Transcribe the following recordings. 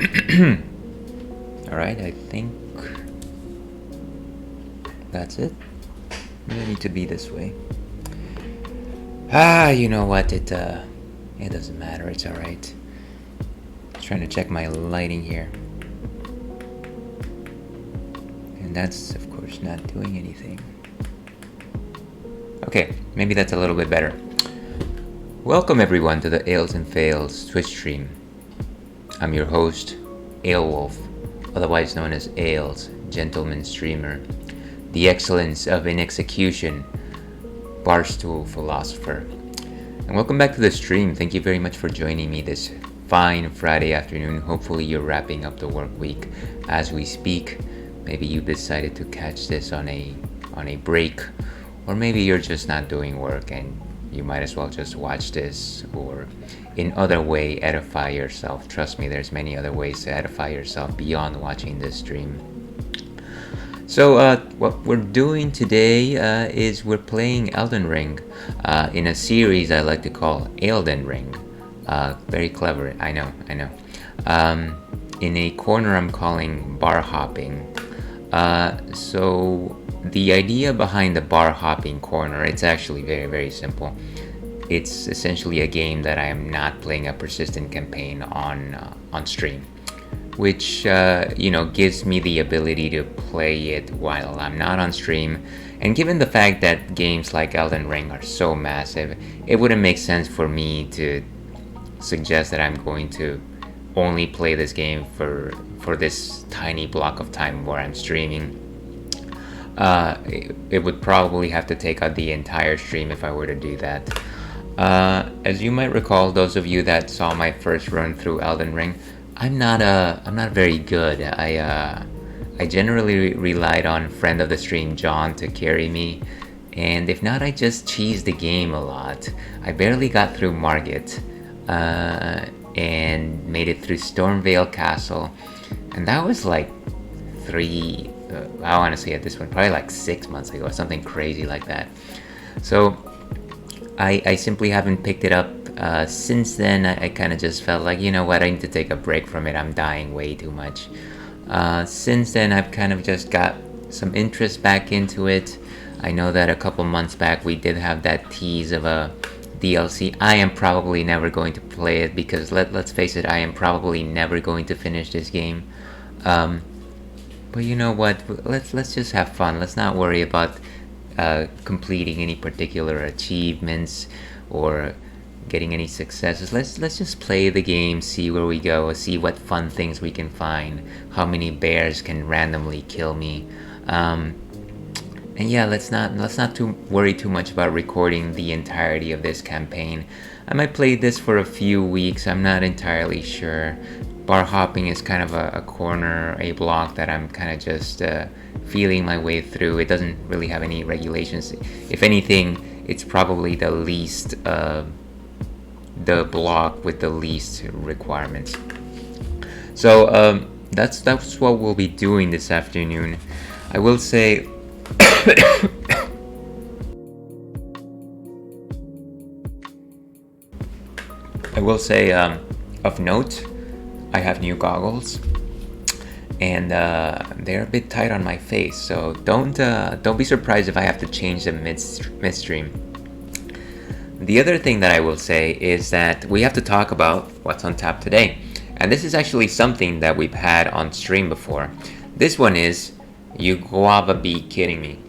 Alright, I think that's it. We don't need to be this way. You know what? It doesn't matter. It's alright. Just trying to check my lighting here. And that's, of course, not doing anything. Okay, maybe that's a little bit better. Welcome everyone to the Ales and Fails Twitch stream. I'm your host, Alewolf, otherwise known as Ales, gentleman streamer, the excellence of in execution, barstool philosopher. And welcome back to the stream. Thank you very much for joining me this fine Friday afternoon. Hopefully you're wrapping up the work week as we speak. Maybe you decided to catch this on a break, or maybe you're just not doing work and you might as well just watch this or in other way edify yourself. Trust me, there's many other ways to edify yourself beyond watching this stream. So what we're doing today is we're playing Elden Ring in a series I like to call Aleden Ring. Very clever, I know. In a corner I'm calling bar hopping. So the idea behind the bar hopping corner, it's actually very, very simple. It's essentially a game that I am not playing a persistent campaign on stream, which gives me the ability to play it while I'm not on stream. And given the fact that games like Elden Ring are so massive, it wouldn't make sense for me to suggest that I'm going to only play this game for this tiny block of time where I'm streaming. It would probably have to take out the entire stream if I were to do that. As you might recall, those of you that saw my first run through Elden Ring, I'm not very good. I generally relied on friend of the stream John to carry me, and if not, I just cheesed the game a lot. I barely got through Margit, and made it through Stormvale Castle, and that was like I want to say at this point, probably like 6 months ago, or something crazy like that. So I simply haven't picked it up since then. I kind of just felt like, you know what, I need to take a break from it. I'm dying way too much. Since then, I've kind of just got some interest back into it. I know that a couple months back we did have that tease of a DLC. I am probably never going to play it because let's face it, I am probably never going to finish this game. But you know what? Let's just have fun. Let's not worry about completing any particular achievements or getting any successes. Let's just play the game, see where we go, see what fun things we can find, how many bears can randomly kill me. And yeah, let's not worry too much about recording the entirety of this campaign. I might play this for a few weeks. I'm not entirely sure. Bar hopping is kind of a corner, a block that I'm kind of just feeling my way through. It doesn't really have any regulations. If anything, it's probably the least, the block with the least requirements. So that's what we'll be doing this afternoon. I will say, of note, I have new goggles, and they're a bit tight on my face, so don't be surprised if I have to change them midstream. The other thing that I will say is that we have to talk about what's on tap today, and this is actually something that we've had on stream before. This one is "You Guava Be Kidding Me,"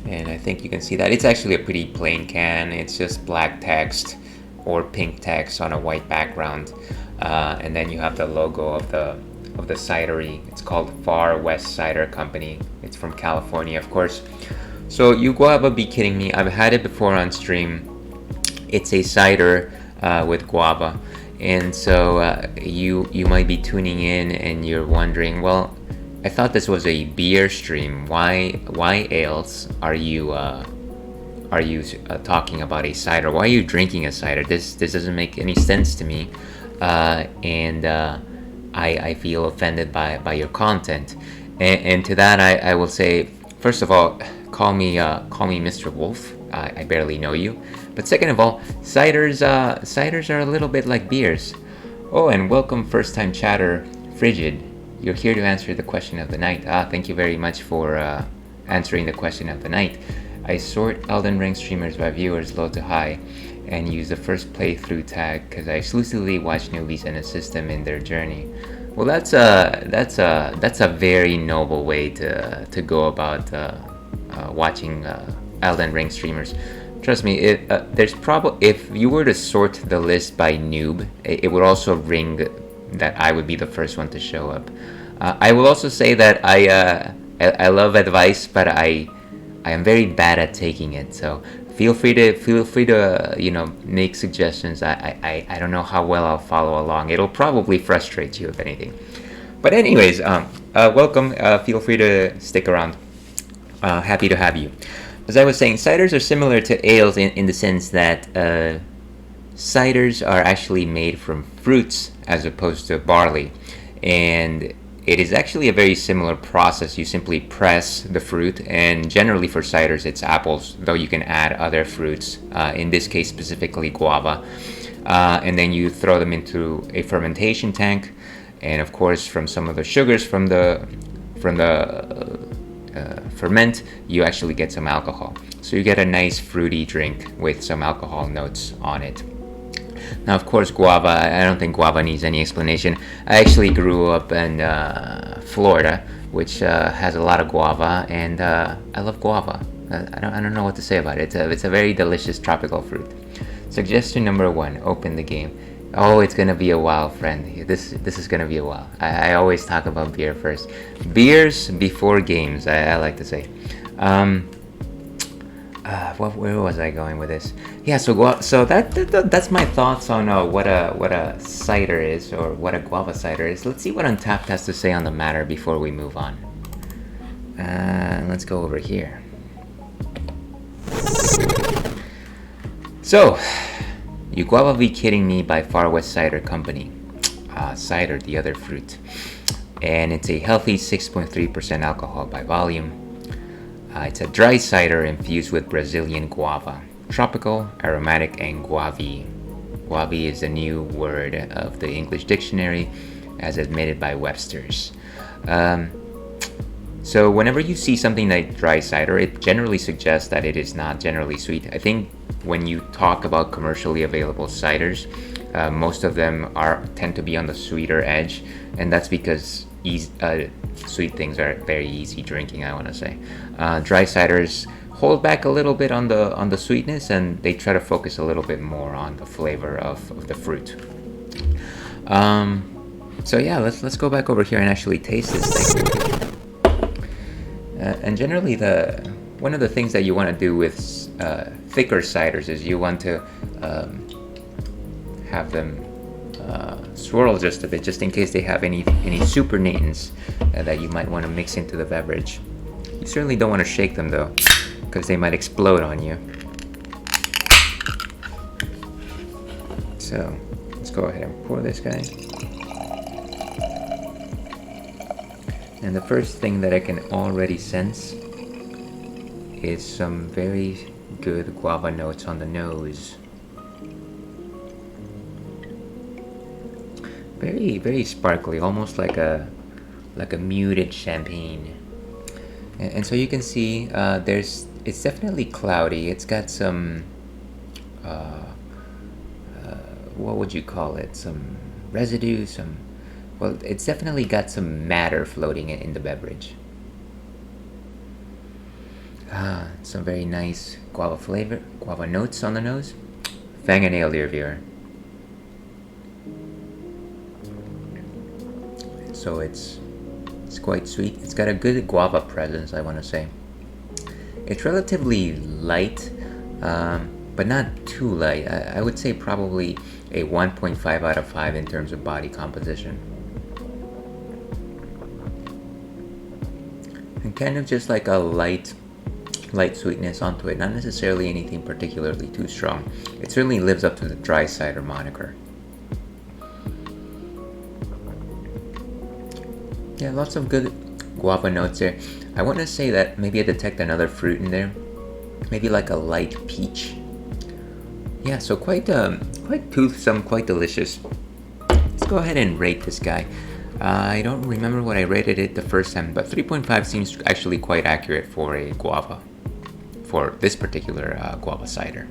and I think you can see that it's actually a pretty plain can. It's just black text or pink text on a white background. And then you have the logo of the cidery. It's called Far West Cider Company. It's from California, of course. So You Guava Be Kidding Me. I've had it before on stream. It's a cider with guava, and so you might be tuning in and you're wondering, well, I thought this was a beer stream. Why else are you talking about a cider? Why are you drinking a cider? This doesn't make any sense to me. And I feel offended by your content, and to that I will say, first of all, call me Mr. Wolf. I barely know you, but second of all, ciders are a little bit like beers. Oh, and welcome first time chatter, Frigid. You're here to answer the question of the night. Thank you very much for answering the question of the night. I sort Elden Ring streamers by viewers low to high and use the first playthrough tag because I exclusively watch newbies and assist them in their journey. Well, that's a very noble way to go about watching Elden Ring streamers. Trust me, if you were to sort the list by noob, it would also ring that I would be the first one to show up. I will also say that I love advice, but I am very bad at taking it. So feel free to make suggestions. I don't know how well I'll follow along. It'll probably frustrate you if anything. But anyways, welcome. Feel free to stick around. Happy to have you. As I was saying, ciders are similar to ales in the sense that ciders are actually made from fruits as opposed to barley, and it is actually a very similar process. You simply press the fruit, and generally for ciders it's apples, though you can add other fruits, in this case specifically guava, and then you throw them into a fermentation tank, and of course from some of the sugars from the ferment, you actually get some alcohol. So you get a nice fruity drink with some alcohol notes on it. Now, of course, guava, I don't think guava needs any explanation. I actually grew up in Florida, which has a lot of guava, and I love guava. I don't know what to say about it. It's a very delicious tropical fruit. Suggestion number 1, open the game. Oh, it's gonna be a while, friend. This is gonna be a while. I always talk about beer first. Beers before games, I like to say. Where was I going with this? Yeah, so that's my thoughts on what a cider is, or what a guava cider is. Let's see what Untapped has to say on the matter before we move on. Let's go over here. So, you guava be kidding me by Far West Cider Company. Cider, the other fruit. And it's a healthy 6.3% alcohol by volume. It's a dry cider infused with Brazilian guava. Tropical, aromatic, and guavy. Guavy is a new word of the English dictionary as admitted by Webster's. So whenever you see something like dry cider, it generally suggests that it is not generally sweet. I think when you talk about commercially available ciders, most of them tend to be on the sweeter edge, and that's because sweet things are very easy drinking, I want to say. Dry ciders hold back a little bit on the sweetness, and they try to focus a little bit more on the flavor of the fruit. So yeah, let's go back over here and actually taste this thing. And generally, one of the things that you want to do with thicker ciders is you want to have them swirl just a bit, just in case they have any supernatants that you might want to mix into the beverage. You certainly don't want to shake them though, because they might explode on you. So let's go ahead and pour this guy. And the first thing that I can already sense is some very good guava notes on the nose. Very, very sparkly, almost like a muted champagne. And so you can see it's definitely cloudy. It's got some what would you call it? Some residue, well, it's definitely got some matter floating in the beverage. Some very nice guava notes on the nose. Fang a nail, dear viewer. So it's quite sweet. It's got a good guava presence, I want to say. It's relatively light, but not too light. I would say probably a 1.5 out of 5 in terms of body composition. And kind of just like a light sweetness onto it, not necessarily anything particularly too strong. It certainly lives up to the dry cider moniker. Yeah, lots of good guava notes there. I want to say that maybe I detect another fruit in there, maybe like a light peach. Yeah, so quite toothsome, quite delicious. let's go ahead and rate this guy. I don't remember what I rated it the first time, but 3.5 seems actually quite accurate for a guava, for this particular guava cider.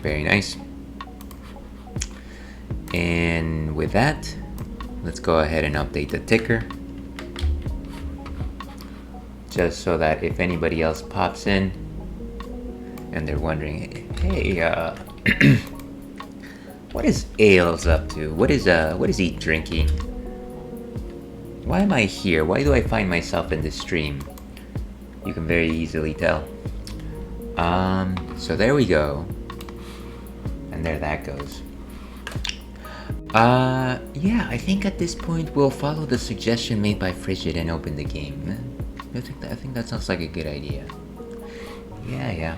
Very nice. And with that, let's go ahead and update the ticker, just so that if anybody else pops in and they're wondering, hey, what is Ales up to? What is he drinking? Why am I here? Why do I find myself in this stream? You can very easily tell. So there we go. And there that goes. Yeah, I think at this point we'll follow the suggestion made by Frigid and open the game. I think that sounds like a good idea. Yeah.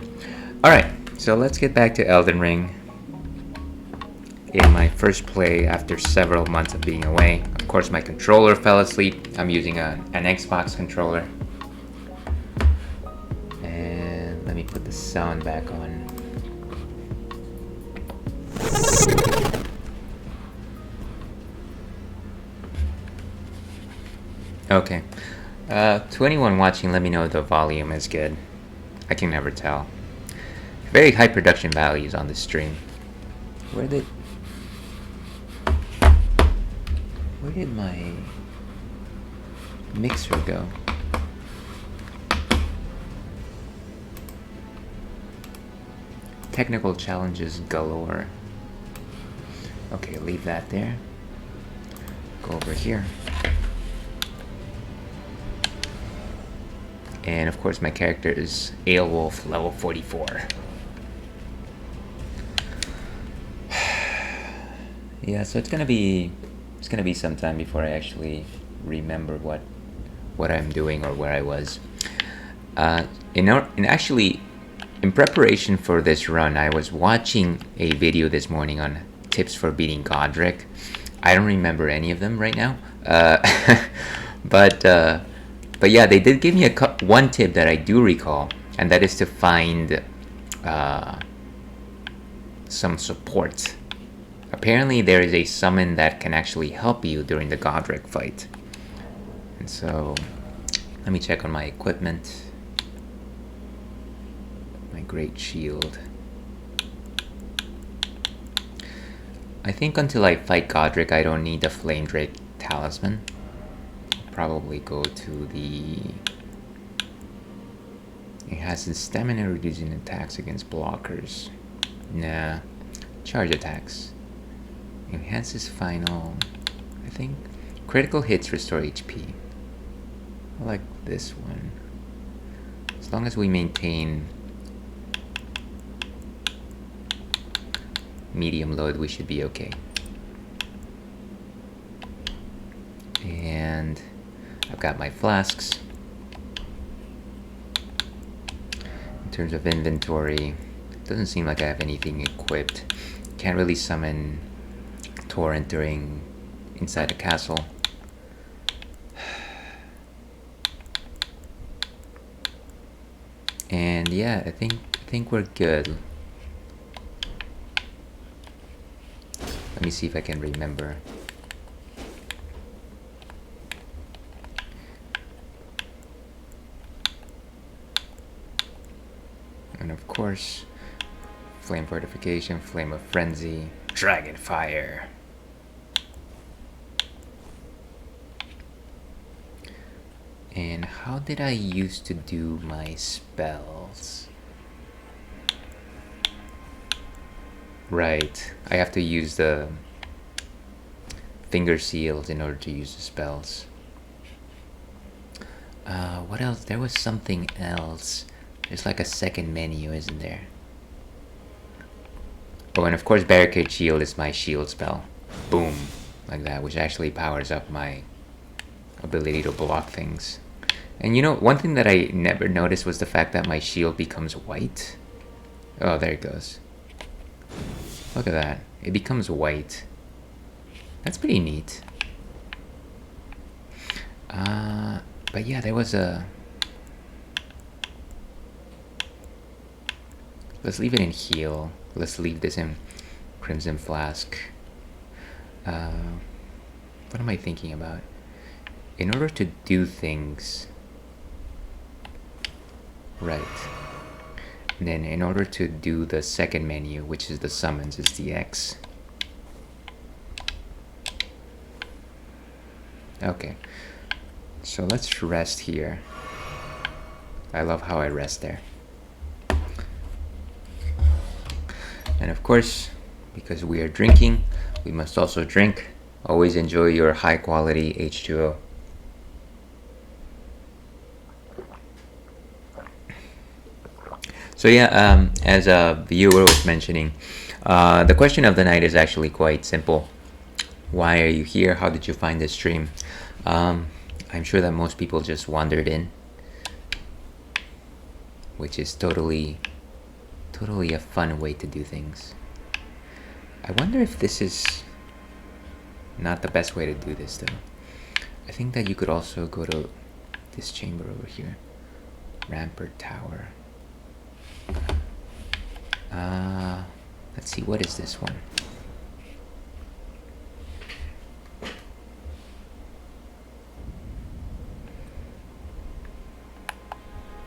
Alright, so let's get back to Elden Ring. In my first play after several months of being away. Of course, my controller fell asleep. I'm using an Xbox controller. And let me put the sound back on. Okay. To anyone watching, let me know if the volume is good. I can never tell. Very high production values on this stream. Where did my mixer go? Technical challenges galore. Okay, leave that there. Go over here. And of course my character is Aelwolf, level 44. Yeah, so it's gonna be some time before I actually remember what I'm doing or where I was. In preparation for this run, I was watching a video this morning on tips for beating Godrick. I don't remember any of them right now, but yeah, they did give me one tip that I do recall, and that is to find some support. Apparently there is a summon that can actually help you during the Godrick fight. And so, let me check on my equipment. My great shield. I think until I fight Godrick, I don't need the Flame Drake Talisman. I'll probably go to the... It has the stamina reducing attacks against blockers. Nah. Charge attacks. Enhances final, I think. Critical hits restore HP. I like this one. As long as we maintain medium load, we should be okay. And I've got my flasks. In terms of inventory, it doesn't seem like I have anything equipped. Can't really summon Torrent during inside the castle. And yeah, I think we're good. Let me see if I can remember. And of course, Flame Fortification, Flame of Frenzy, Dragon Fire. And how did I used to do my spells? Right, I have to use the finger seals in order to use the spells. What else? There was something else. There's like a second menu, isn't there? Oh, and of course Barricade Shield is my shield spell. Boom. Like that, which actually powers up my ability to block things. And you know, one thing that I never noticed was the fact that my shield becomes white. Oh, there it goes. Look at that. It becomes white. That's pretty neat. But yeah, there was a... Let's leave it in heal. Let's leave this in Crimson Flask. what am I thinking about? In order to do things right, and then in order to do the second menu, which is the summons, is the X. Okay, so let's rest here. I love how I rest there. And of course, because we are drinking, we must also drink. Always enjoy your high quality H2O. So yeah, as a viewer was mentioning, the question of the night is actually quite simple. Why are you here? How did you find this stream? I'm sure that most people just wandered in, which is totally a fun way to do things. I wonder if this is not the best way to do this though. I think that you could also go to this chamber over here, Rampart Tower. Let's see, what is this one?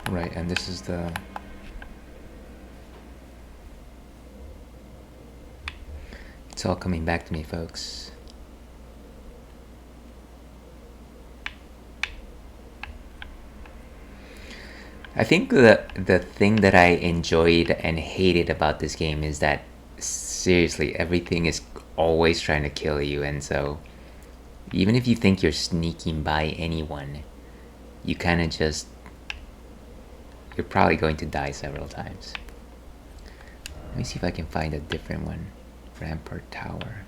Right, and this is the... It's all coming back to me, folks. I think the thing that I enjoyed and hated about this game is that seriously everything is always trying to kill you, and so even if you think you're sneaking by anyone, you kind of just... you're probably going to die several times. Let me see if I can find a different one. Rampart Tower.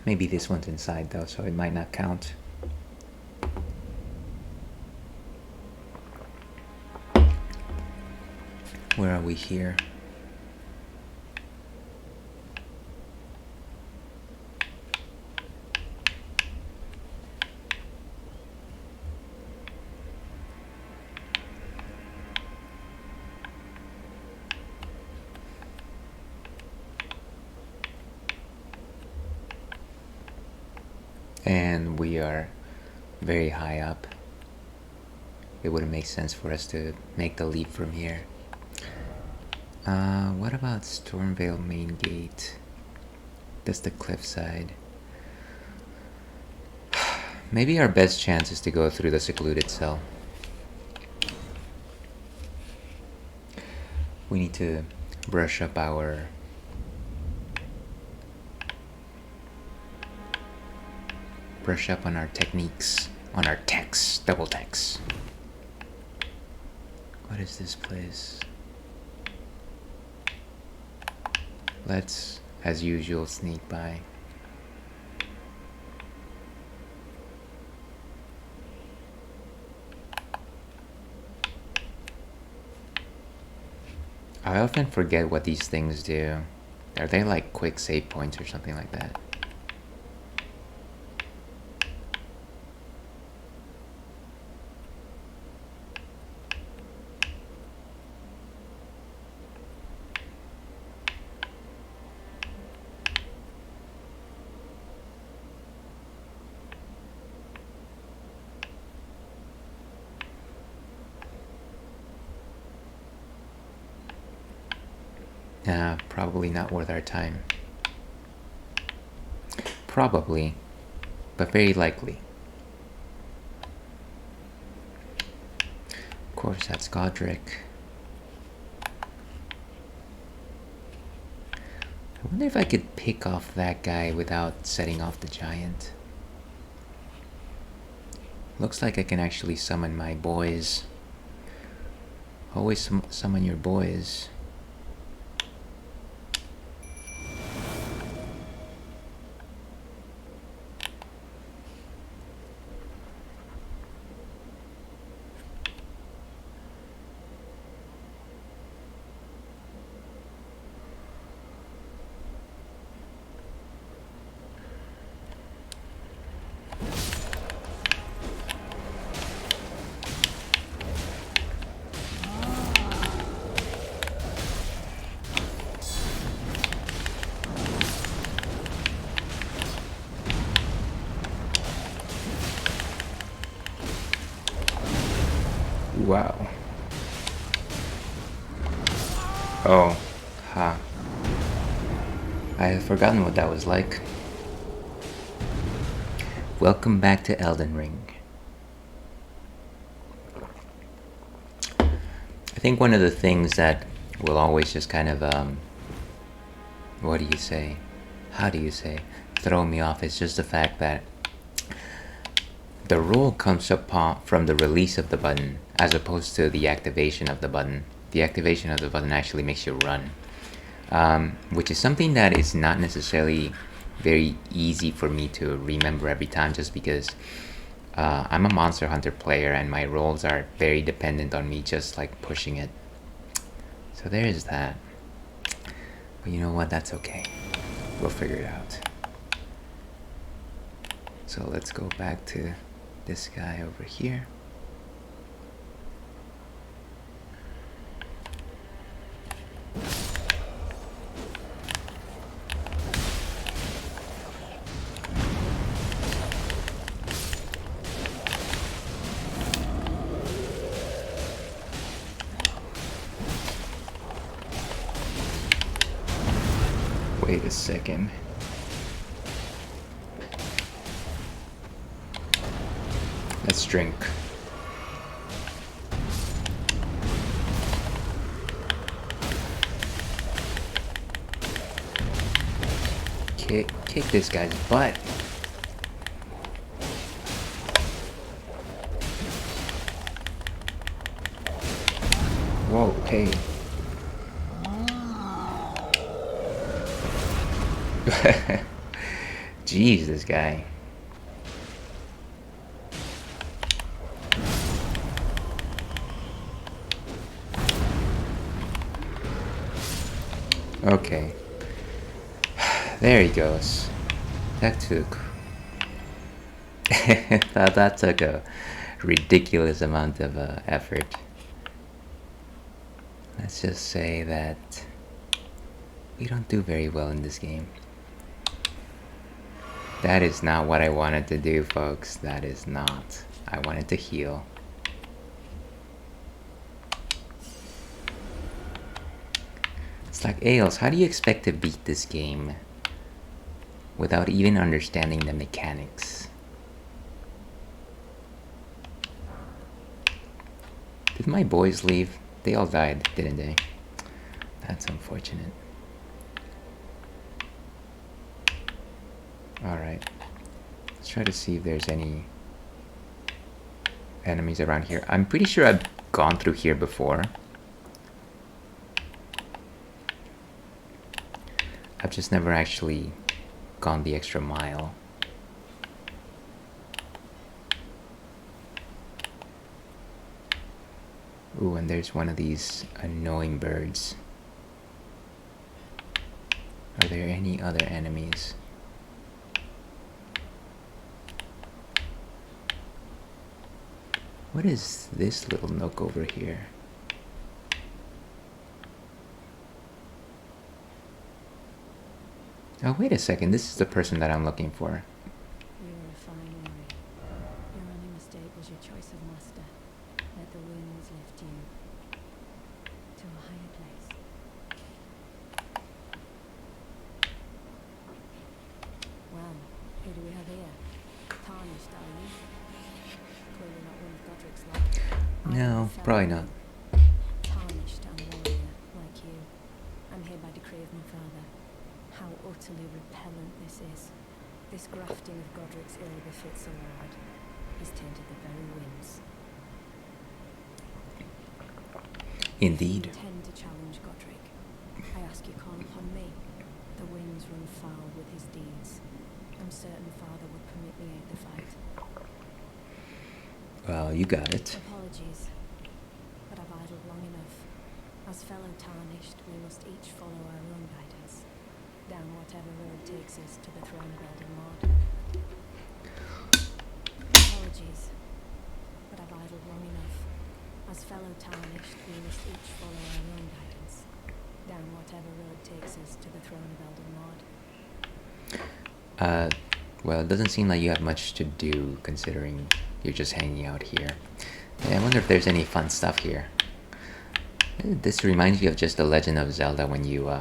Maybe this one's inside though, so it might not count. Where are we here? And we are very high up. It wouldn't make sense for us to make the leap from here. What about Stormvale Main Gate? That's the cliffside. Maybe our best chance is to go through the secluded cell. We need to brush up our... brush up on our techniques, on our techs, double techs. What is this place? Let's, as usual, sneak by. I often forget what these things do. Are they like quick save points or something like that? Nah, probably not worth our time. Probably, but very likely. Of course, that's Godrick. I wonder if I could pick off that guy without setting off the giant. Looks like I can actually summon my boys. Always summon your boys. Wow. Oh, ha. I have forgotten what that was like. Welcome back to Elden Ring. I think one of the things that will always just kind of, what do you say? How do you say? Throw me off is just the fact that the roll comes upon from the release of the button as opposed to the activation of the button. The activation of the button actually makes you run, which is something that is not necessarily very easy for me to remember every time, just because I'm a Monster Hunter player and my rolls are very dependent on me just like pushing it. So there is that. But you know what? That's okay. We'll figure it out. So let's go back to this guy over here. Wait a second. Let's drink. Kick this guy's butt. Whoa, hey. Jeez, this guy. Okay. There he goes. That took... that took a ridiculous amount of effort. Let's just say that we don't do very well in this game. That is not what I wanted to do, folks. That is not. I wanted to heal. It's like, Ails, how do you expect to beat this game without even understanding the mechanics? Did my boys leave? They all died, didn't they? That's unfortunate. Alright. Let's try to see if there's any enemies around here. I'm pretty sure I've gone through here before. I've just never actually gone the extra mile. Ooh, and there's one of these annoying birds. Are there any other enemies? What is this little nook over here? Oh, wait a second. This is the person that I'm looking for. You were a fine Mary. Your only mistake was your choice of master. Let the winds lift you to a higher place. Well, who do we have here? Tarnished, are you? Clearly not one of Godrick's lot. No, probably not. Tarnished and warrior, like you. I'm here by decree of my father. How utterly repellent this is. This grafting of Godrick's ill befits a lord. He's tainted the very winds. Indeed. If you intend to challenge Godrick, I ask you call upon me. The winds run foul with his deeds. I'm certain father would permit me aid the fight. Well, you got it. Apologies, but I've idled long enough. As fellow tarnished, we must each follow our own guidance. Down whatever road takes us to the throne of Elden Lord. Apologies, but I've idled long enough. As fellow tarnished, we must each follow our own guidance. Down whatever road takes us to the throne of Elden Lord. Well, it doesn't seem like you have much to do, considering you're just hanging out here. Yeah, I wonder if there's any fun stuff here. This reminds me of just The Legend of Zelda when you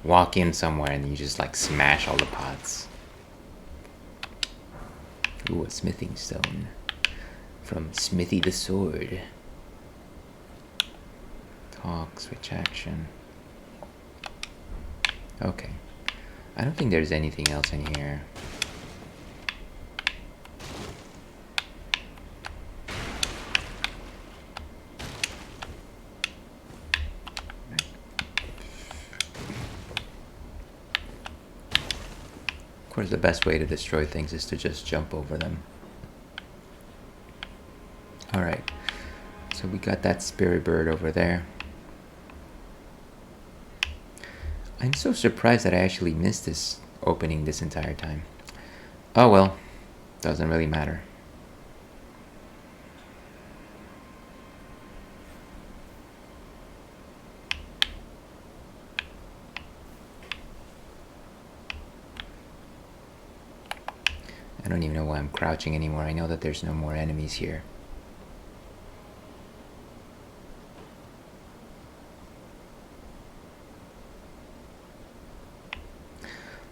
walk in somewhere and you just like smash all the pots. Ooh, a smithing stone from Smithy the Sword. Talk, switch action. Okay. I don't think there's anything else in here. Of course, the best way to destroy things is to just jump over them. Alright. So we got that spirit bird over there. I'm so surprised that I actually missed this opening this entire time. Oh well, doesn't really matter. I don't even know why I'm crouching anymore. I know that there's no more enemies here.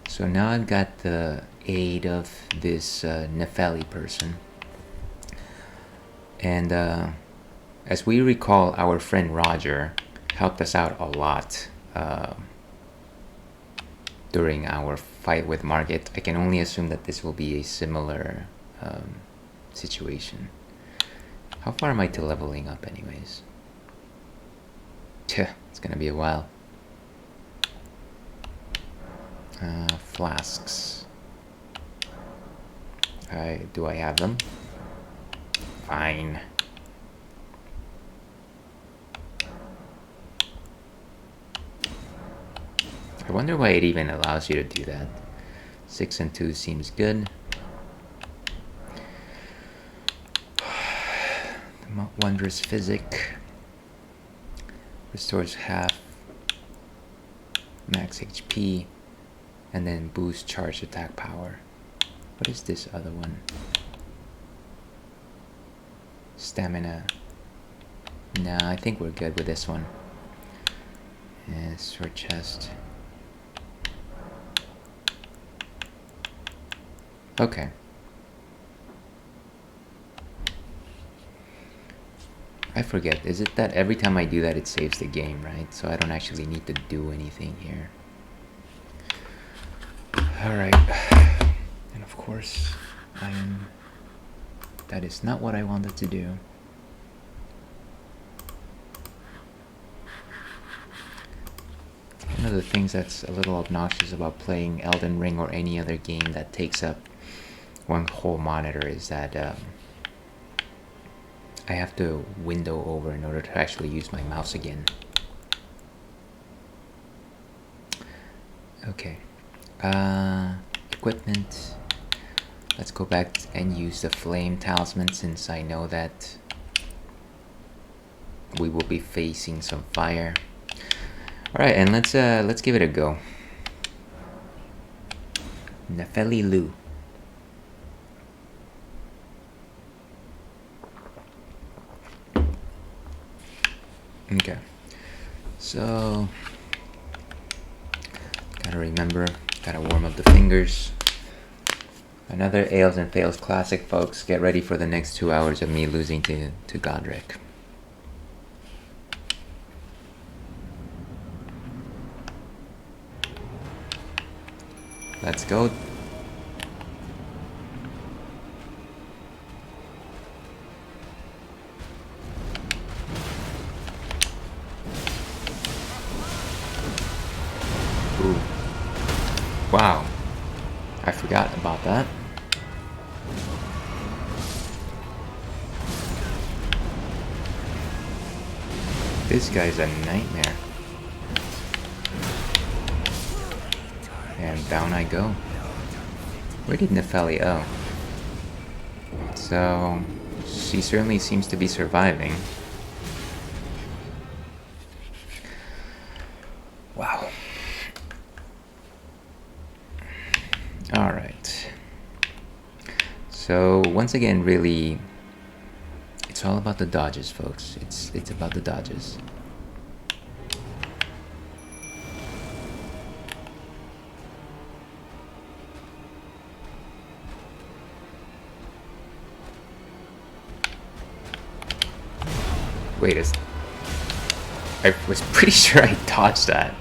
So now I've got the aid of this Nefeli person. And as we recall, our friend Roger helped us out a lot during our fight with Margit. I can only assume that this will be a similar situation. How far am I to leveling up anyways? It's gonna be a while. Flasks. Do I have them? Fine. I wonder why it even allows you to do that. 6 and 2 seems good. The Wondrous Physic restores half max HP and then boost charge attack power. What is this other one? Stamina. Nah, I think we're good with this one. And sword chest. Okay. I forget, is it that every time I do that it saves the game, right? So I don't actually need to do anything here. Alright. And of course, that is not what I wanted to do. One of the things that's a little obnoxious about playing Elden Ring or any other game that takes up one whole monitor is that I have to window over in order to actually use my mouse again. Okay. Equipment. Let's go back and use the flame talisman since I know that we will be facing some fire. Alright, and let's give it a go. Nefeli Lu. Okay. So gotta remember, gotta warm up the fingers. Another Ails and Fails classic, folks. Get ready for the next 2 hours of me losing to Godrick. Let's go. Ooh. Wow. I forgot about that. This guy's a nightmare. And down I go. Where did Nefeli? Oh. So, she certainly seems to be surviving. Wow. Alright. So, once again, really, it's all about the dodges, folks. It's about the dodges. Wait, I was pretty sure I dodged that.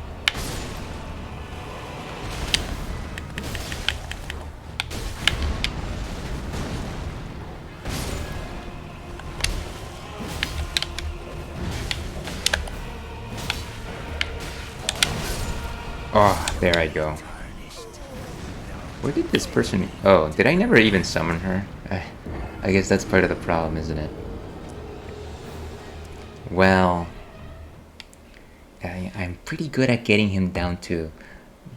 Oh, there I go. Where did this person... Oh, did I never even summon her? I guess that's part of the problem, isn't it? Well, I'm pretty good at getting him down to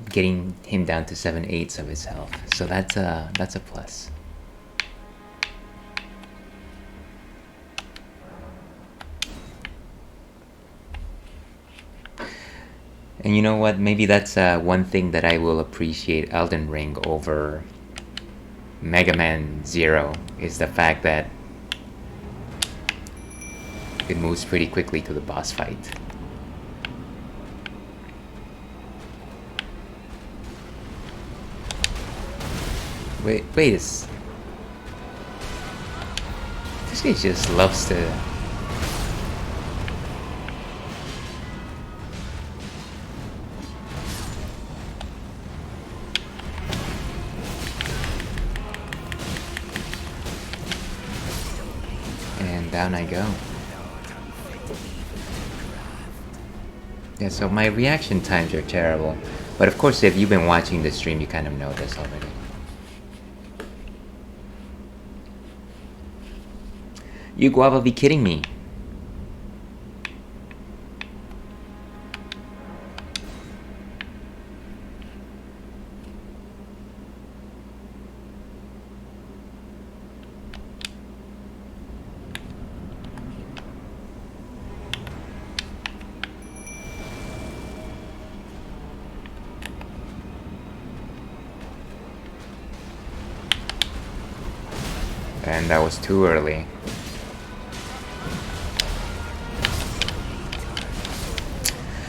7/8 of his health, so that's a plus. And you know what? Maybe that's one thing that I will appreciate Elden Ring over Mega Man Zero is the fact that it moves pretty quickly to the boss fight. Wait, this guy just loves to... And down I go. Yeah, so my reaction times are terrible. But of course, if you've been watching the stream, you kind of know this already. You guava be kidding me. And that was too early.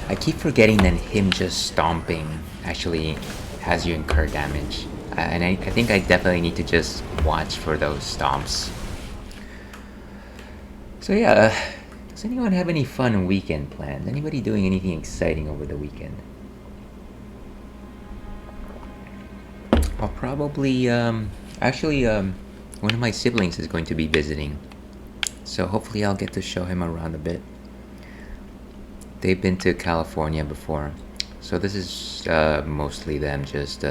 I keep forgetting that him just stomping actually has you incur damage. And I think I definitely need to just watch for those stomps. So yeah, does anyone have any fun weekend plans? Anybody doing anything exciting over the weekend? I'll probably, one of my siblings is going to be visiting. So hopefully I'll get to show him around a bit. They've been to California before. So this is mostly them just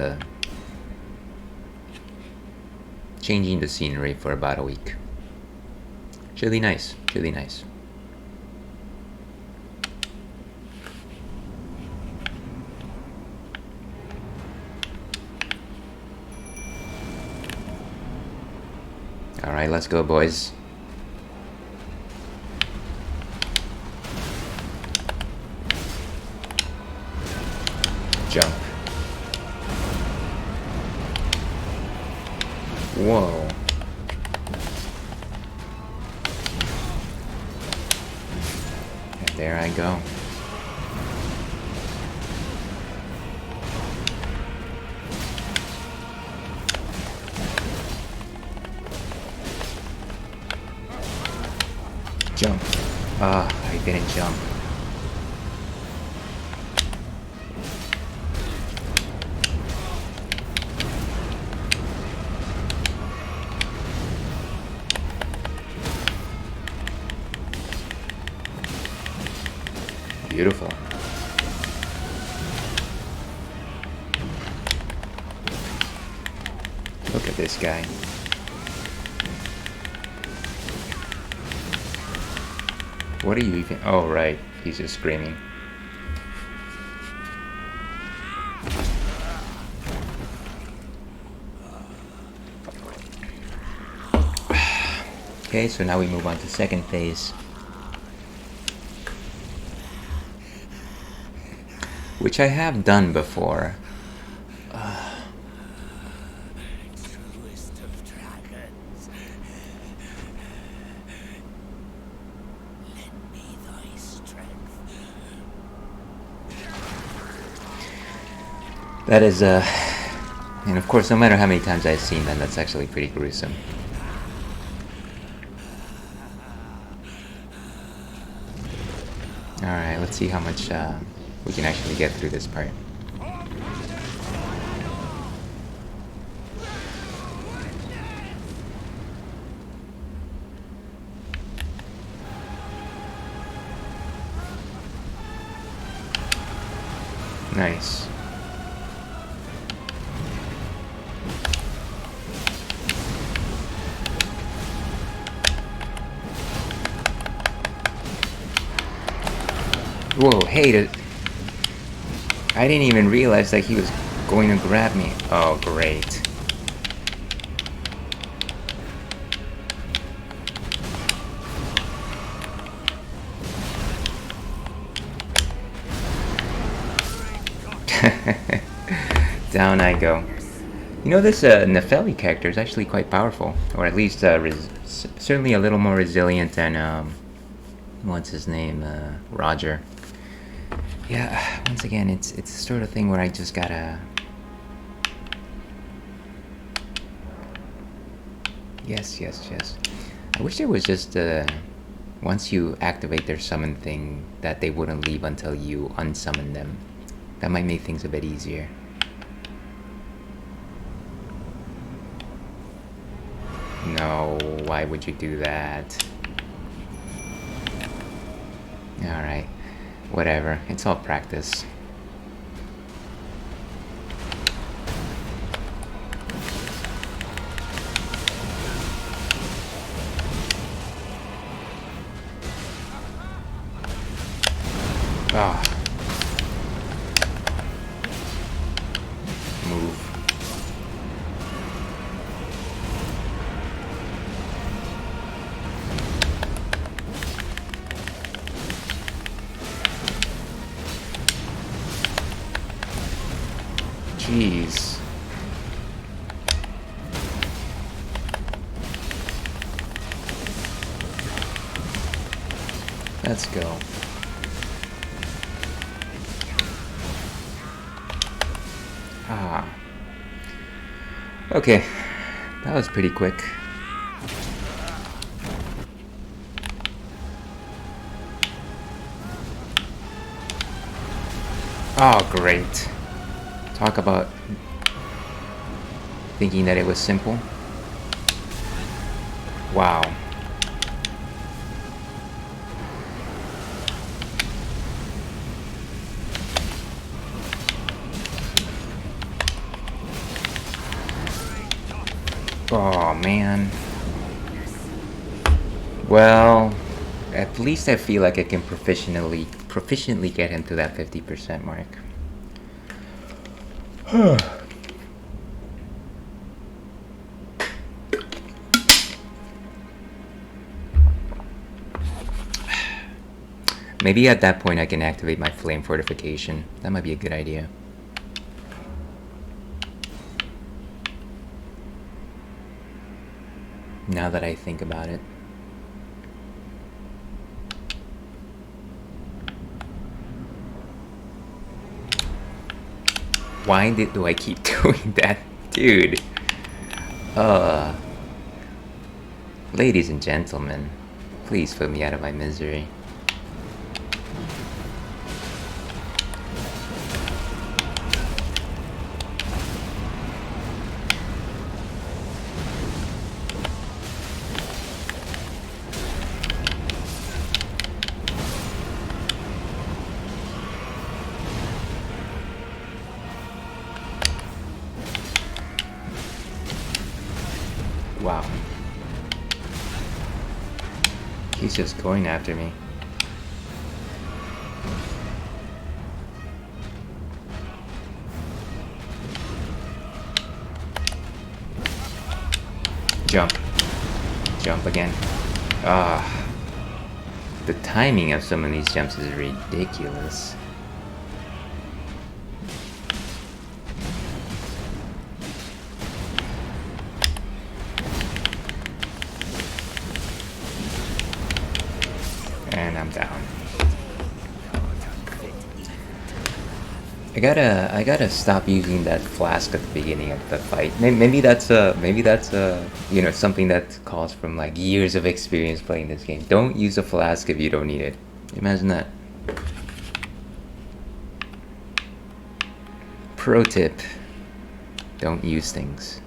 changing the scenery for about a week. It's really nice, really nice. Alright, let's go, boys. Jump. Whoa. And there I go. Jump. Ah, I didn't jump. Beautiful. Look at this guy. What are you even... Oh, right. He's just screaming. Okay, so now we move on to second phase. Which I have done before. That is, and of course, no matter how many times I've seen them, that's actually pretty gruesome. Alright, let's see how much we can actually get through this part. Nice. Whoa, hey, I didn't even realize that he was going to grab me. Oh, great. Down I go. You know, this Nefeli character is actually quite powerful, or at least certainly a little more resilient than what's his name, Roger. Yeah, once again, it's the sort of thing where I just gotta. Yes. I wish there was just once you activate their summon thing, that they wouldn't leave until you unsummon them. That might make things a bit easier. No, why would you do that? Alright, whatever, it's all practice. Ah. Move. Jeez. Let's go. Ah. Okay. That was pretty quick. Oh, great. Talk about thinking that it was simple. Wow. Oh, man. Well, at least I feel like I can proficiently get him to that 50% mark. Maybe at that point I can activate my flame fortification. That might be a good idea. Now that I think about it. Why do I keep doing that? Dude. Ladies and gentlemen, please put me out of my misery. Wow. He's just going after me. Jump. Jump again. Ah. The timing of some of these jumps is ridiculous. And I'm down. I gotta stop using that flask at the beginning of the fight. Maybe that's you know, something that calls from like years of experience playing this game. Don't use a flask if you don't need it. Imagine that. Pro tip: don't use things.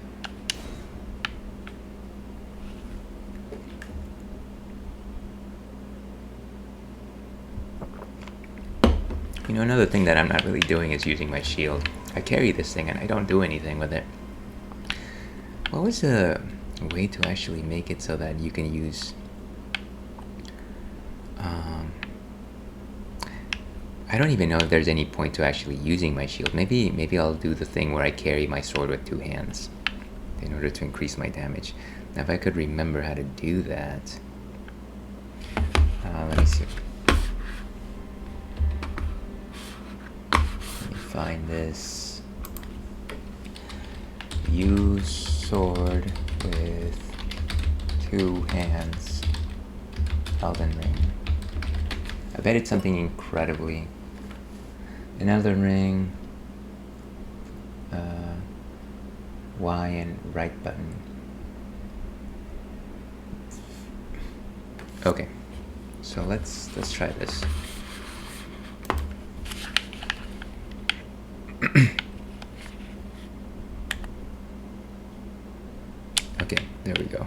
You know, another thing that I'm not really doing is using my shield. I carry this thing and I don't do anything with it. What was a way to actually make it so that you can use... I don't even know if there's any point to actually using my shield. Maybe I'll do the thing where I carry my sword with 2 hands in order to increase my damage. Now if I could remember how to do that... let me see. Find this. Use sword with 2 hands. Elden Ring. I bet it's something incredibly. An Elden Ring. Y and right button. Okay. So let's try this. Okay, there we go.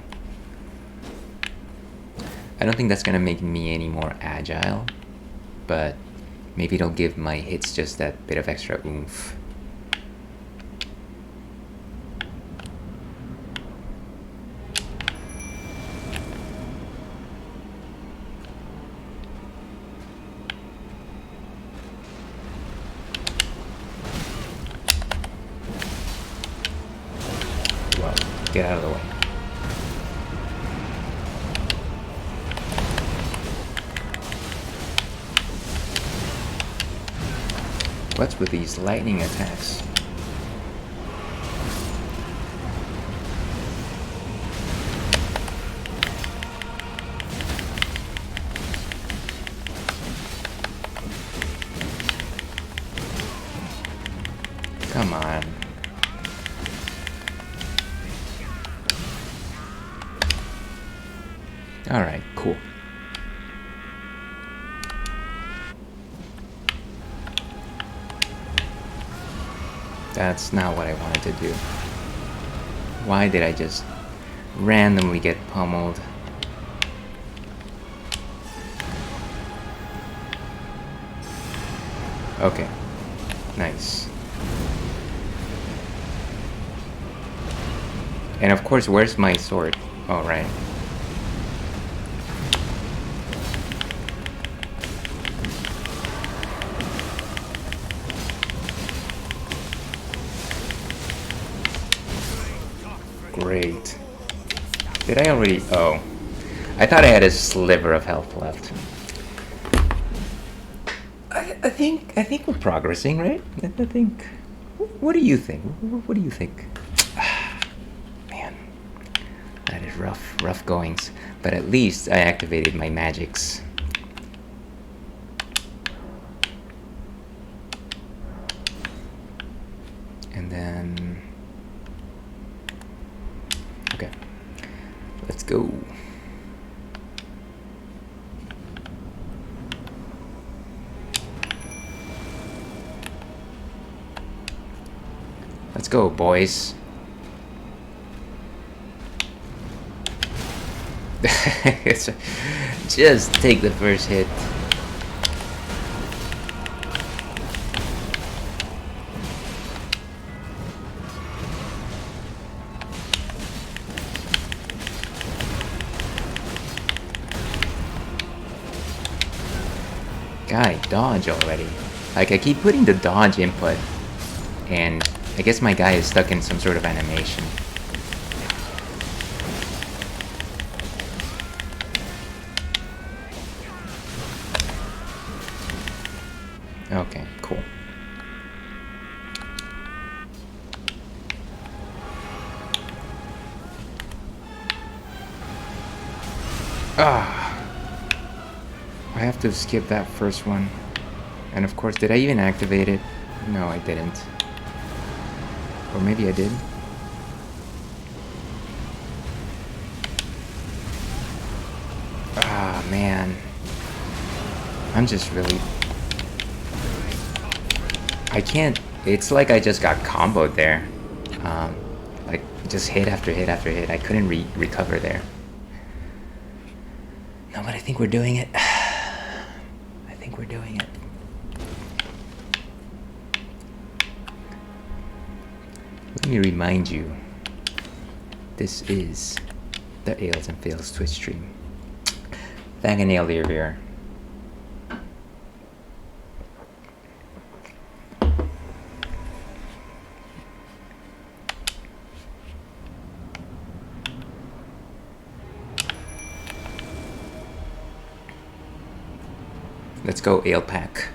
I don't think that's gonna make me any more agile, but maybe it'll give my hits just that bit of extra oomph. Get out of the way. What's with these lightning attacks? Come on. Alright, cool. That's not what I wanted to do. Why did I just randomly get pummeled? Okay. Nice. And of course, where's my sword? Oh, right. Great. Did I already... Oh. I thought I had a sliver of health left. I think we're progressing, right? I think... What do you think? What do you think? Man. That is rough goings. But at least I activated my magics. And then... Okay. Let's go. Let's go, boys. Just take the first hit. Guy, dodge already. Like, I keep putting the dodge input, and I guess my guy is stuck in some sort of animation. Okay, cool. I have to skip that first one. And of course, did I even activate it? No, I didn't. Or maybe I did. Ah, man. I'm just really... I can't... It's like I just got comboed there. Like, just hit after hit after hit. I couldn't recover there. No, but I think we're doing it. I think we're doing it. Let me remind you, this is the Ales and Fails Twitch stream. Thank an ale here. Let's go ale pack.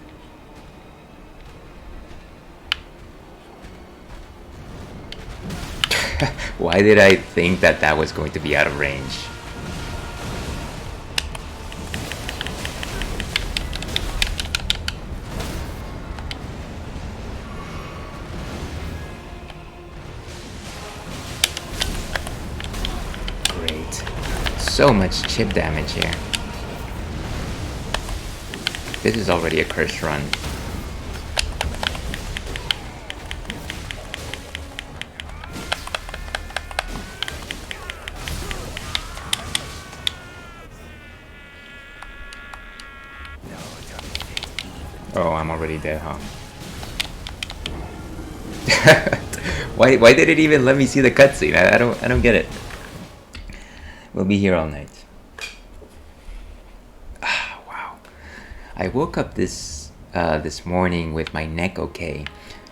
Why did I think that that was going to be out of range? Great. So much chip damage here. This is already a cursed run. Oh, I'm already dead, huh? Why did it even let me see the cutscene? I don't get it. We'll be here all night. Wow. I woke up this morning with my neck okay,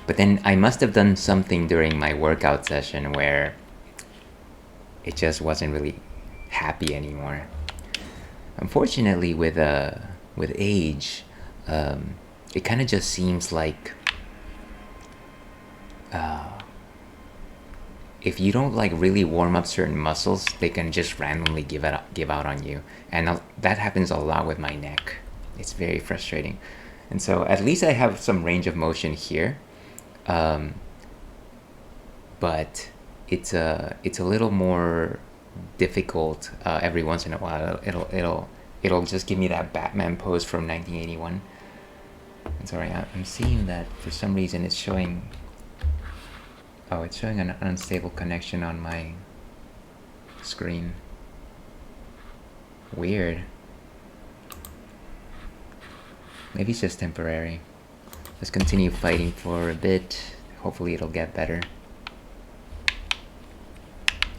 but then I must have done something during my workout session where it just wasn't really happy anymore. Unfortunately, with age, it kind of just seems like if you don't like really warm up certain muscles, they can just randomly give out on you, and that happens a lot with my neck. It's very frustrating, and so at least I have some range of motion here, but it's a little more difficult every once in a while. It'll just give me that Batman pose from 1981. And sorry, I'm seeing that for some reason it's showing. Oh, it's showing an unstable connection on my screen. Weird. Maybe it's just temporary. Let's continue fighting for a bit. Hopefully it'll get better.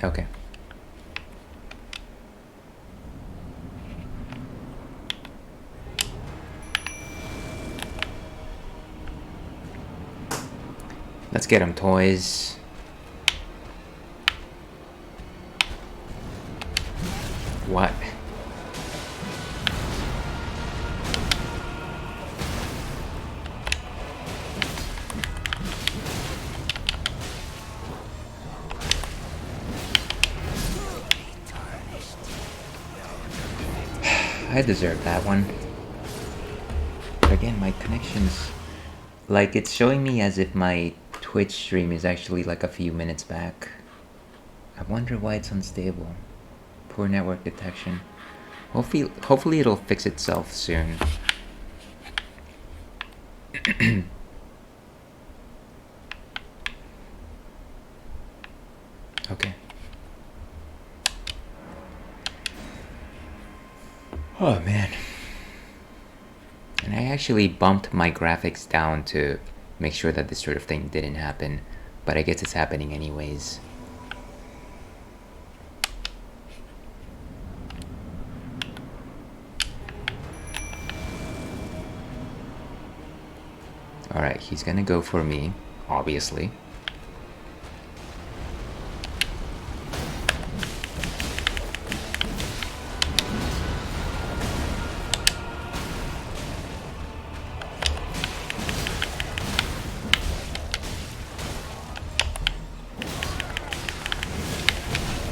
Okay. Let's get him toys. What? I deserve that one. But again, my connection's... Like, it's showing me as if my Twitch stream is actually like a few minutes back. I wonder why it's unstable. Poor network detection. Hopefully it'll fix itself soon. Okay. Oh man. And I actually bumped my graphics down to make sure that this sort of thing didn't happen, but I guess it's happening anyways. Alright, he's gonna go for me, obviously.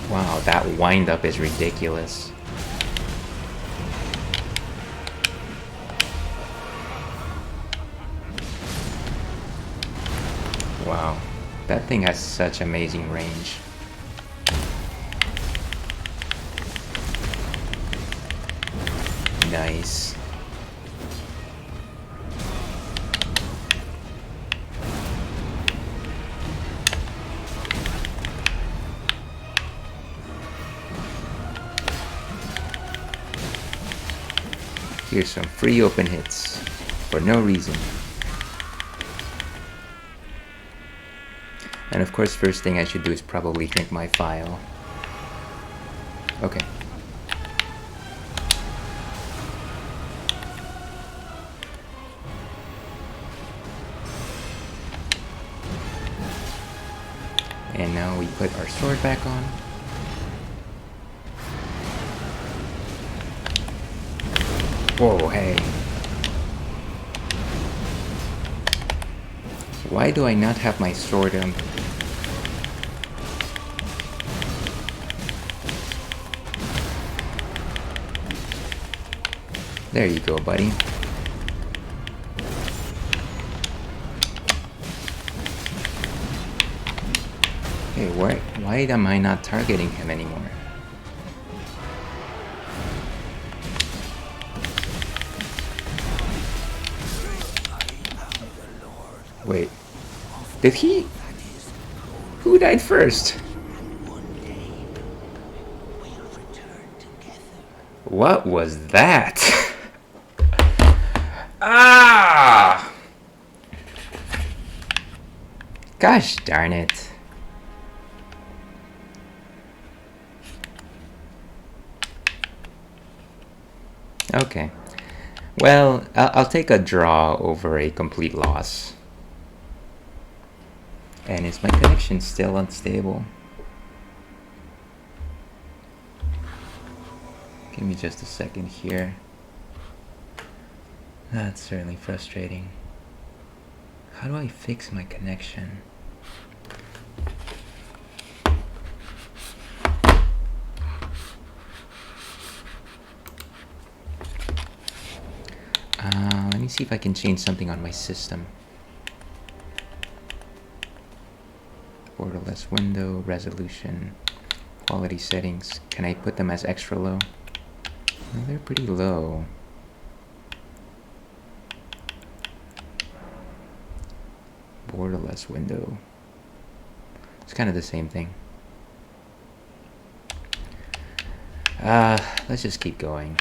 Wow, that wind-up is ridiculous. That thing has such amazing range. Nice. Here's some free open hits for no reason. And of course, first thing I should do is probably drink my file. Okay. And now we put our sword back on. Whoa, hey. Why do I not have my sword on? There you go, buddy. Hey, why am I not targeting him anymore? Wait, did he? Who died first? What was that? Ah! Gosh darn it. Okay. Well, I'll take a draw over a complete loss. And is my connection still unstable? Give me just a second here. That's certainly frustrating. How do I fix my connection? Let me see if I can change something on my system. Borderless window, resolution, quality settings. Can I put them as extra low? Well, they're pretty low. Borderless window. It's kind of the same thing. Let's just keep going.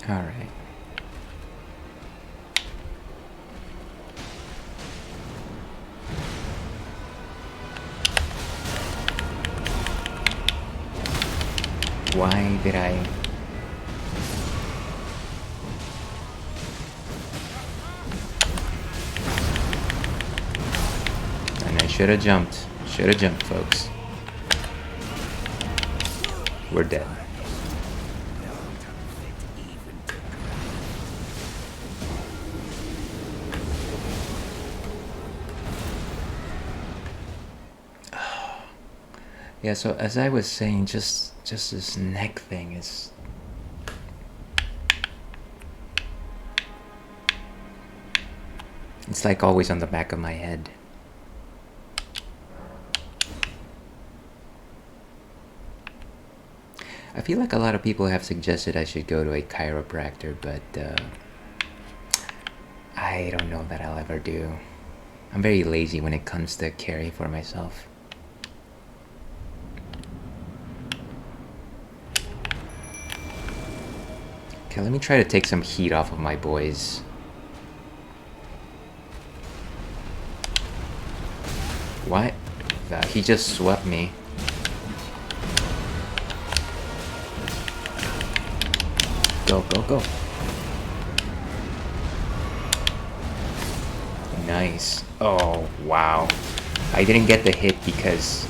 All right. Why did I? And I should have jumped. Should have jumped, folks. We're dead. Yeah, so as I was saying, just this neck thing is... It's like always on the back of my head. I feel like a lot of people have suggested I should go to a chiropractor, but I don't know that I'll ever do. I'm very lazy when it comes to caring for myself. Okay, let me try to take some heat off of my boys. What? He just swept me. Go, go, go. Nice. Oh, wow. I didn't get the hit because...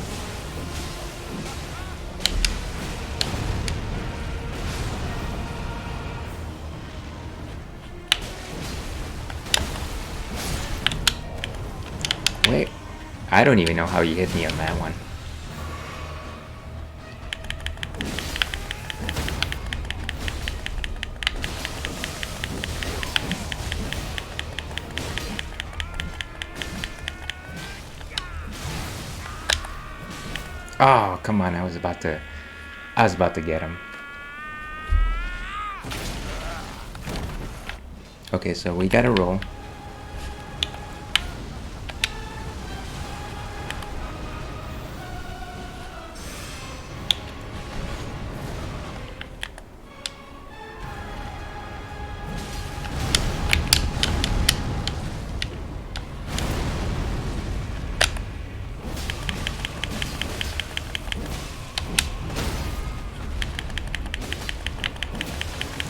Wait, I don't even know how you hit me on that one. Oh, come on, I was about to get him. Okay, so we gotta roll.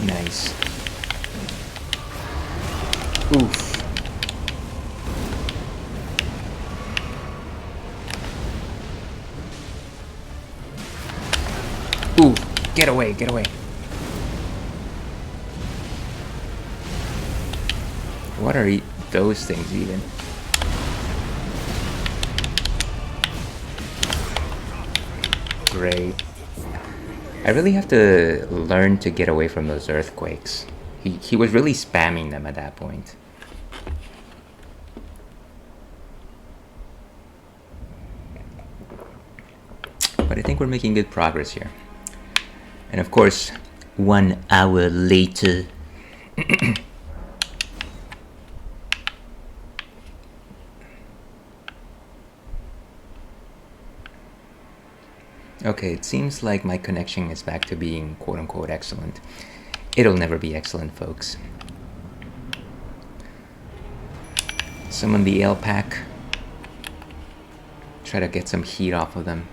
Nice. Oof. Ooh, get away, get away. What are those things even? Great. I really have to learn to get away from those earthquakes. He was really spamming them at that point. But I think we're making good progress here. And of course, 1 hour later. Okay, it seems like my connection is back to being quote-unquote excellent. It'll never be excellent, folks. Summon the ale pack. Try to get some heat off of them.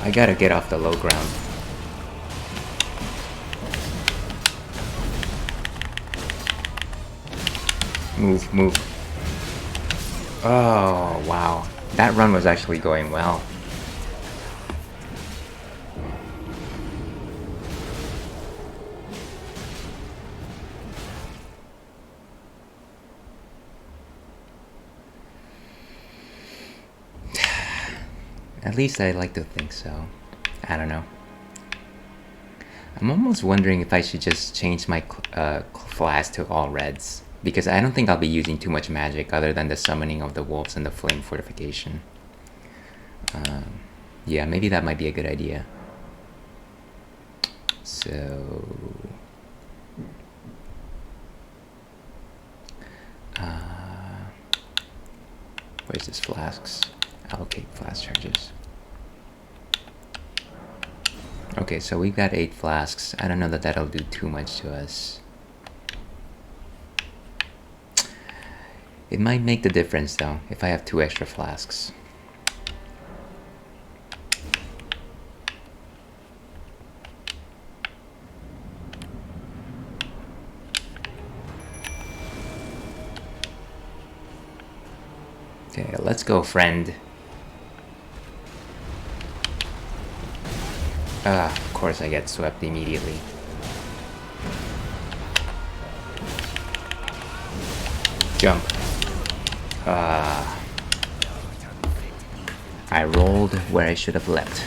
I gotta get off the low ground. Move, move. Oh, wow. That run was actually going well. At least I like to think so. I don't know. I'm almost wondering if I should just change my flask to all reds, because I don't think I'll be using too much magic other than the summoning of the wolves and the flame fortification. Yeah, maybe that might be a good idea. So... where's this flasks? Allocate flask charges. Okay, so we've got 8 flasks. I don't know that that'll do too much to us. It might make the difference though, if I have 2 extra flasks. Okay, let's go, friend. Of course I get swept immediately. Jump. I rolled where I should have leapt.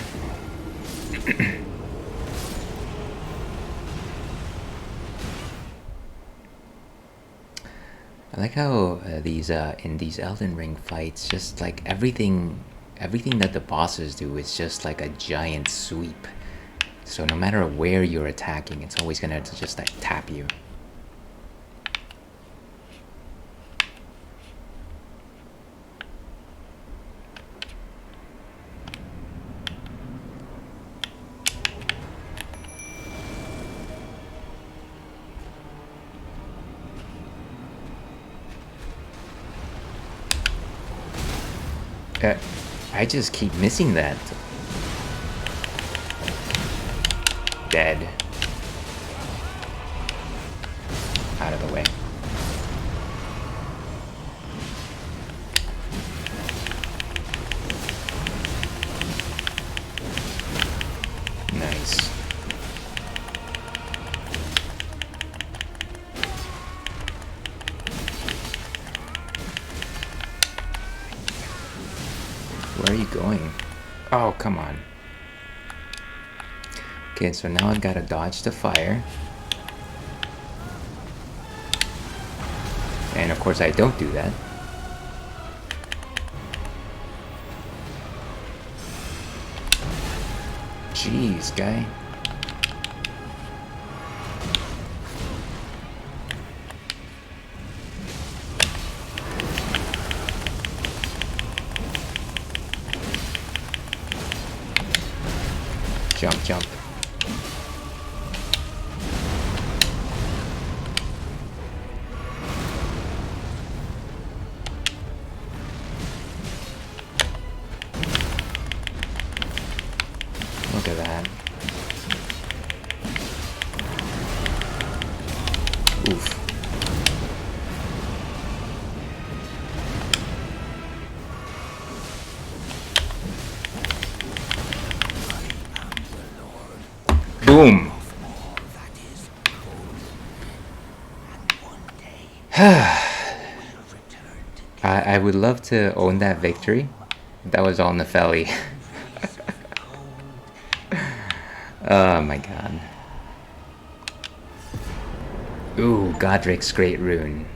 I like how these in these Elden Ring fights, just like everything that the bosses do is just like a giant sweep. So no matter where you're attacking, it's always gonna just like tap you. I just keep missing that. Dead. Out of the way. Nice. Where are you going? Oh, come on. Okay, so now I've got to dodge the fire. course I don't do that. Jeez, guy. Jump, jump. Look at that. Oof. Boom. I would love to own that victory. That was all Nepheli. Oh my god. Ooh, Godrick's Great Rune.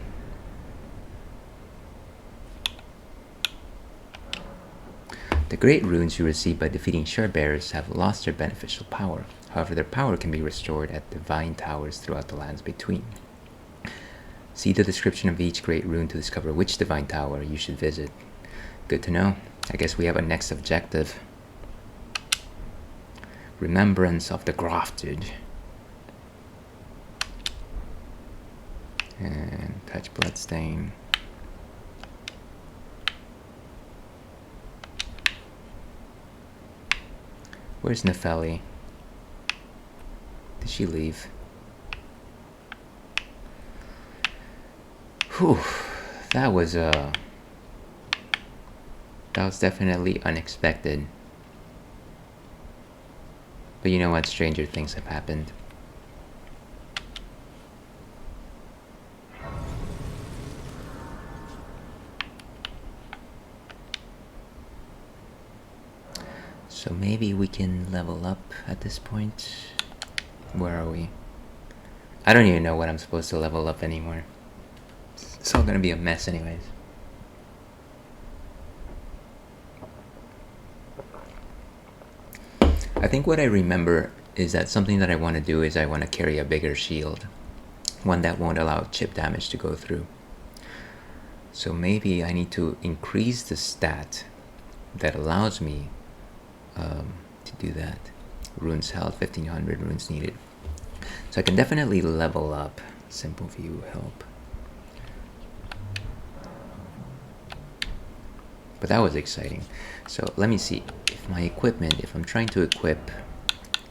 The Great Runes you receive by defeating Sharebearers have lost their beneficial power. However, their power can be restored at divine towers throughout the lands between. See the description of each Great Rune to discover which divine tower you should visit. Good to know. I guess we have a next objective. Remembrance of the Grafted. And touch Bloodstain. Where's Nepheli? Did she leave? Whew, that was definitely unexpected. But you know what? Stranger things have happened. So maybe we can level up at this point. Where are we? I don't even know what I'm supposed to level up anymore. It's all gonna be a mess anyways. I think what I remember is that something that I want to do is I want to carry a bigger shield. One that won't allow chip damage to go through. So maybe I need to increase the stat that allows me to do that. Runes held, 1500 runes needed. So I can definitely level up. Simple view help. But that was exciting. So let me see if my equipment, if I'm trying to equip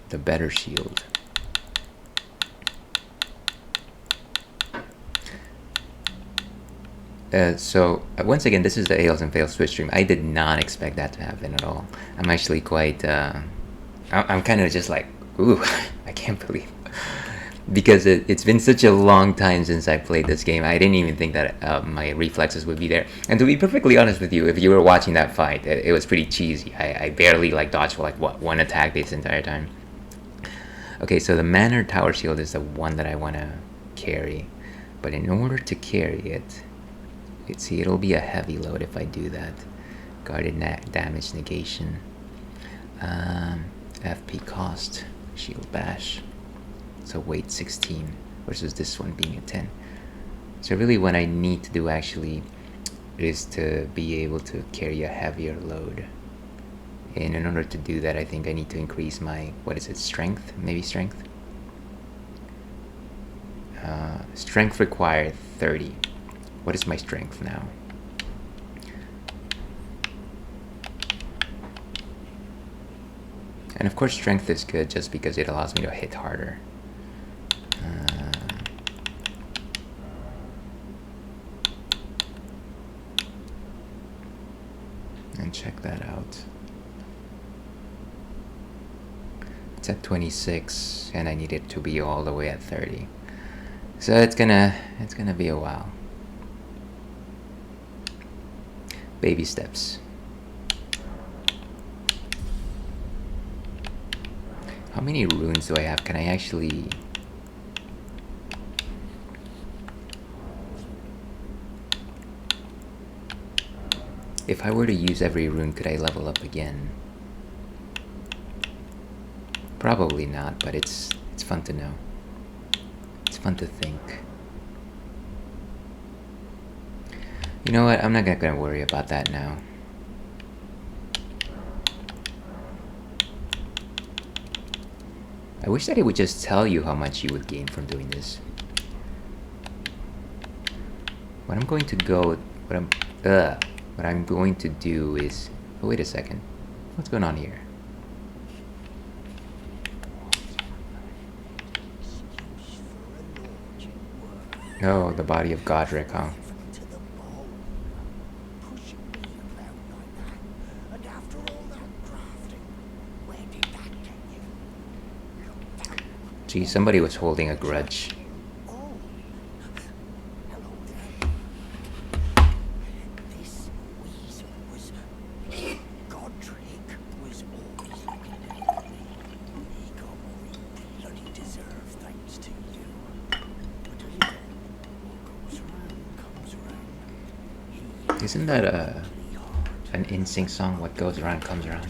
the better shield. So once again, this is the Ales and Fails Twitch stream. I did not expect that to happen at all. I'm actually quite, I'm kind of just like, ooh, I can't believe. Because it's been such a long time since I played this game. I didn't even think that my reflexes would be there. And to be perfectly honest with you, if you were watching that fight, it was pretty cheesy. I barely like dodged for like what, one attack this entire time. Okay, so the Manor Tower Shield is the one that I want to carry. But in order to carry it, see, it'll be a heavy load if I do that. Guarded damage negation. FP cost, shield bash. So weight 16 versus this one being a 10. So really what I need to do actually is to be able to carry a heavier load. And in order to do that, I think I need to increase my, what is it, strength? Maybe strength? Strength required 30. What is my strength now? And of course strength is good just because it allows me to hit harder. And check that out. It's at 26 and I need it to be all the way at 30. So it's gonna be a while. Baby steps. How many runes do I have? Can I actually... If I were to use every rune, could I level up again? Probably not, but it's fun to know. It's fun to think. You know what? I'm not gonna worry about that now. I wish that it would just tell you how much you would gain from doing this. What I'm going to do is... Oh, wait a second. What's going on here? Oh, the body of Godrick, huh? Gee, somebody was holding a grudge. This weasel was... Godrick was always looking out for me. He got what he bloody deserved thanks to you. But a little, what goes round comes round. Isn't that an NSYNC song? What goes around comes around.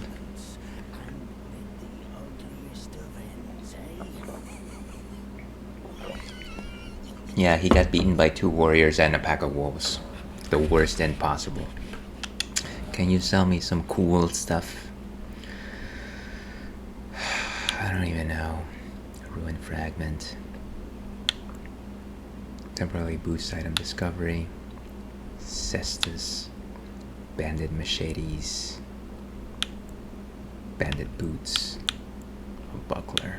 Yeah, he got beaten by 2 warriors and a pack of wolves. The worst end possible. Can you sell me some cool stuff? I don't even know. Ruin fragment. Temporarily boost item discovery. Cestus. Banded machetes. Banded boots. A buckler.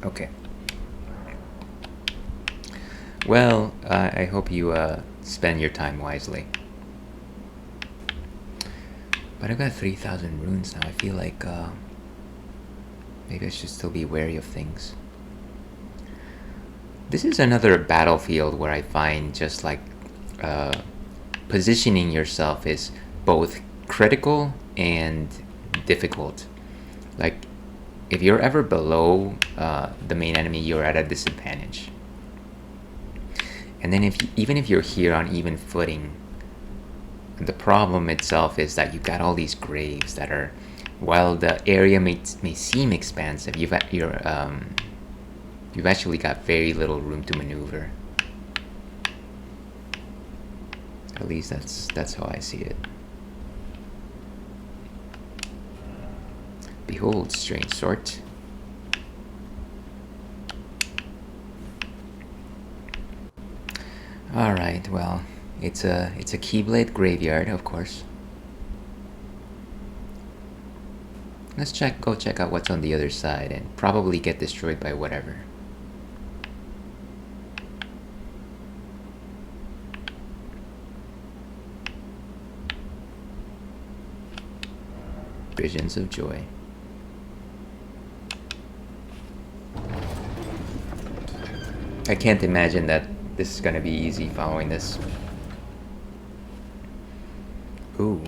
Okay. Well, I hope you spend your time wisely. But I've got 3,000 runes now. I feel like maybe I should still be wary of things. This is another battlefield where I find just like positioning yourself is both critical and difficult. Like if you're ever below the main enemy, you're at a disadvantage. And then even if you're here on even footing, the problem itself is that you've got all these graves that are, while the area may seem expansive, you've actually got very little room to maneuver. At least that's how I see it. Behold, strange sort. Alright, well, it's a Keyblade graveyard, of course. Let's go check out what's on the other side and probably get destroyed by whatever. Visions of joy. I can't imagine that this is gonna be easy following this. Ooh,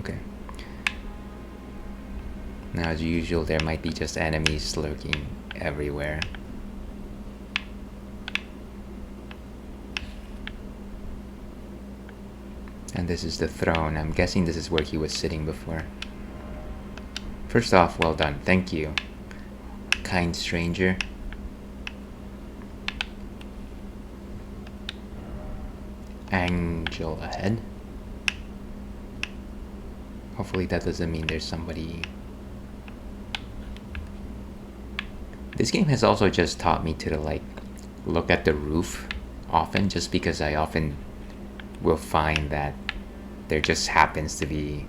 okay. Now, as usual, there might be just enemies lurking everywhere. And this is the throne. I'm guessing this is where he was sitting before. First off, well done. Thank you, kind stranger. Angel ahead. Hopefully that doesn't mean there's somebody. This game has also just taught me to like look at the roof often, just because I often will find that there just happens to be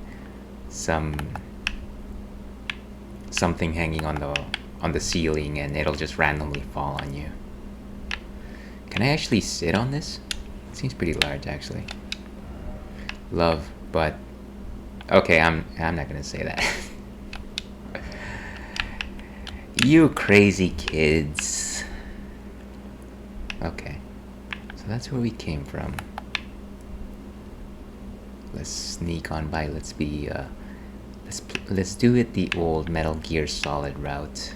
something hanging on the ceiling, and it'll just randomly fall on you. Can I actually sit on this? It seems pretty large, actually. Love, but okay, I'm not gonna say that. You crazy kids. Okay, so that's where we came from. Let's sneak on by. Let's do it the old Metal Gear Solid route.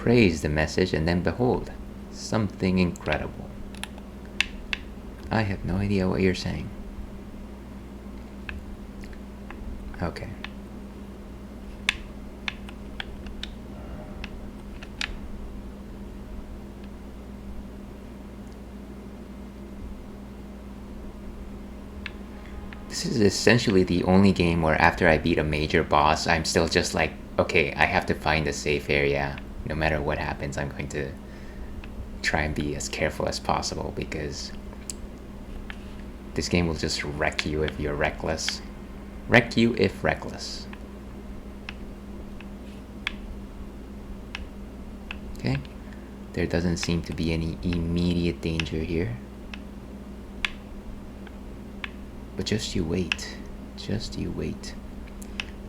Praise the message, and then behold, something incredible. I have no idea what you're saying. Okay. This is essentially the only game where after I beat a major boss, I'm still just like, okay, I have to find a safe area. No matter what happens, I'm going to try and be as careful as possible, because this game will just wreck you if you're reckless. Wreck you if reckless. Okay, there doesn't seem to be any immediate danger here. But just you wait. Just you wait.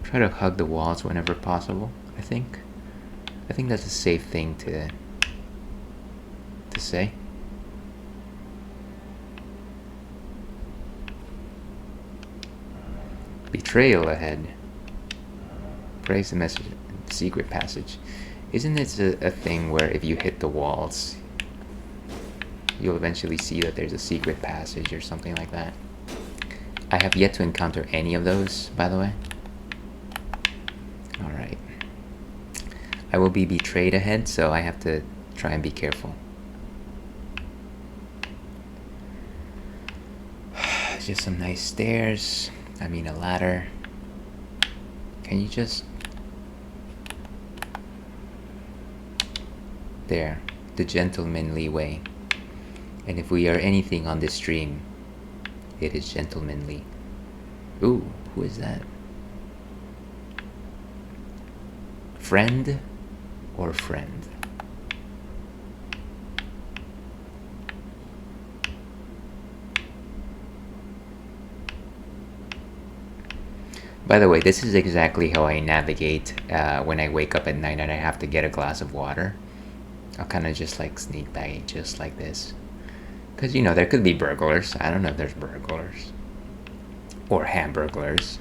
Try to hug the walls whenever possible, I think. I think that's a safe thing to say. Betrayal ahead. Praise the message. Secret passage. Isn't it a thing where if you hit the walls, you'll eventually see that there's a secret passage or something like that? I have yet to encounter any of those, by the way. Alright. I will be betrayed ahead, so I have to try and be careful. Just some nice stairs. I mean, a ladder. Can you just... There. The gentlemanly way. And if we are anything on this stream, it is gentlemanly. Ooh, who is that? Friend or friend? By the way, this is exactly how I navigate when I wake up at night and I have to get a glass of water. I'll kind of just like sneak back just like this. Because, you know, there could be burglars. I don't know if there's burglars. Or hamburglars.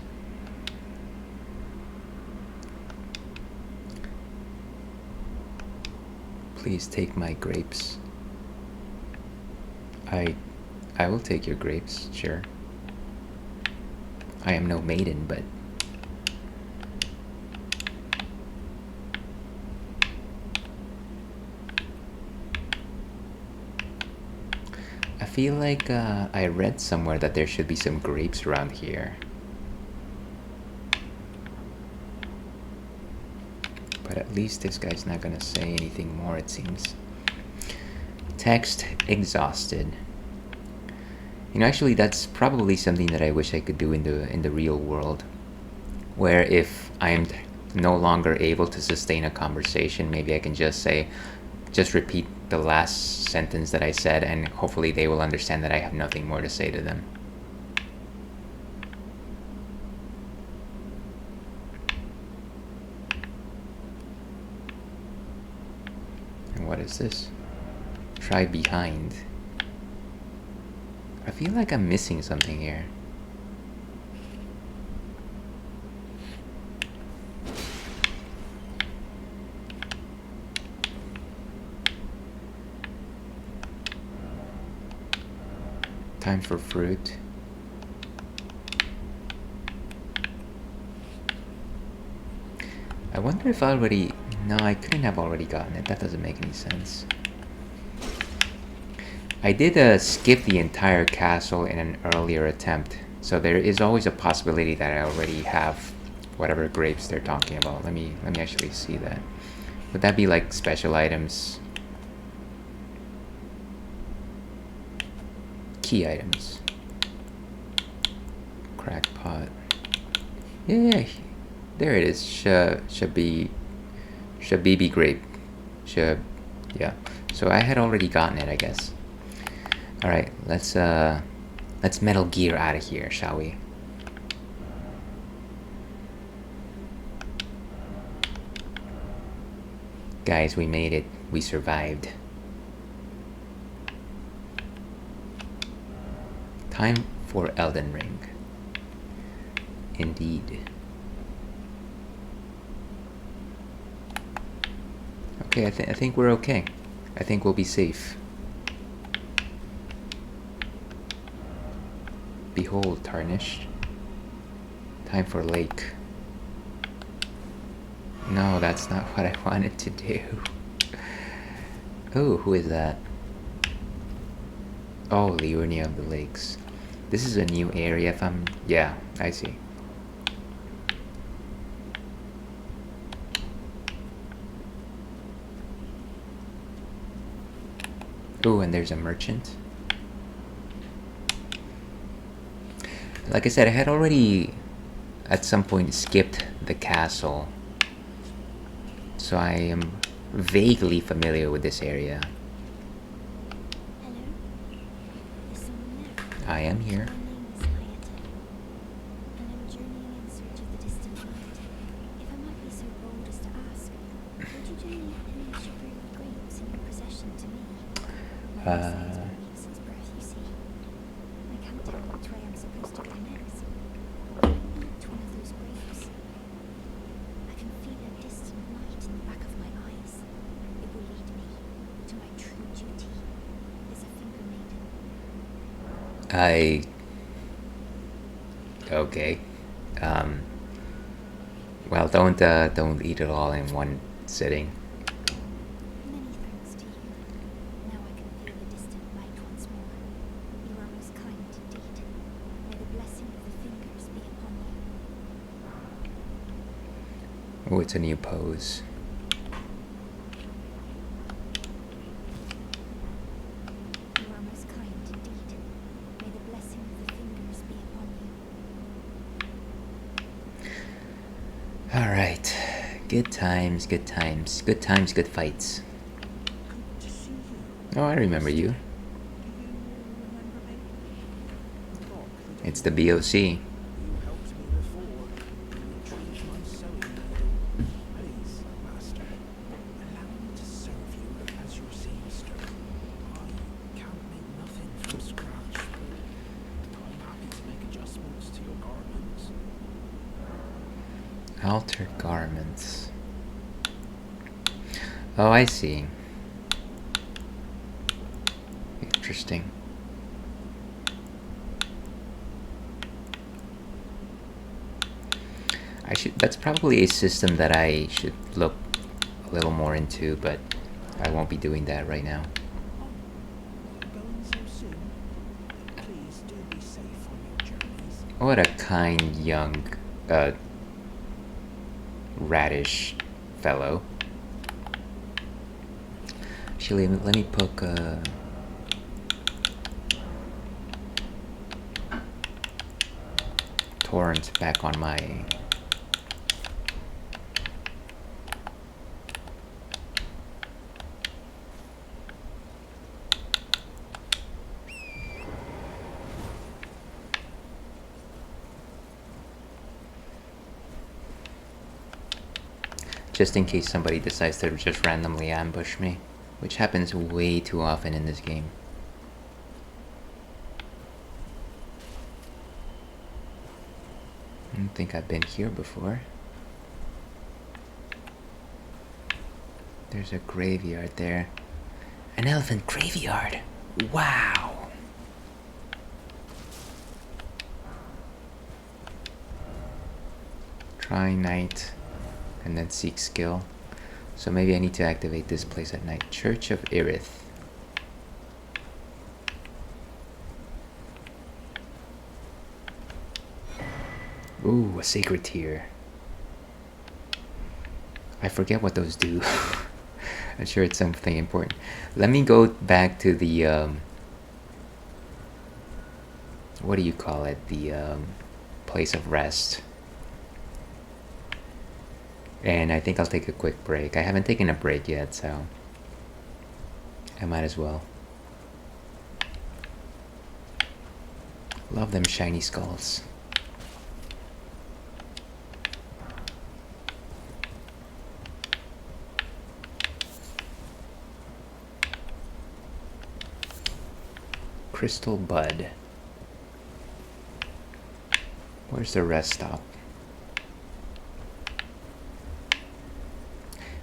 Please take my grapes. I will take your grapes, sure. I am no maiden, but... I feel like I read somewhere that there should be some grapes around here. But at least this guy's not gonna say anything more, it seems. Text exhausted. You know, actually, that's probably something that I wish I could do in the real world, where if I'm no longer able to sustain a conversation, maybe I can just repeat the last sentence that I said, and hopefully they will understand that I have nothing more to say to them. And what is this? Try behind. I feel like I'm missing something here. Time for fruit. I wonder if I already... No, I couldn't have already gotten it. That doesn't make any sense. I did skip the entire castle in an earlier attempt, so there is always a possibility that I already have whatever grapes they're talking about. Let me actually see that. Would that be like special items? Key items. Crackpot. Yeah, there it is. Shabibi grape. Yeah. So I had already gotten it, I guess. All right, let's Metal Gear out of here, shall we? Guys, we made it. We survived. Time for Elden Ring. Indeed. Okay, I think we're okay. I think we'll be safe. Behold, tarnished. Time for lake. No, that's not what I wanted to do. Oh, who is that? Oh, Liurnia of the Lakes. This is a new area if I'm... Yeah, I see. Oh, and there's a merchant. Like I said, I had already at some point skipped the castle, so I am vaguely familiar with this area. Hello? Is someone there? I am here. My name is Aleden, and I'm journeying in search of the distant light. If I might be so bold as to ask, would you donate any strawberry grapes in your possession to me? My eyesight's been weak since birth, you see. I can't tell which way I'm supposed to go next. If I eat one of those grapes, I can feel a distant light in the back of my eyes. It will lead me to my true duty as a finger maiden. Okay. Well, don't eat it all in one sitting. Many thanks to you. Now I can feel the distant light once more. You are most kind indeed. May the blessing of the fingers be upon you. Oh, it's a new pose. You are most kind indeed. May the blessing of the fingers be upon you. Alright. Good times, good times. Good times, good fights. Good to see you. Oh, I remember you. Do you remember me? Look, the It's the BOC. You helped me before. You retrieved my sewing needle. Please, master, allow me to serve you as your seamster. I can't make nothing from scratch, but I'm happy to make adjustments to your garments. Alter garments. Oh, I see. Interesting. That's probably a system that I should look a little more into, but I won't be doing that right now. Oh, going so soon? Please do be safe on your journeys. What a kind young, radish fellow. Actually, let me poke torrent back on my... just in case somebody decides to just randomly ambush me, which happens way too often in this game. I don't think I've been here before. There's a graveyard there. An elephant graveyard! Wow! Try night and then seek skill. So maybe I need to activate this place at night. Church of Irith. Ooh, a sacred tear. I forget what those do. I'm sure it's something important. Let me go back to the what do you call it? The place of rest. And I think I'll take a quick break. I haven't taken a break yet, so I might as well. Love them shiny skulls. Crystal Bud. Where's the rest stop?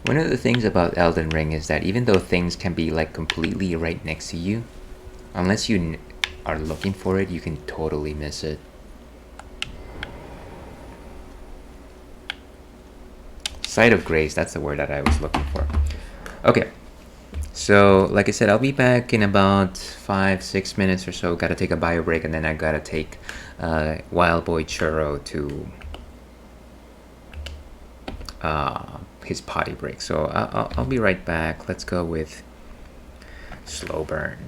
One of the things about Elden Ring is that even though things can be like completely right next to you, unless you are looking for it, you can totally miss it. Site of Grace, that's the word that I was looking for. Okay, so like I said, I'll be back in about 5-6 minutes or so. Gotta take a bio break, and then I gotta take Wild Boy Churro to his potty break. So I'll be right back. Let's go with Slow Burn.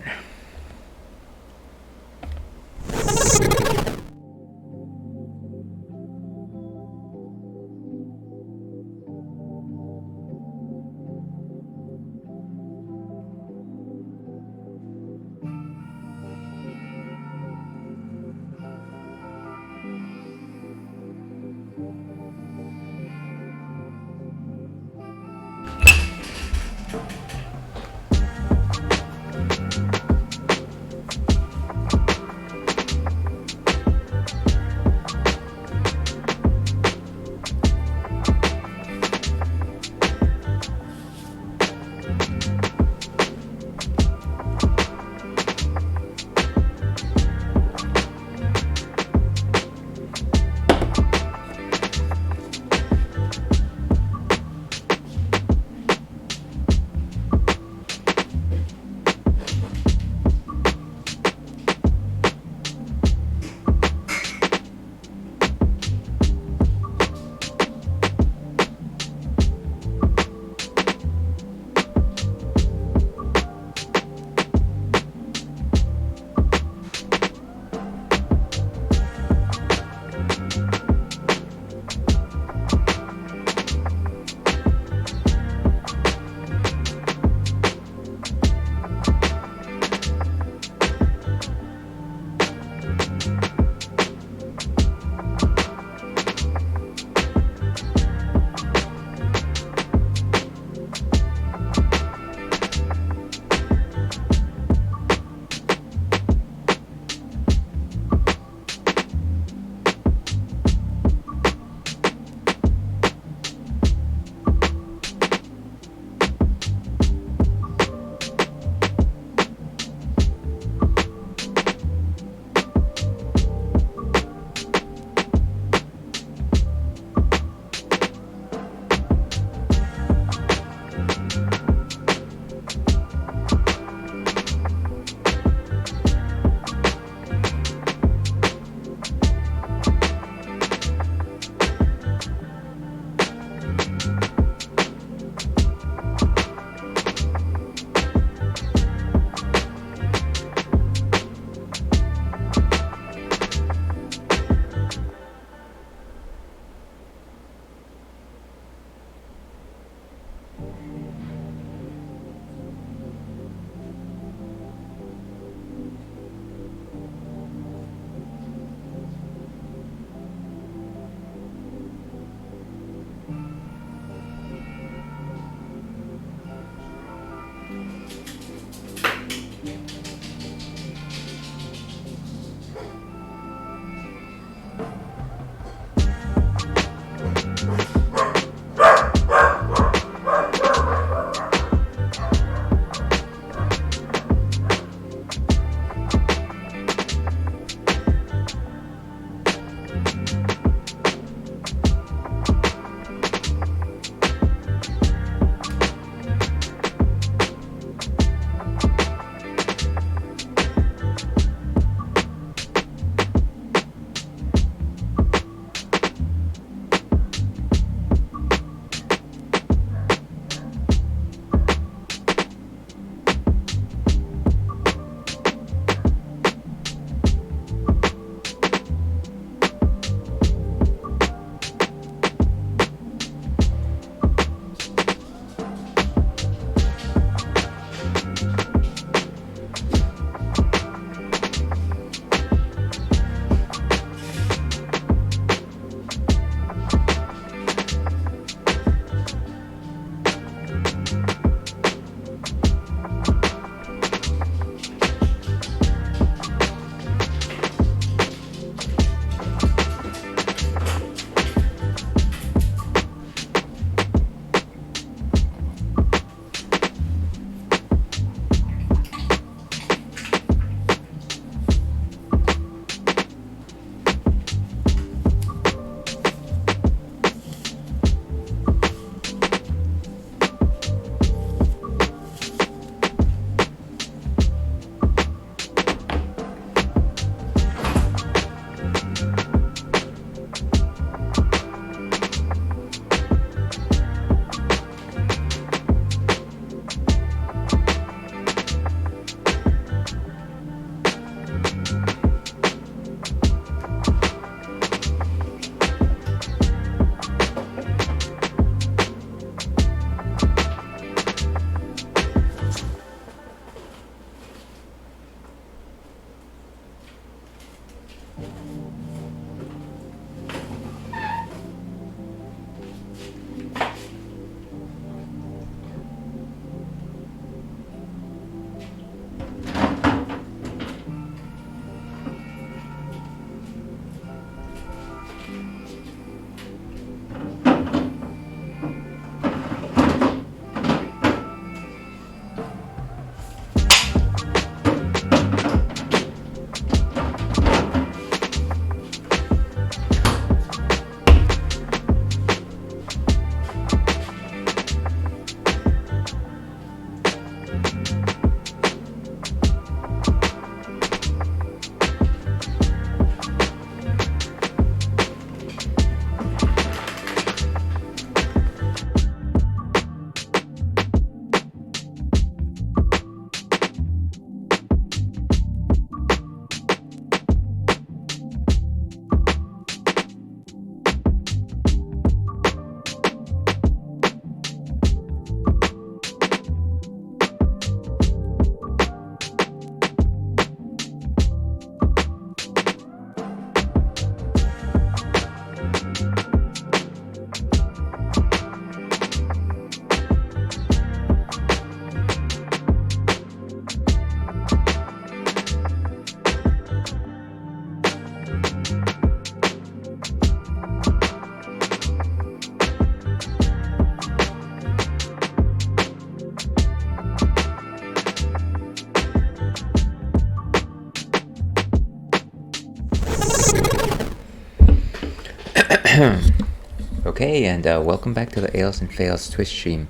Okay, and welcome back to the Ales and Fails Twitch stream.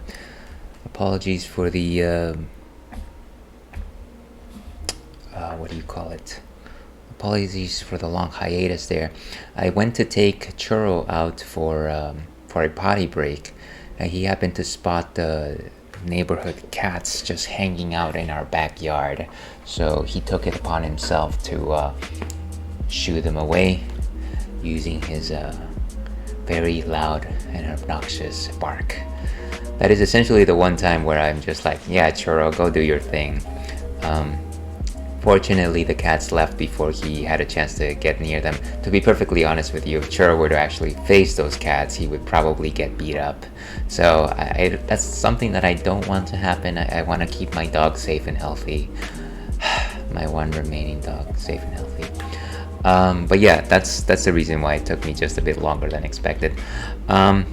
Apologies for the what do you call it? Apologies for the long hiatus there. I went to take Churro out for a potty break, and he happened to spot the neighborhood cats just hanging out in our backyard. So he took it upon himself to shoo them away using his very loud and obnoxious bark. That is essentially the one time where I'm just like, yeah, Churro, go do your thing. Fortunately, the cats left before he had a chance to get near them. To be perfectly honest with you, if Churro were to actually face those cats, he would probably get beat up. So that's something that I don't want to happen. I want to keep my dog safe and healthy. My one remaining dog safe and healthy. But yeah, that's the reason why it took me just a bit longer than expected.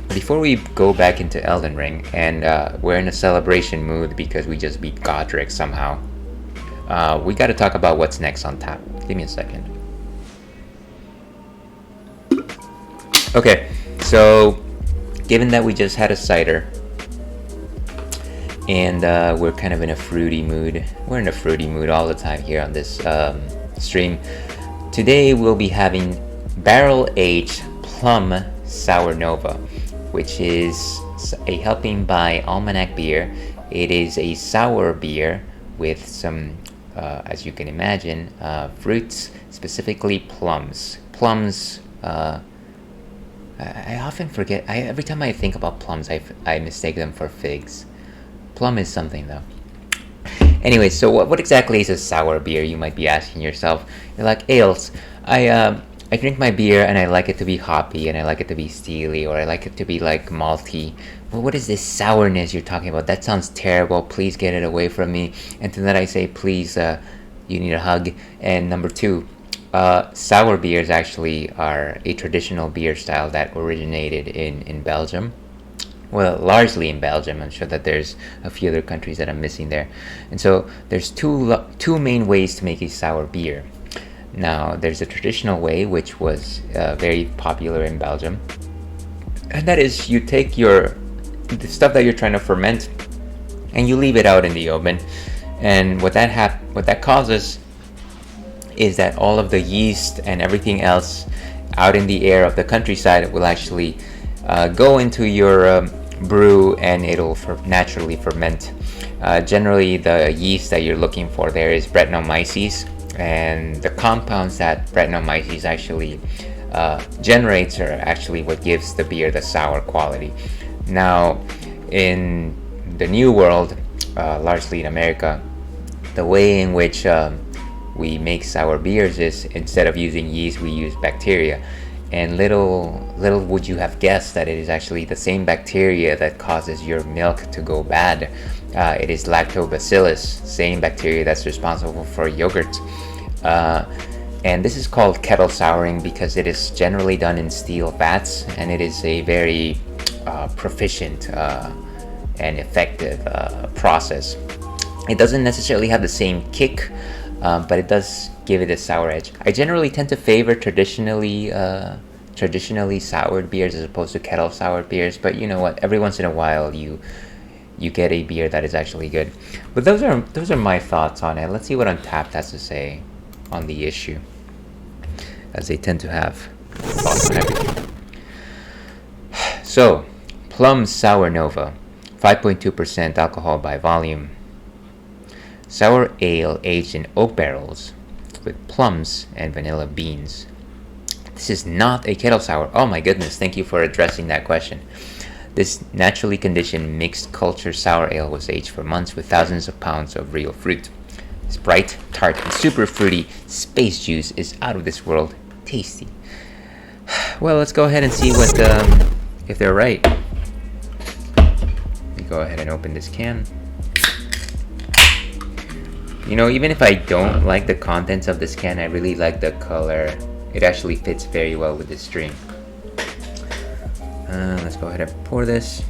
Before we go back into Elden Ring, and we're in a celebration mood because we just beat Godrick somehow, we got to talk about what's next on tap. Give me a second. Okay, so given that we just had a cider, and we're kind of in a fruity mood, we're in a fruity mood all the time here on this stream. Today we'll be having barrel-aged plum sour nova, which is a helping by Almanac beer. It is a sour beer with some, as you can imagine, fruits, specifically plums. Plums. I often forget. Every time I think about plums, I mistake them for figs. Plum is something though. Anyway, so what exactly is a sour beer? You might be asking yourself. You're like, Ales, I drink my beer and I like it to be hoppy and I like it to be steely, or I like it to be like malty. Well, what is this sourness you're talking about? That sounds terrible. Please get it away from me. And to that I say, please, you need a hug. And number two, sour beers actually are a traditional beer style that originated in Belgium. Well, largely in Belgium. I'm sure that there's a few other countries that I'm missing there. And so there's two main ways to make a sour beer. Now, there's a traditional way, which was very popular in Belgium. And that is, you take the stuff that you're trying to ferment and you leave it out in the oven. And what that causes is that all of the yeast and everything else out in the air of the countryside will actually go into your brew, and it'll naturally ferment. Generally, the yeast that you're looking for there is Brettanomyces, and the compounds that Brettanomyces actually generates are actually what gives the beer the sour quality. Now, in the New World, largely in America, the way in which we make sour beers is, instead of using yeast, we use bacteria. And little would you have guessed that it is actually the same bacteria that causes your milk to go bad. It is lactobacillus, same bacteria that's responsible for yogurt. And this is called kettle souring because it is generally done in steel vats, and it is a very proficient and effective process. It doesn't necessarily have the same kick, but it does give it a sour edge. I generally tend to favor traditionally soured beers as opposed to kettle soured beers, but you know what? Every once in a while, you get a beer that is actually good. But those are my thoughts on it. Let's see what Untapped has to say on the issue, as they tend to have thoughts on everything. So, Plum Sour Nova, 5.2% alcohol by volume. Sour ale aged in oak barrels with plums and vanilla beans. This is not a kettle sour. Oh my goodness, thank you for addressing that question. This naturally conditioned mixed culture sour ale was aged for months with thousands of pounds of real fruit. This bright, tart, and super fruity space juice is out of this world tasty. Well, let's go ahead and see what if they're right. Let me go ahead and open this can. You know, even if I don't like the contents of this can, I really like the color. It actually fits very well with this drink. Let's go ahead and pour this.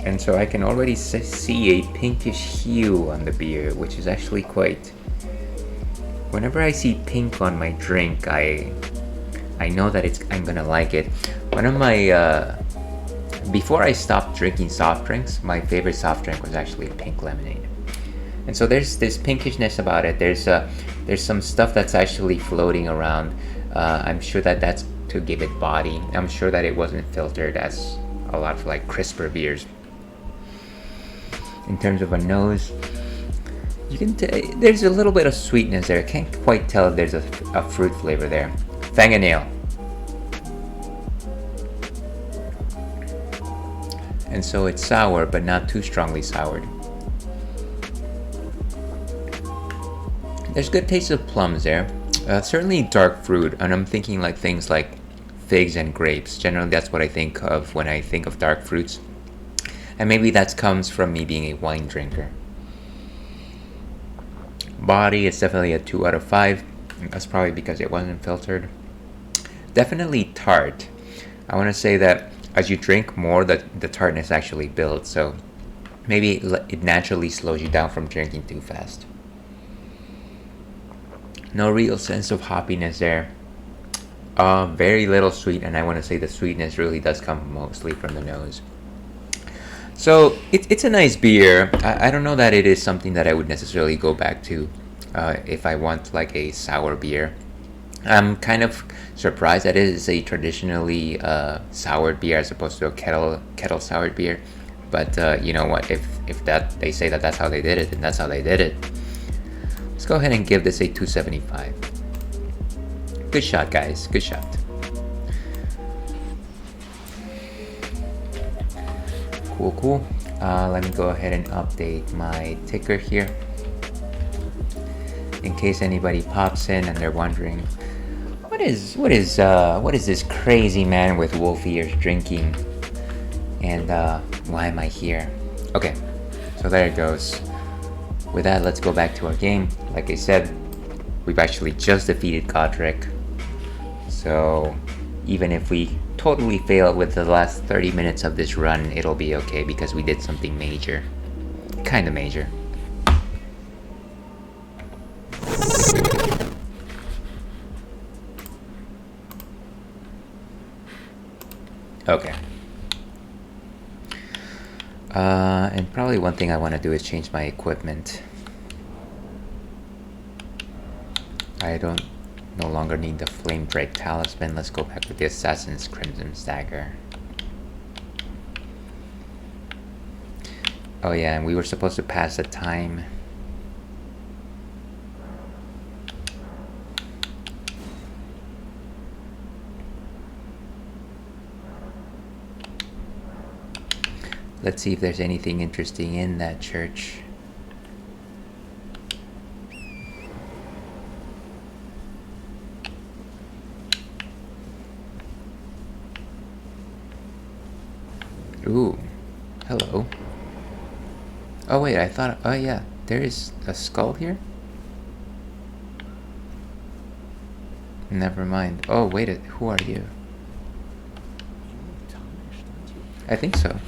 And so I can already see a pinkish hue on the beer, which is actually quite... Whenever I see pink on my drink, I I know that I'm gonna like it. One of my before I stopped drinking soft drinks, my favorite soft drink was actually pink lemonade. And so there's this pinkishness about it. There's some stuff that's actually floating around. I'm sure that that's to give it body. I'm sure that it wasn't filtered as a lot of like crisper beers. In terms of a nose, you can there's a little bit of sweetness there. I can't quite tell if there's a fruit flavor there. Fingernail. And so it's sour, but not too strongly soured. There's good taste of plums there. Certainly dark fruit, and I'm thinking like things like figs and grapes. Generally, that's what I think of when I think of dark fruits. And maybe that comes from me being a wine drinker. Body is definitely a 2 out of 5. That's probably because it wasn't filtered. Definitely tart. I want to say that as you drink more, the tartness actually builds. So maybe it naturally slows you down from drinking too fast. No real sense of hoppiness there. Very little sweet, and I want to say the sweetness really does come mostly from the nose. So it's a nice beer. I don't know that it is something that I would necessarily go back to if I want like a sour beer. I'm kind of surprised that it is a traditionally soured beer as opposed to a kettle soured beer. But you know what? If that they say that that's how they did it, then that's how they did it. Let's go ahead and give this a 275. Good shot, guys. Good shot. Cool. Let me go ahead and update my ticker here. In case anybody pops in and they're wondering, what is this crazy man with wolf ears drinking? And why am I here? Okay, so there it goes. With that, let's go back to our game. Like I said, we've actually just defeated Godrick. So even if we totally fail with the last 30 minutes of this run, it'll be okay because we did something major. Kinda major. Okay. And probably one thing I want to do is change my equipment. I don't no longer need the Flame Break Talisman. Let's go back with the Assassin's Crimson Dagger. Oh yeah, and we were supposed to pass the time. Let's see if there's anything interesting in that church. Ooh, hello. Oh wait, I thought, oh yeah, there is a skull here? Never mind. Oh wait, who are you? I think so.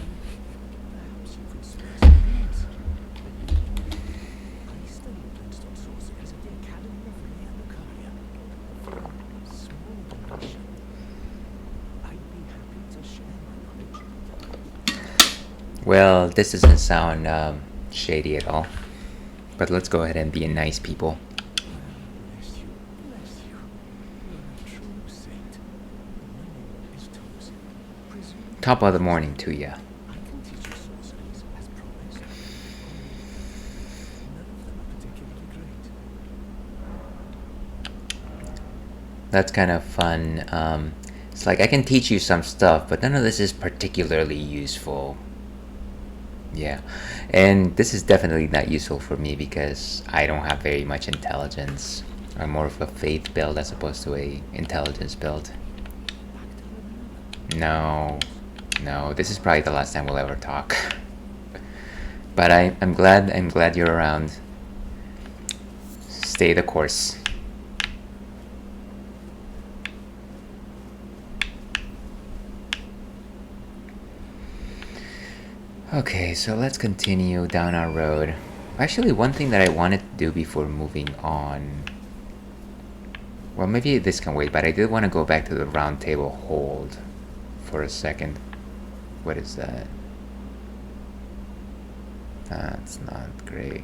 Well, this doesn't sound shady at all. But let's go ahead and be nice people. Top of the morning to ya. That's kind of fun. It's like I can teach you some stuff, but none of this is particularly useful. Yeah, and this is definitely not useful for me because I don't have very much intelligence. I'm more of a faith build as opposed to a intelligence build. No, this is probably the last time we'll ever talk. But I'm glad you're around. Stay the course. Okay, so let's continue down our road. Actually, one thing that I wanted to do before moving on Well, maybe this can wait, but I did want to go back to the round table hold for a second. What is that? That's not great.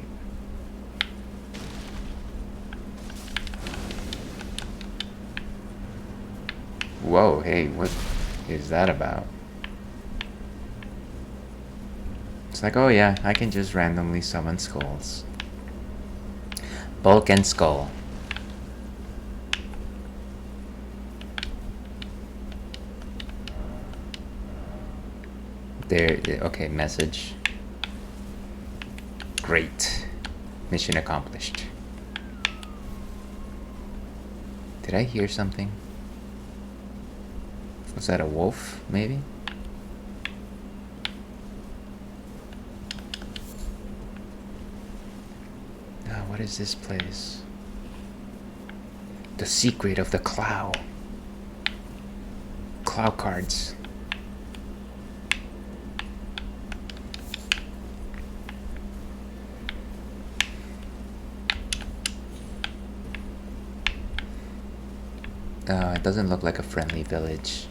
Whoa, hey, what is that about? It's like, oh yeah, I can just randomly summon skulls. Bulk and skull. There, okay, message. Great. Mission accomplished. Did I hear something? Was that a wolf, maybe? Ah, what is this place? The secret of the Clow. Clow cards. It doesn't look like a friendly village.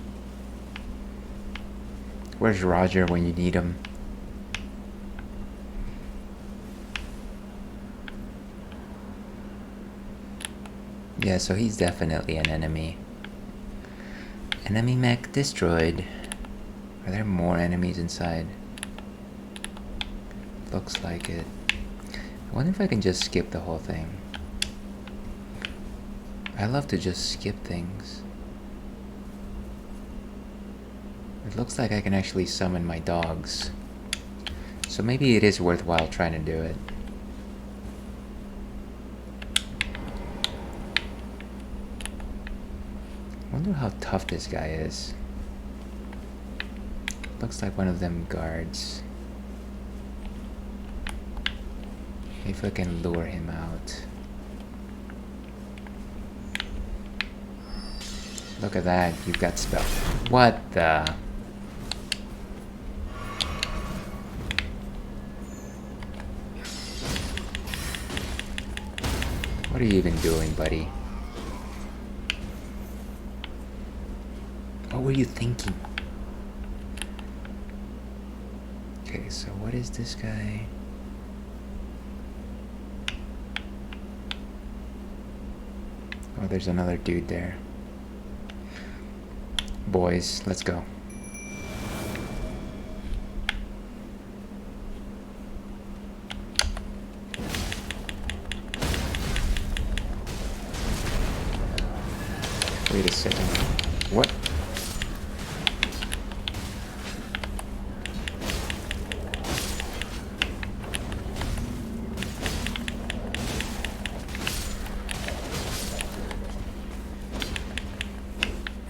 Where's Roger when you need him? Yeah, so he's definitely an enemy. Enemy mech destroyed. Are there more enemies inside? Looks like it. I wonder if I can just skip the whole thing. I love to just skip things. It looks like I can actually summon my dogs. So maybe it is worthwhile trying to do it. Wonder how tough this guy is. Looks like one of them guards. If I can lure him out. Look at that, you've got spell. What the? What are you even doing, buddy? What were you thinking? Okay, so what is this guy? Oh, there's another dude there. Boys, let's go. Wait a second. What?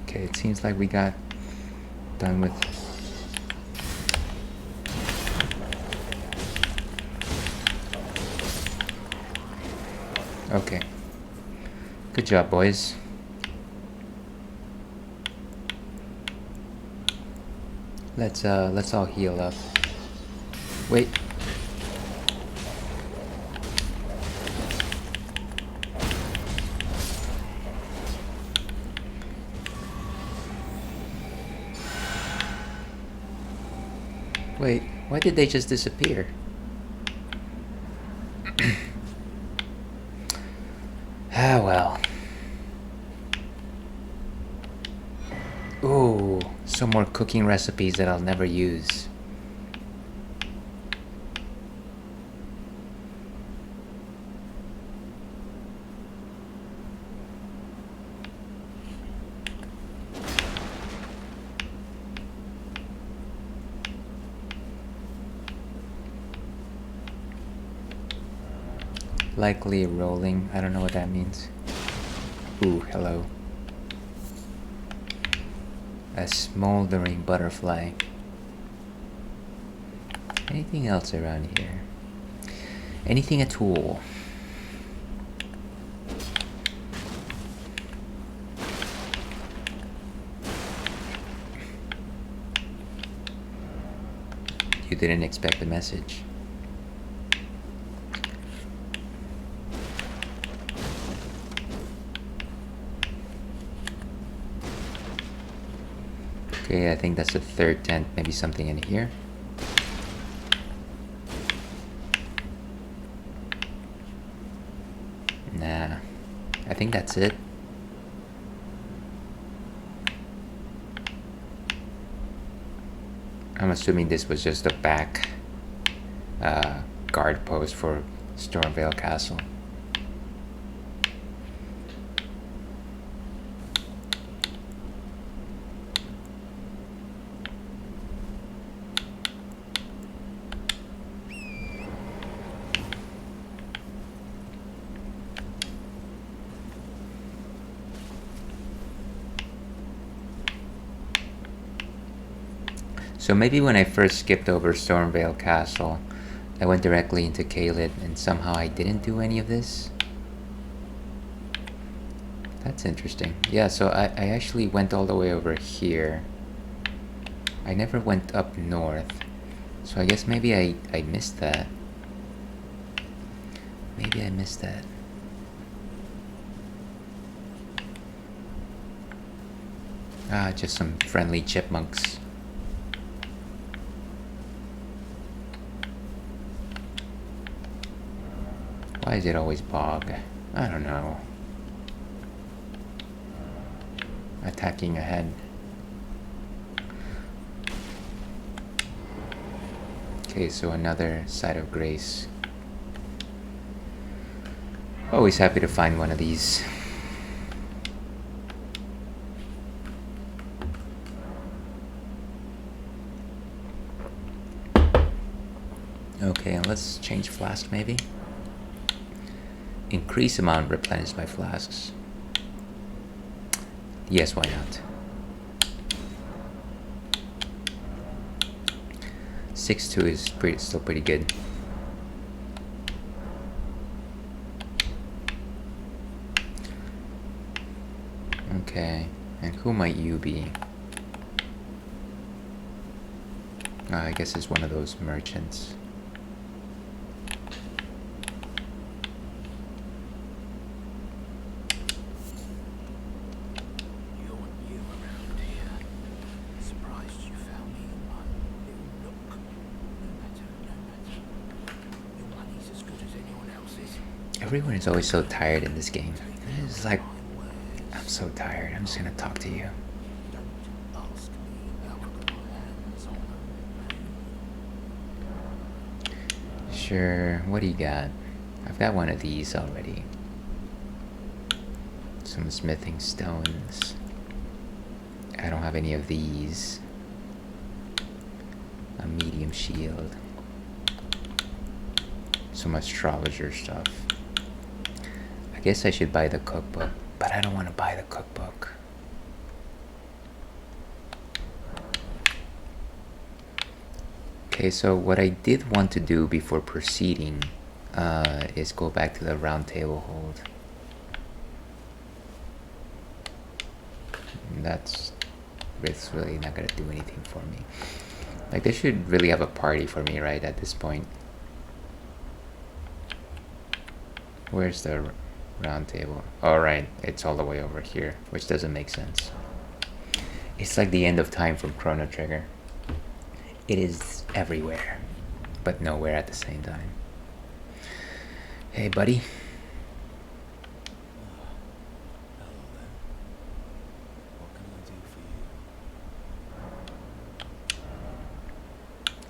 Okay, it seems like we got done with. Okay. Good job, boys. Let's all heal up. Wait. Wait, why did they just disappear? Ah, well. Ooh, some more cooking recipes that I'll never use. Likely rolling. I don't know what that means. Ooh, hello. A smoldering butterfly. Anything else around here? Anything at all? You didn't expect the message. Okay, I think that's the third tent. Maybe something in here. Nah, I think that's it. I'm assuming this was just a back guard post for Stormvale Castle. So maybe when I first skipped over Stormvale Castle, I went directly into Aleden and somehow I didn't do any of this. That's interesting. Yeah, so I actually went all the way over here. I never went up north. So I guess maybe I missed that. Maybe I missed that. Ah, just some friendly chipmunks. Why is it always bog? I don't know. Attacking ahead. Okay, so another site of grace. Always happy to find one of these. Okay, and let's change flask maybe. Increase amount replenished by flasks. Yes, why not? 6-2 is still pretty good. Okay, and who might you be? I guess it's one of those merchants. Everyone is always so tired in this game. It's like, I'm so tired. I'm just gonna talk to you. Sure, what do you got? I've got one of these already. Some smithing stones. I don't have any of these. A medium shield. Some astrologer stuff. I guess I should buy the cookbook, but I don't want to buy the cookbook. Okay, so what I did want to do before proceeding is go back to the round table hold. And that's really not gonna do anything for me. Like, they should really have a party for me, right, at this point. Where's the round table? All right, it's all the way over here, which doesn't make sense. It's like the end of time from Chrono Trigger. It is everywhere, but nowhere at the same time. Hey, buddy. Hello there. What can I do for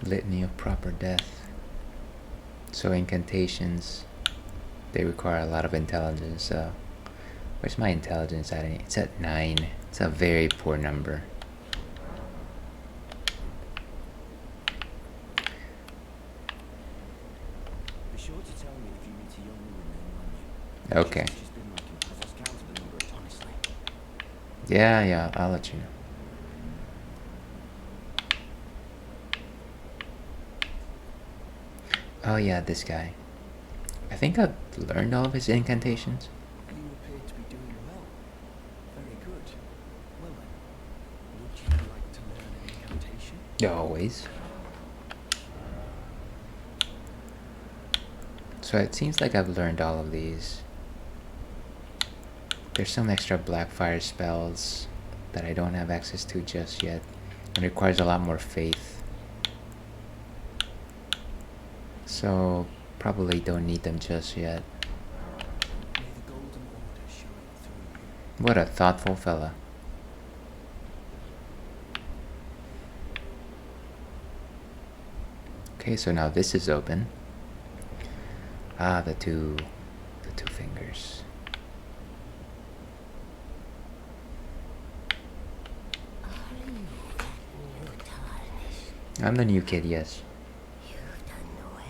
you? Litany of Proper Death. So incantations, they require a lot of intelligence. Where's my intelligence at? It's at 9. It's a very poor number. Be sure to tell me if you meet a young woman named Manu. Okay. She's been working. I've lost count of the number, honestly. Yeah, I'll let you know. Oh yeah, this guy. I think I've learned all of his incantations. You appear to be doing well. Very good. Well then, would you like to learn an incantation? Always. So it seems like I've learned all of these. There's some extra Blackfire spells that I don't have access to just yet. It requires a lot more faith. So probably don't need them just yet. May the golden order shine through you. What a thoughtful fella. Okay, so now this is open. Ah, the two fingers. Are you that new tarnished? I'm the new kid, yes. You've done well.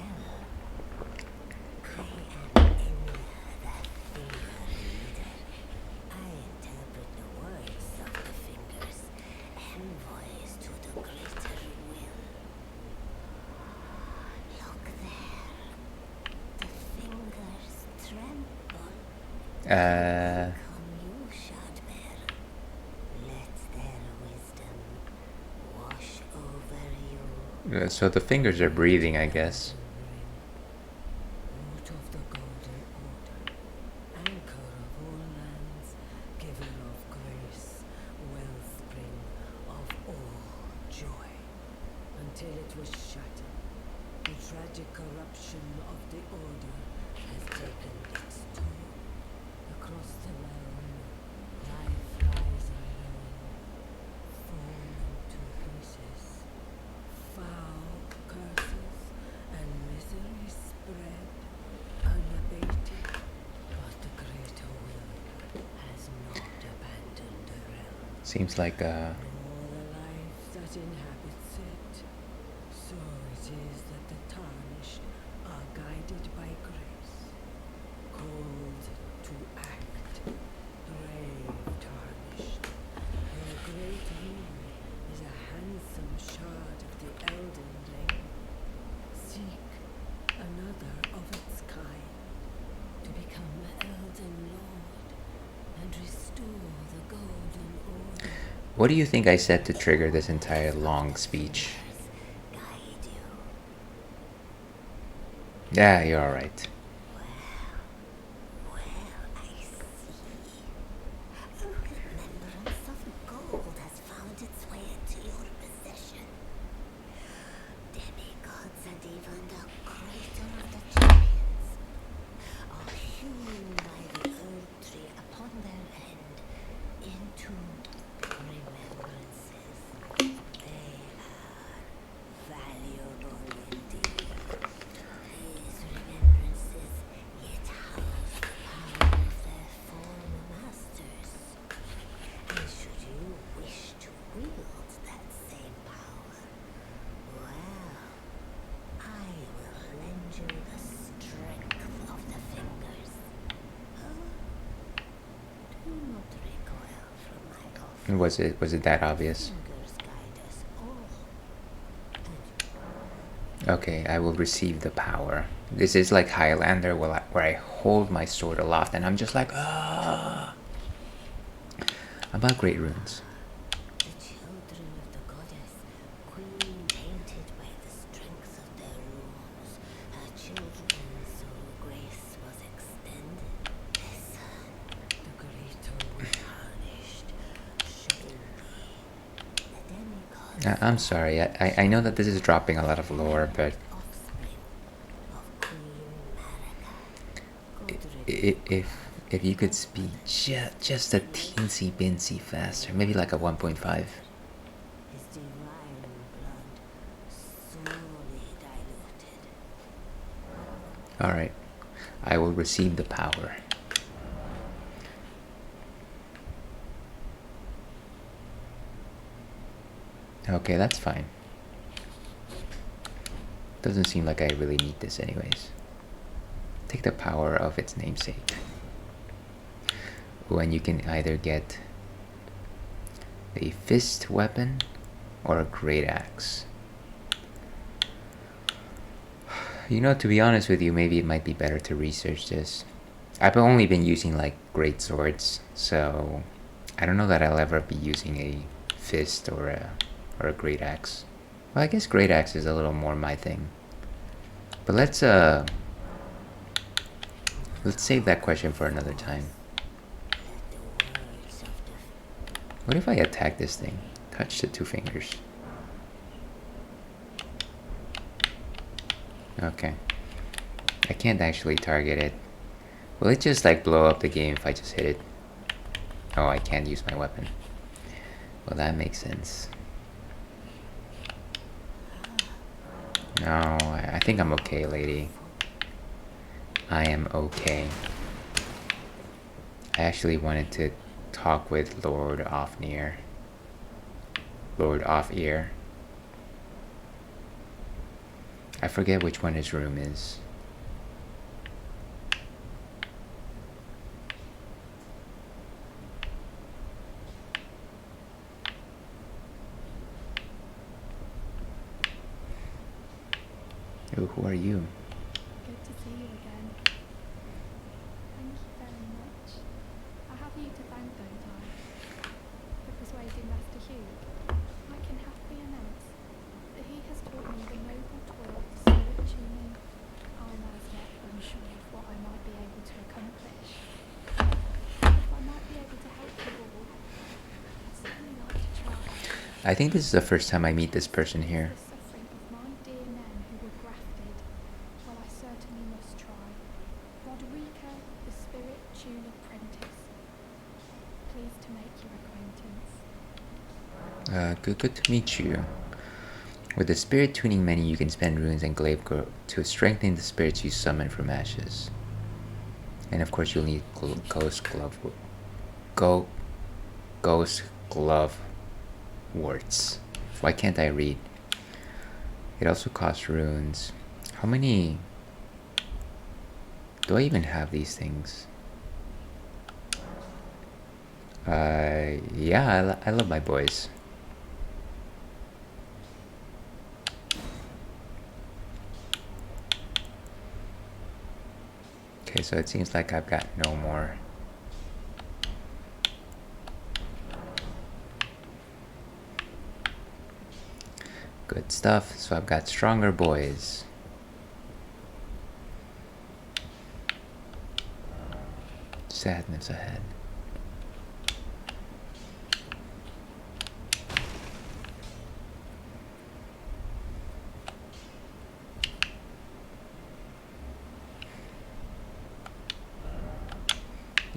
I am Enya, that finger leader. I interpret the words of the fingers, envoys to the greater will. Look there. The fingers tremble. Come you, Shadbear. Let their wisdom wash over you. So the fingers are breathing, I guess. Root of the golden order, anchor of all lands, giver of grace, wellspring of all joy. Until it was shattered, the tragic corruption of the order has taken its toll. Across the realm, life lies alone, fallen to pieces. Foul curses and misery spread, unabated, but the greater will has not abandoned the realm, Seems like nor the life that inhabits it. So it is that the tarnished are guided by grace, called to act, brave tarnished. Your great rune is a handsome shard of the Elden Ring. Seek another of its kind to become Elden Lord and restore the Golden Order. what do you think I said to trigger this entire long speech? Guide you. Yeah, you're alright. Well, I see. A remembrance of gold has found its way into your possession. Demigods and even the creator of the giants are hewn by the earth tree upon their end into remembrances. They are valuable indeed. These remembrances yet house the power of their former masters. And should you wish to wield that same power, well, I will lend you the strength of the fingers. Oh, do not recoil from my offer. Was it that obvious? Fingers guide us all. And Okay, I will receive the power. This is like Highlander where I hold my sword aloft and I'm just like, ah. About great runes. the children of the goddess, queen painted by the strength of their runes, her children's soul grace was extended. Listen, The greater will tarnished, show me. The demigods I'm sorry, I know that this is dropping a lot of lore, but offspring of Queen Marika. Godrick if you could speak just a teensy binsy faster, maybe like a 1.5. his divine blood sorely diluted. Alright, I will receive the power. Okay, that's fine. Doesn't seem like I really need this anyways. Take the power of its namesake. When you can either get a fist weapon or a great axe. You know, to be honest with you, maybe it might be better to research this. I've only been using like great swords, so I don't know that I'll ever be using a fist or a great axe. Well, I guess great axe is a little more my thing. But let's save that question for another time. Let the words of the What if I attack this thing? Touch the two fingers. Okay. I can't actually target it. Will it just like blow up the game if I just hit it? Oh, I can't use my weapon. Well, that makes sense. No, I think I'm okay, lady. I am okay. I actually wanted to talk with Lord Offnear. Lord Off-Ear. I forget which one his room is. Oh, who are you? Good to see you again. Thank you very much. I have you to thank, don't I? For persuading Master Hugh. I can happily announce that he has taught me the noble toil of spirit tuning. I'm as yet unsure of what I might be able to accomplish. If I might be able to help you all, I'd certainly like to try. I think this is the first time I meet this person here. The suffering of my dear men who were grafted, well, I certainly must try. Godrick, the spirit tune apprentice. Pleased to make your acquaintance. Good to meet you. With the spirit tuning menu, you can spend runes and glaive to strengthen the spirits you summon from ashes. And of course, you'll need ghost glove warts. Why can't I read? It also costs runes. How many do I even have these things? Yeah, I love my boys. Okay, so it seems like I've got no more. Good stuff. So I've got stronger boys. Sadness ahead.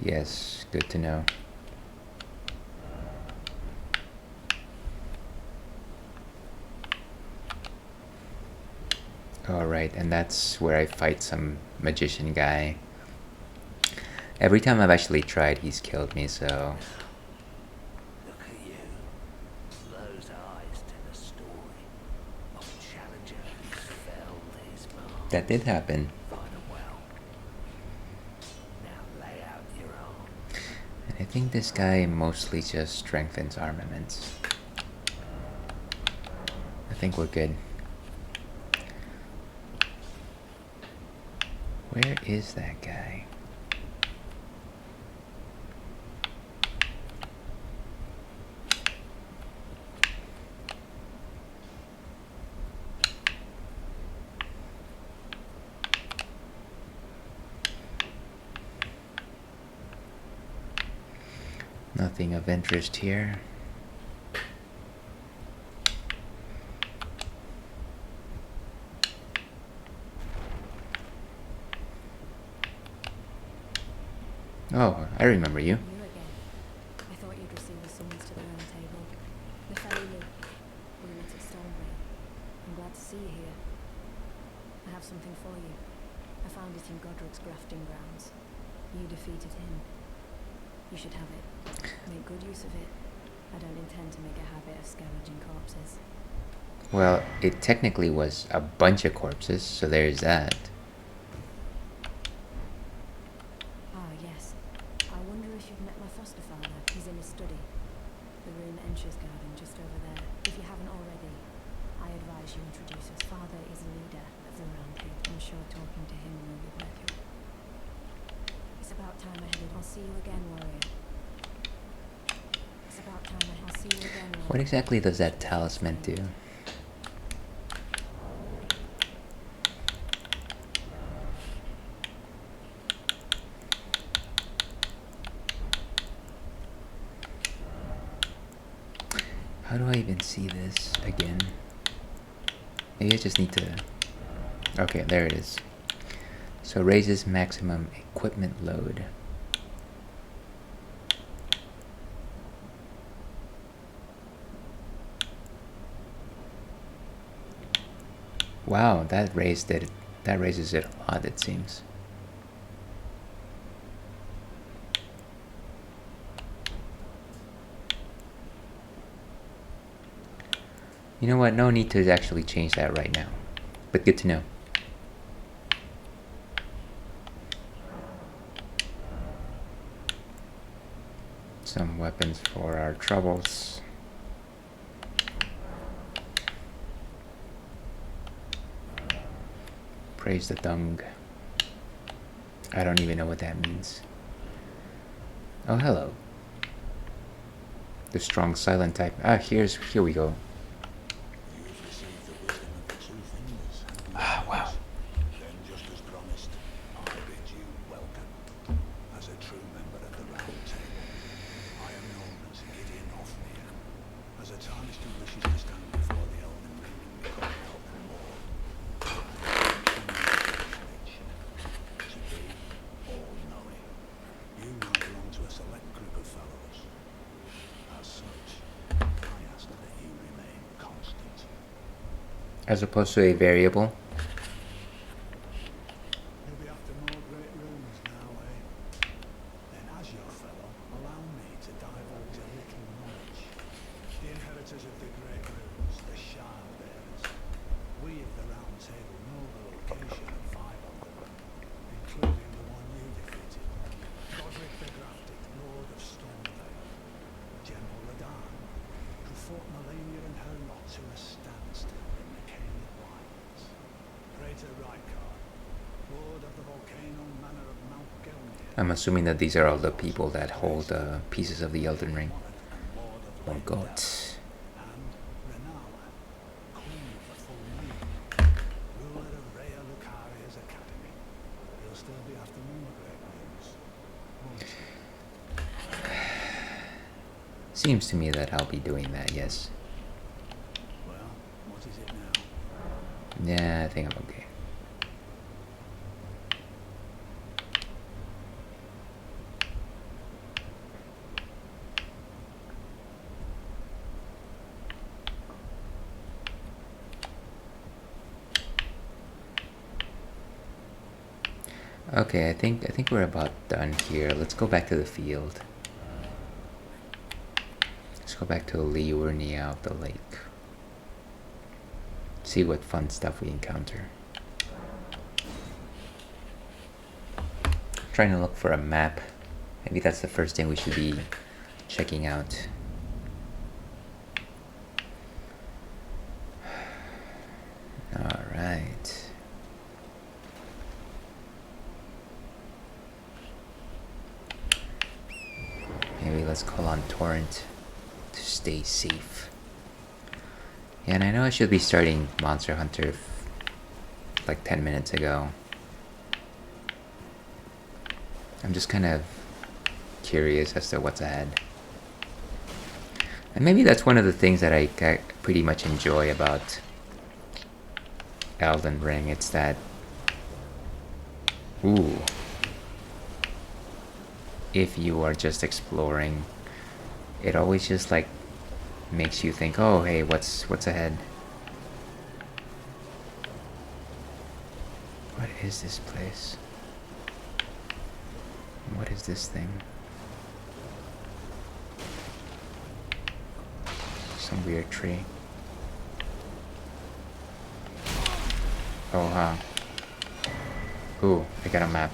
Yes, good to know. Alright, and that's where I fight some magician guy. Every time I've actually tried, he's killed me, so... Look at you. Those eyes tell a story of a challenger who's felled his mark. That did happen. Fight 'em well. Now lay out your arm. And I think this guy mostly just strengthens armaments. I think we're good. Where is that guy? Nothing of interest here. Oh, I remember you. You again. I thought you'd receive a summons to the round table. The failure we met at Stonebray. I'm glad to see you here. I have something for you. I found it in Godrick's grafting grounds. You defeated him. You should have it. Make good use of it. I don't intend to make a habit of scavenging corpses. Well, it technically was a bunch of corpses, so there's that. Ah, yes. I wonder if you've met my foster father. He's in his study. The room entries garden just over there. If you haven't already, I advise you introduce us. Father is a leader of the Round Table. I'm sure talking to him will be worth it. It's about time I headed. I'll see you again, warrior. It's about time I'll see you again, warrior. What exactly does that talisman do? How do I even see this again? Maybe I just need to Okay, there it is. So raises maximum equipment load. Wow, that raised it. That raises it a lot, it seems. You know what? No need to actually change that right now. But good to know. Some weapons for our troubles. Praise the dung. I don't even know what that means. Oh, hello. The strong silent type. Ah, here we go. You've received the wisdom of the two fingers. Ah, wow. Then, just as promised, I bid you welcome. As a true member of the Round Table, I am known as Gideon Ofnir. As a tarnished who wishes to stand before the Elden Ring and become an Elden Lord, I to be all-knowing. You now belong to a select group of fellows. As such, I ask that you remain constant. As opposed to a variable. You'll be after more great runes now, eh? Then, as your fellow, allow me to divulge a little knowledge. The inheritors of the great runes, the Shard Bearers. We of the Round Table know the location of 5 of them, including the one you defeated. Godrick the Grafted, Lord of Stormvale. General Aleden, who fought Melania and her lot to a standstill in the Caelid Wilds. Praetor Rykard, Lord of the Volcano Manor of Mount Gelmir. I'm assuming that these are all the people that hold pieces of the Elden Ring. And Lord of Oh Lake god. and Renala, Queen of the Full Moon, ruler of Rhea Lucaria's Academy. You'll still be after more great runes, won't you? Seems to me that I'll be doing that, yes. Well, what is it now? Yeah, I think I'm okay. Okay, I think we're about done here. Let's go back to the field. Let's go back to Liurnia of the lake. See what fun stuff we encounter. Trying to look for a map. Maybe that's the first thing we should be checking out. Alright. Maybe let's call on Torrent to stay safe. Yeah, and I know I should be starting Monster Hunter like 10 minutes ago. I'm just kind of curious as to what's ahead. And maybe that's one of the things that I pretty much enjoy about Elden Ring. It's that... Ooh. If you are just exploring, it always just like makes you think, oh hey, what's ahead? What is this place? What is this thing? Some weird tree. Oh huh. Ooh, I got a map.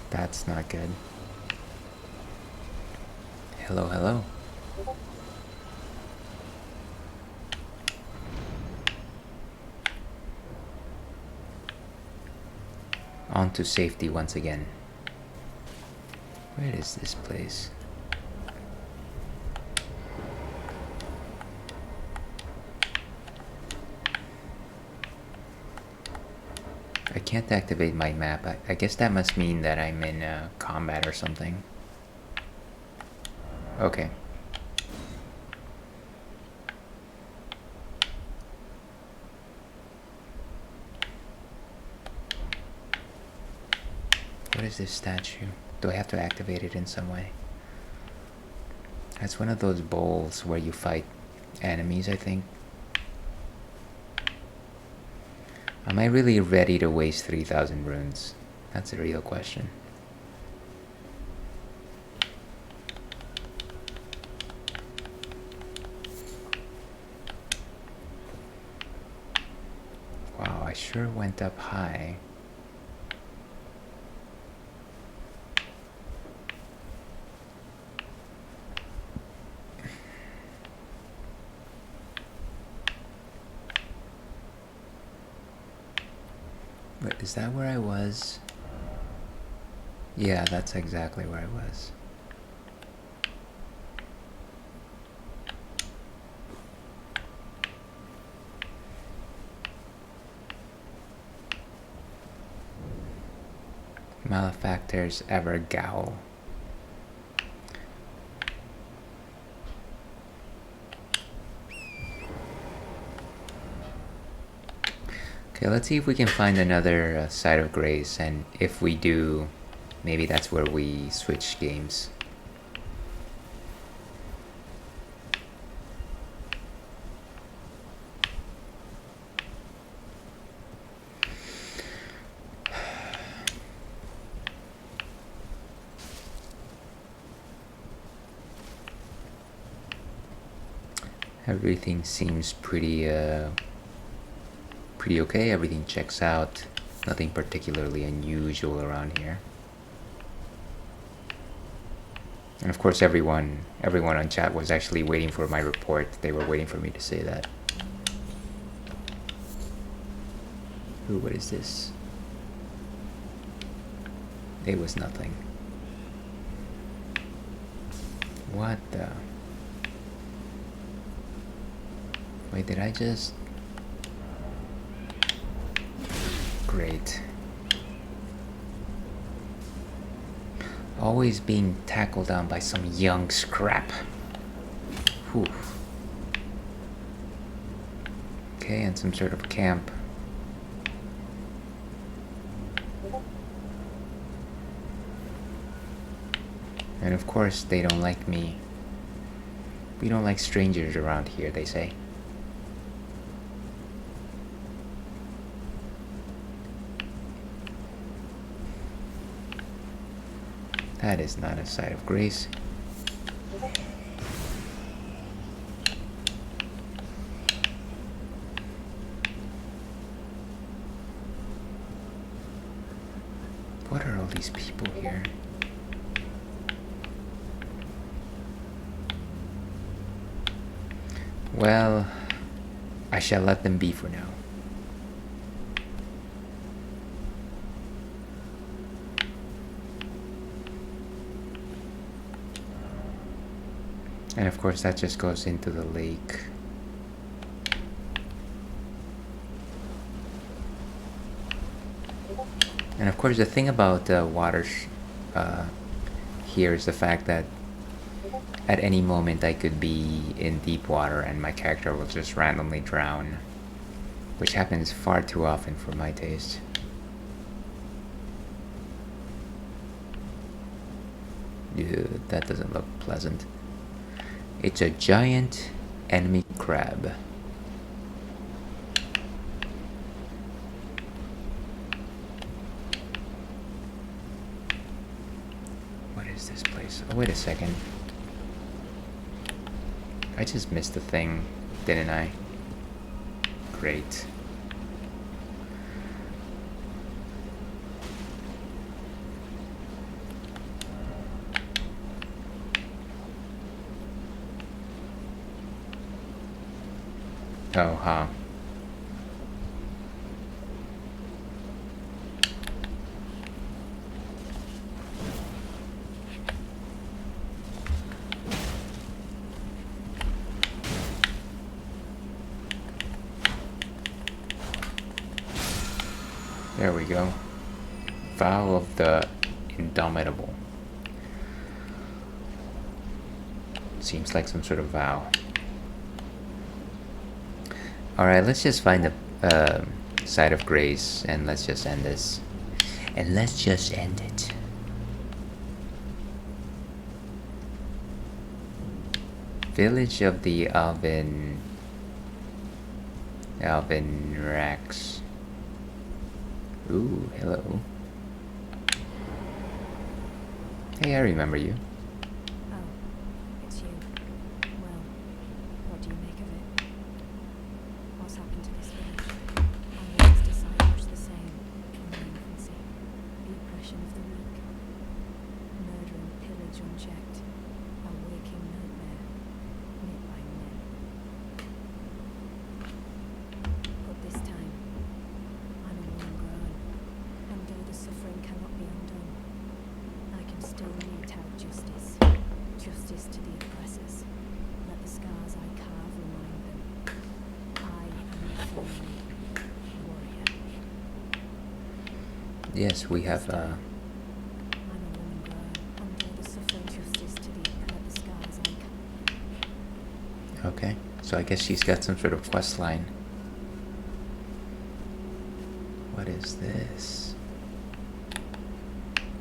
That's not good. Hello, hello. On to safety once again. Where is this place? I can't activate my map. I guess that must mean that I'm in combat or something. Okay. What is this statue? Do I have to activate it in some way? That's one of those bowls where you fight enemies, I think. Am I really ready to waste 3,000 runes? That's a real question. Wow, I sure went up high. But is that where I was? Yeah, that's exactly where I was. Malefactors ever gowl. Okay, let's see if we can find another side of grace, and if we do, maybe that's where we switch games. Everything seems pretty okay. Everything checks out. Nothing particularly unusual around here. And of course everyone on chat was actually waiting for my report. They were waiting for me to say that. Ooh, what is this? It was nothing. What the? Wait, did I just... Great. Always being tackled down by some young scrap. Whew. Okay, and some sort of camp. And of course, they don't like me. We don't like strangers around here, they say. That is not a site of grace. What are all these people here? Well, I shall let them be for now. And of course that just goes into the lake. And of course the thing about water here is the fact that at any moment I could be in deep water and my character will just randomly drown, which happens far too often for my taste. Ew, that doesn't look pleasant. It's a giant enemy crab. What is this place? Oh, wait a second. I just missed the thing, didn't I? Great. Oh, huh. There we go. Vow of the Indomitable. Seems like some sort of vow. Alright, let's just find the site of grace and let's just end this. And let's just end it. Village of the Alvin Rax. Ooh, hello. Hey, I remember you. Oh, it's you. Well, what do you make of it? What's happened to this village? Our raised decide much the same from their infancy. The oppression of the weak. Murder and pillage unchecked. A waking nightmare, knit by men. But this time, I'm a woman grown, and though the suffering cannot be undone, I can still mete out justice. Justice to the oppressors. Let the scars I carve remind them. I am a family warrior. Yes, we have I'm a woman grown, and though the suffering justice to let the scars I carve. okay. So I guess she's got some sort of quest line. What is this?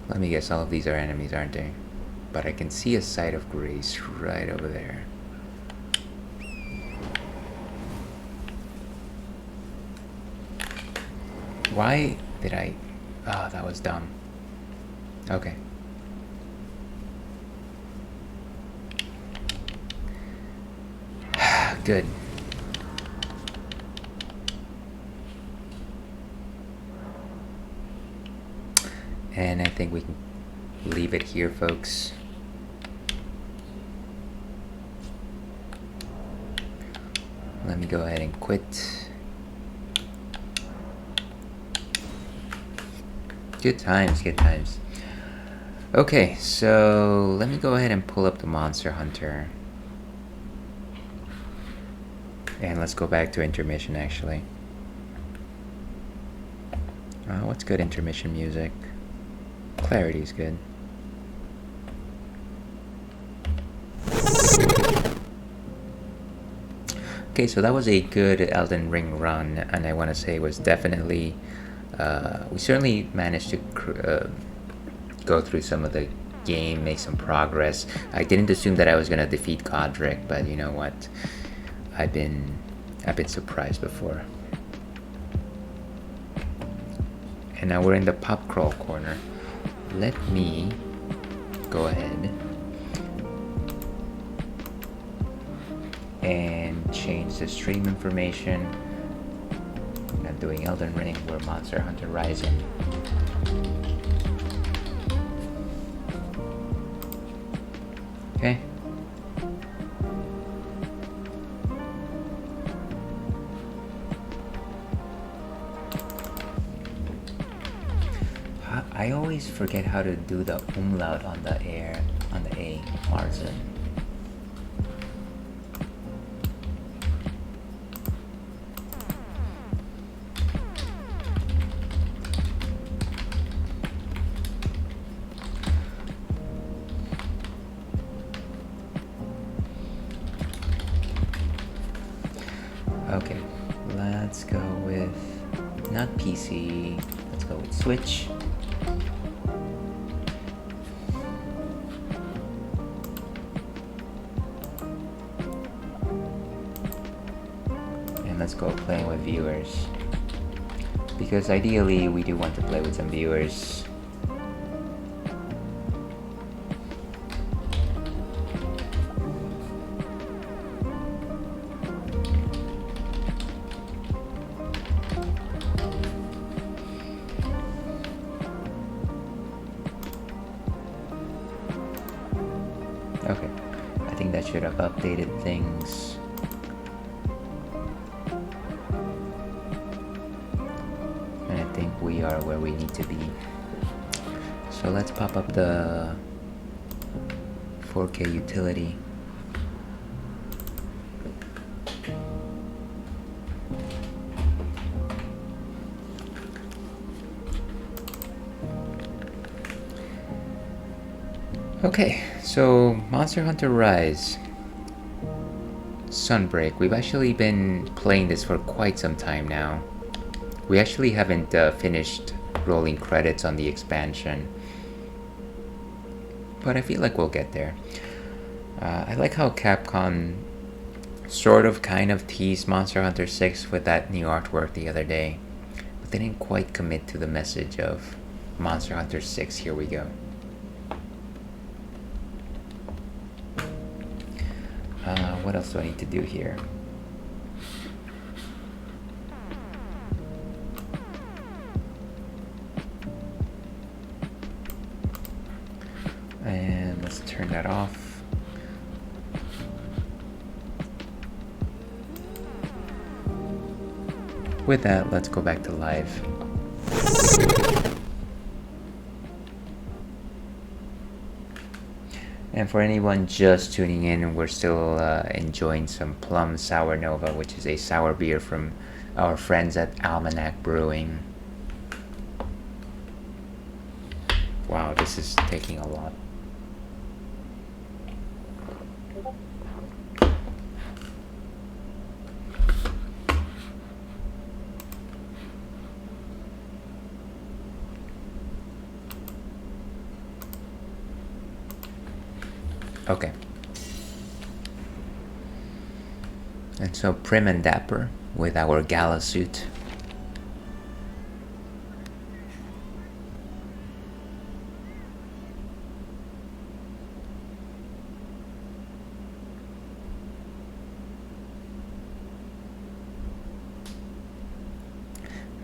Let me guess, all of these are enemies, aren't they? But I can see a site of grace right over there. Why did I... Oh, that was dumb. Okay. Good. And I think we can leave it here, folks. Let me go ahead and quit. Good times, good times. Okay, so let me go ahead and pull up the Monster Hunter. And let's go back to intermission, actually. What's good intermission music? Clarity's good. Okay, so that was a good Elden Ring run, and I want to say it was definitely... we certainly managed to go through some of the game, make some progress. I didn't assume that I was going to defeat Godrick, but you know what? I've been surprised before. And now we're in the pop crawl corner. Let me go ahead and change the stream information. I'm not doing Elden Ring, we're Monster Hunter Rising. Okay. I always forget how to do the umlaut on the A, Märzen. Okay, let's go with not PC, let's go with Switch. Let's go playing with viewers, because ideally we do want to play with some viewers. Okay, I think that should have updated things. We are where we need to be. So let's pop up the 4K utility. Okay, so Monster Hunter Rise Sunbreak. We've actually been playing this for quite some time now. We actually haven't finished rolling credits on the expansion. But I feel like we'll get there. I like how Capcom sort of kind of teased Monster Hunter 6 with that new artwork the other day, but they didn't quite commit to the message of Monster Hunter 6. Here we go. What else do I need to do here? And let's turn that off. With that, let's go back to live. And for anyone just tuning in, we're still enjoying some Plum Sour Nova, which is a sour beer from our friends at Almanac Brewing. Wow, this is taking a lot. Okay. And so prim and dapper with our gala suit.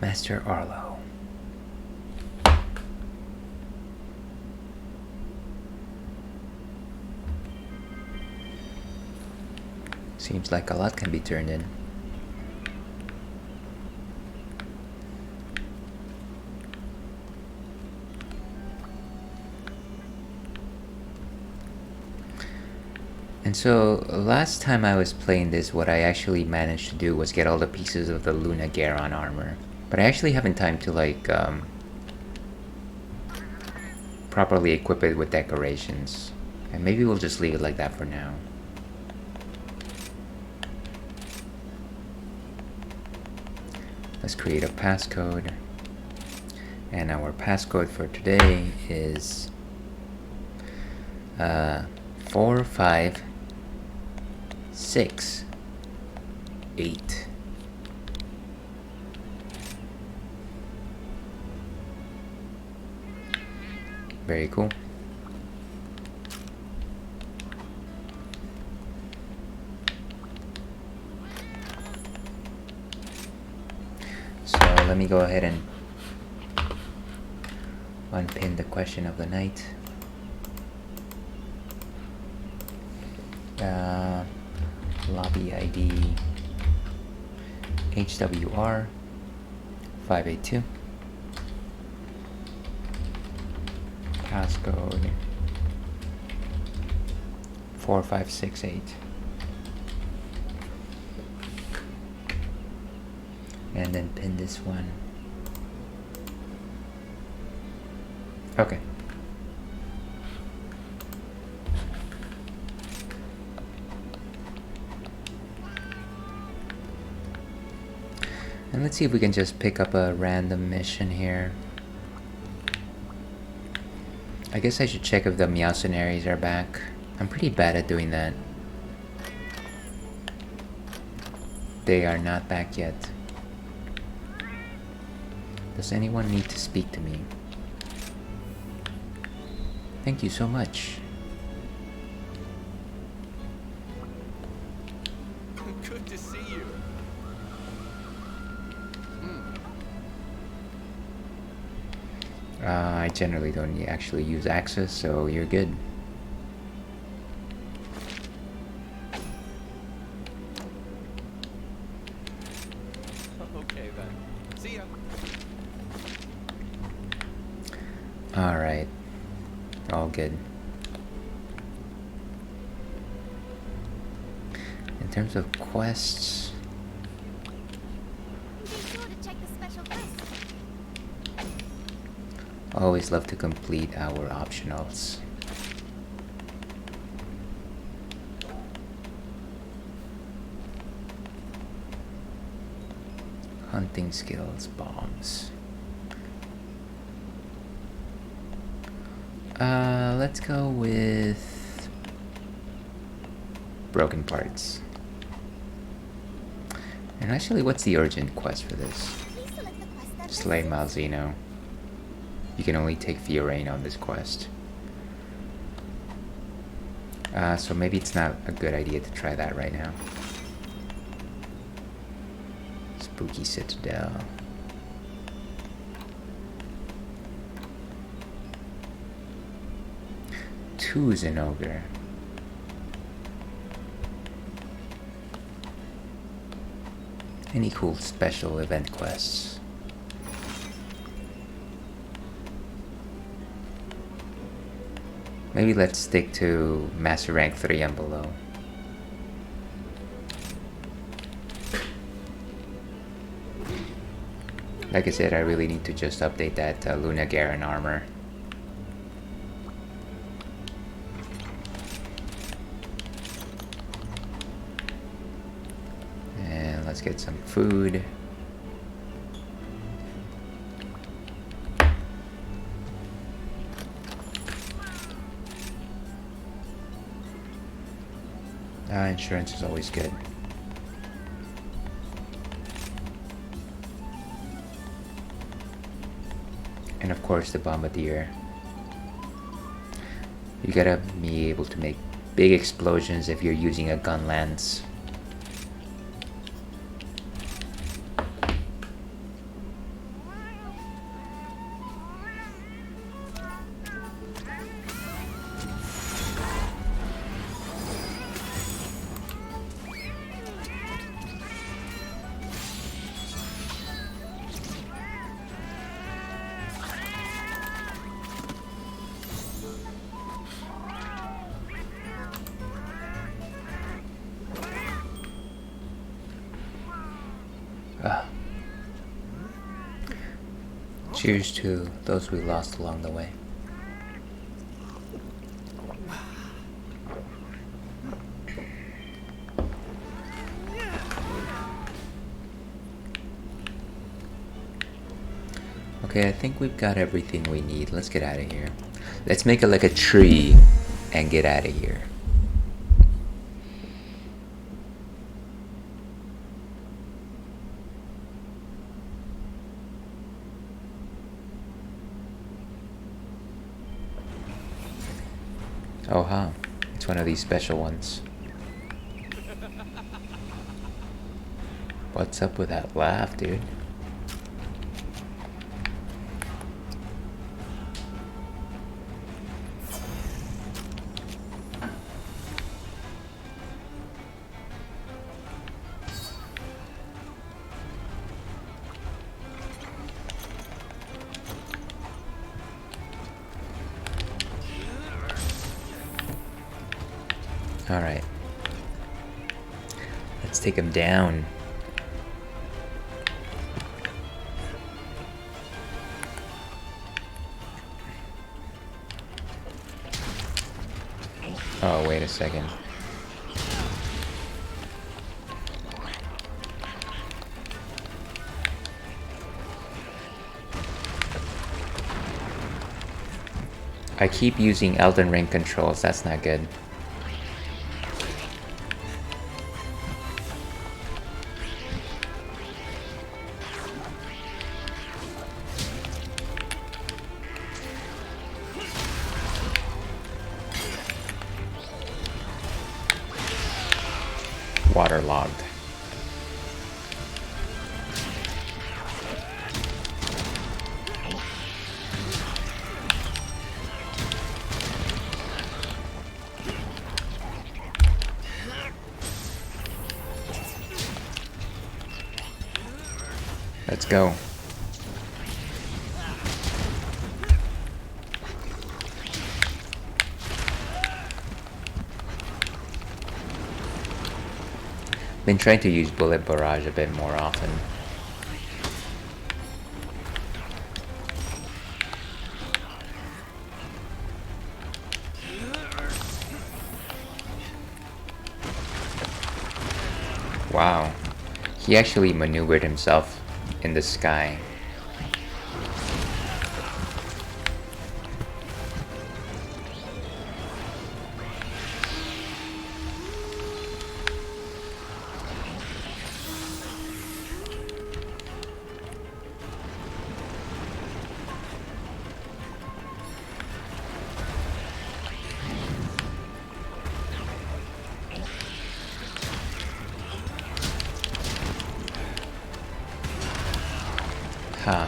Master Arlo. Seems like a lot can be turned in. And so last time I was playing this, what I actually managed to do was get all the pieces of the Luna Garon armor. But I actually haven't time to like properly equip it with decorations. And maybe we'll just leave it like that for now. Let's create a passcode. And our passcode for today is 4568. Very cool. So let me go ahead and unpin the question of the night. Lobby ID HWR 582. Passcode 4568. And then pin this one. Okay. And let's see if we can just pick up a random mission here. I guess I should check if the Meowcenaries are back. I'm pretty bad at doing that. They are not back yet. Does anyone need to speak to me? Thank you so much. Good to see you. I generally don't actually use Access, so you're good. Okay then. See ya. Alright. All good. In terms of quests, Be sure to check the special quest. always love to complete our optionals. Hunting skills, bombs. Let's go with broken parts. And actually, what's the urgent quest for this? Please select the quest that Slay Malzeno. You can only take Fiorane on this quest. So maybe it's not a good idea to try that right now. Spooky Citadel. Two's an ogre. Any cool special event quests? Maybe let's stick to Master Rank 3 and below. Like I said, I really need to just update that Luna Garen armor. And let's get some food. Insurance is always good. And of course the Bombardier. You gotta be able to make big explosions if you're using a gun lance. Cheers to those we lost along the way. Okay, I think we've got everything we need. Let's get out of here. Let's make it like a tree and get out of here. Oh, huh. It's one of these special ones. What's up with that laugh, dude? Alright. Let's take him down. Oh, wait a second. I keep using Elden Ring controls, that's not good. Waterlogged. Let's go. Been trying to use bullet barrage a bit more often. Wow, he actually maneuvered himself in the sky. Huh.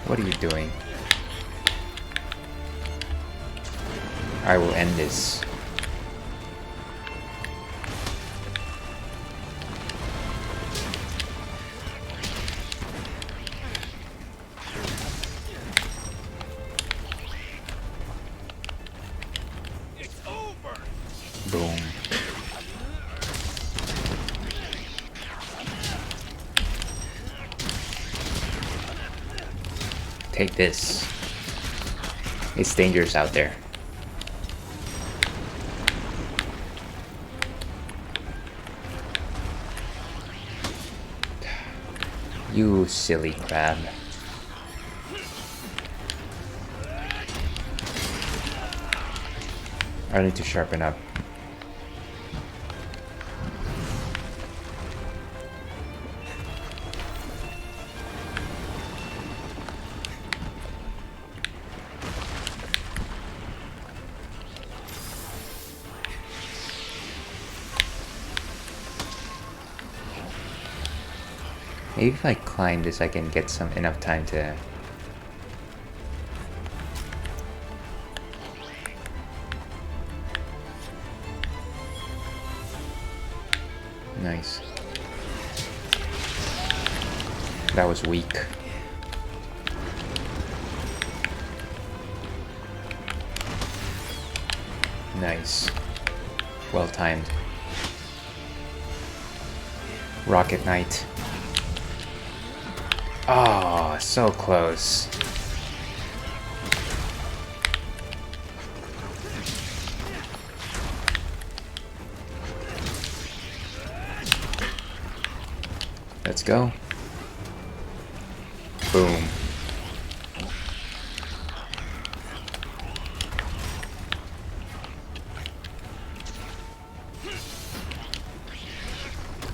What are you doing? I will end this. It's over. Boom. Take this. It's dangerous out there. You silly crab. I need to sharpen up. Maybe if I climb this, I can get some enough time to. Nice. That was weak. Nice. Well timed. Rocket Knight. Oh, so close. Let's go. Boom.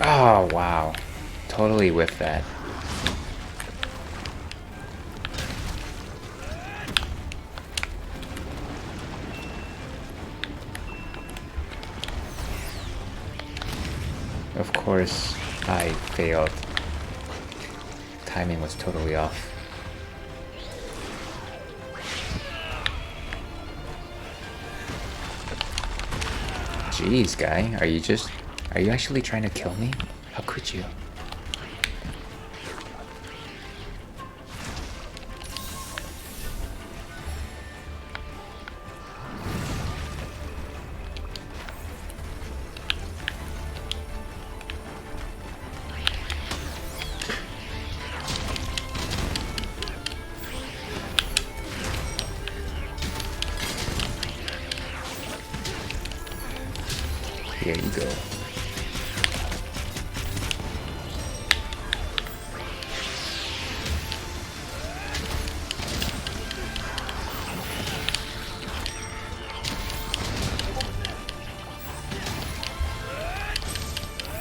Oh, wow. Totally whiffed that. Of course, I failed. Timing was totally off. Jeez, guy, are you actually trying to kill me? How could you? Here you go.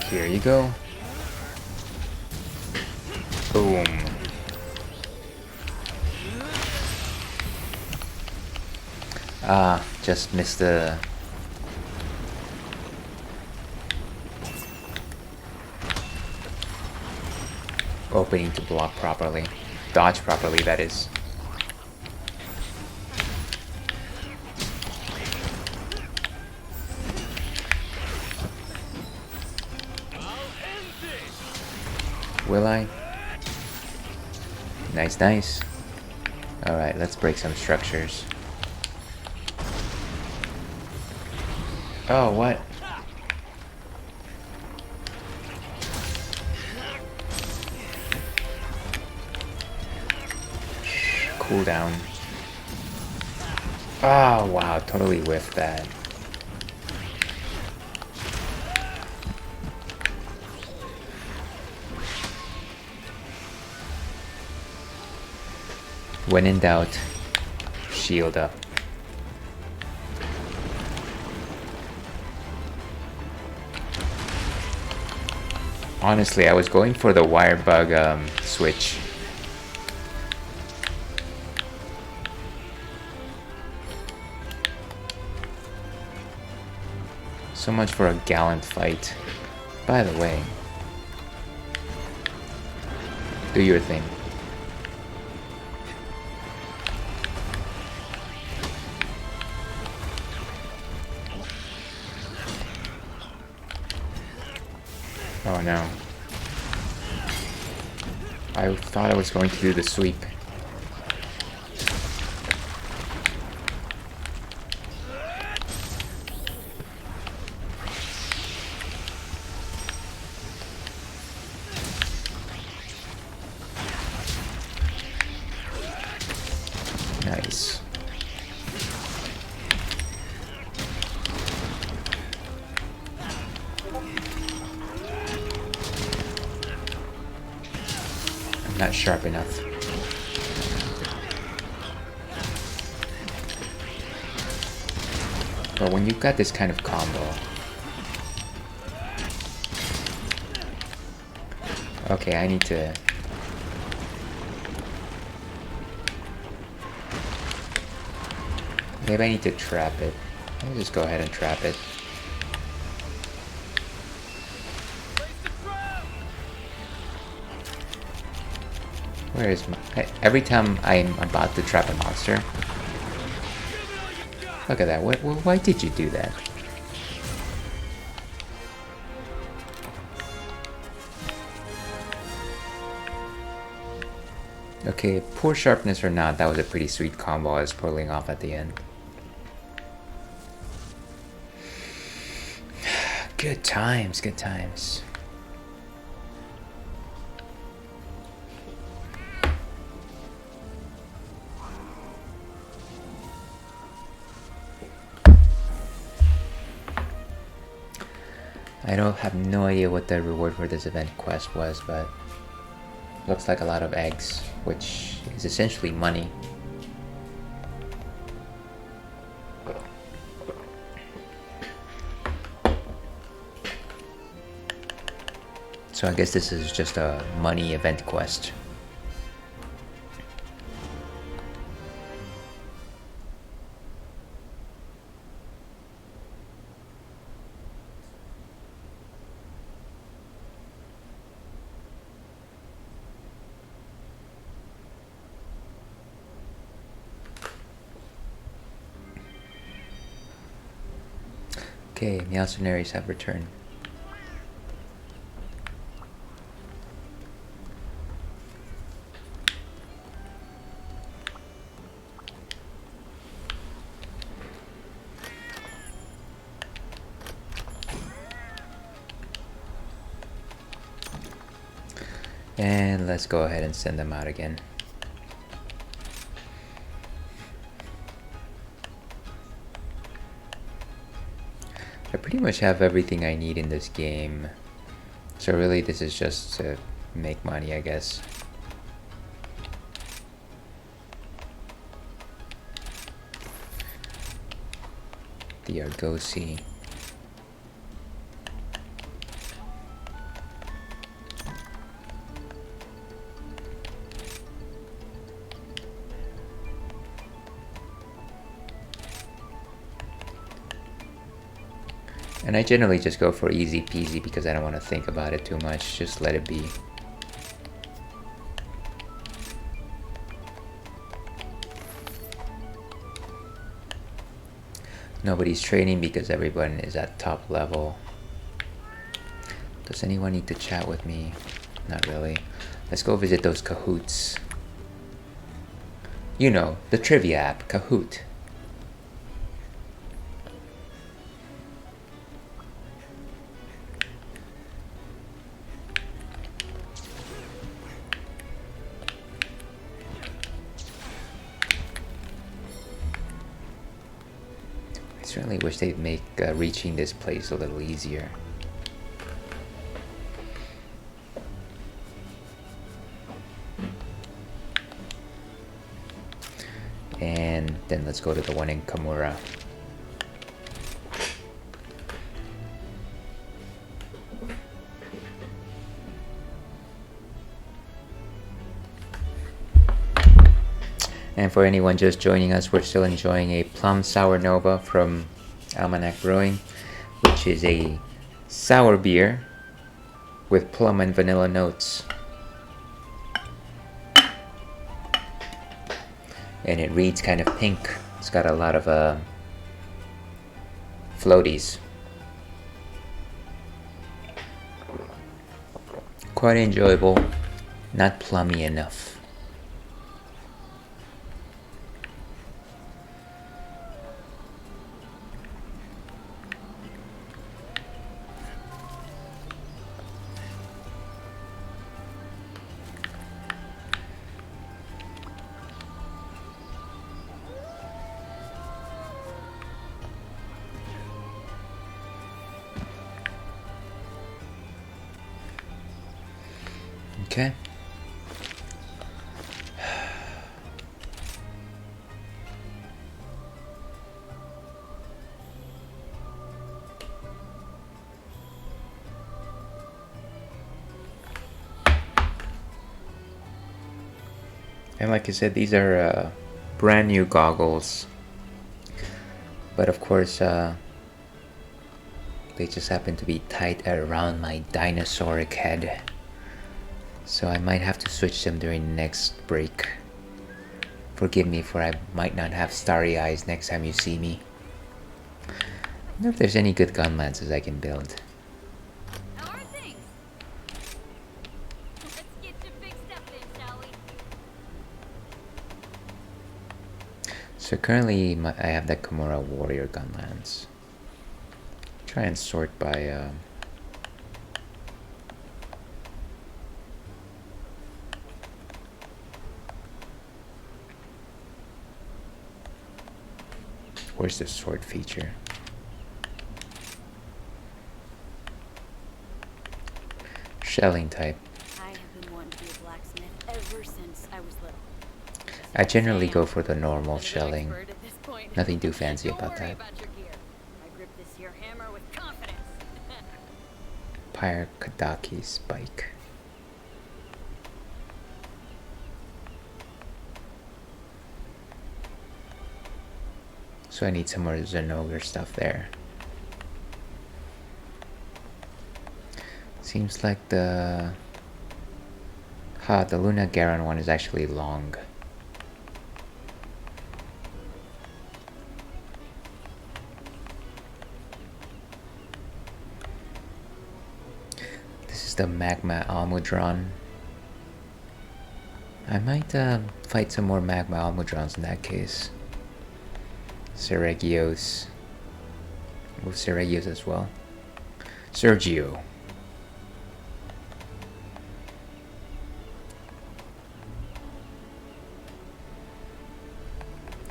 Here you go. Boom. Ah, just missed the... opening to block properly. Dodge properly, that is. Will I? Nice, nice. Alright, let's break some structures. Oh, what? Cooldown. Oh, wow, totally whiffed that. When in doubt, shield up. Honestly, I was going for the wire bug switch. So much for a gallant fight. By the way, do your thing. Oh no. I thought I was going to do the sweep. Nice. I'm not sharp enough. But when you've got this kind of combo... Okay, I need to... Maybe I need to trap it. Let me just go ahead and trap it. Where is my... Every time I'm about to trap a monster... Look at that. Why did you do that? Okay, poor sharpness or not, that was a pretty sweet combo I was pulling off at the end. Good times, good times. I don't have no idea what the reward for this event quest was, but looks like a lot of eggs, which is essentially money. So I guess this is just a money event quest. Okay, mercenaries have returned. And let's go ahead and send them out again. I pretty much have everything I need in this game. So really this is just to make money, I guess. The Argosy. And I generally just go for easy peasy because I don't want to think about it too much. Just let it be. Nobody's training because everyone is at top level. Does anyone need to chat with me? Not really. Let's go visit those Kahoots. You know, the trivia app, Kahoot. I certainly wish they'd make reaching this place a little easier. And then let's go to the one in Kamura. And for anyone just joining us, we're still enjoying a Plum Sour Nova from Almanac Brewing, which which is a sour beer with plum and vanilla notes. And it reads kind of pink. It's got a lot of floaties. Quite enjoyable, not plummy enough. Okay. And like I said, these are brand new goggles, but of course they just happen to be tight around my dinosauric head. So I might have to switch them during the next break. Forgive me for I might not have starry eyes next time you see me. I wonder if there's any good gun lances I can build. How are things? Let's get your big stuff in, shall we? So currently I have the Kimura Warrior gun lance. Try and sort by where's the sort feature? Shelling type. I have been wanting to be a blacksmith ever since I was little. I generally go for the normal I'm no shelling. expert at this point. Nothing too fancy Don't about worry that. about your gear. I grip this here hammer with confidence. Pyre Kadaki spike. So I need some more Zenogre stuff there. Seems like the Luna Garon one is actually long. This is the Magma Almudron. I might fight some more Magma Almudrons in that case. Seregios. Move Seregios as well. Sergio.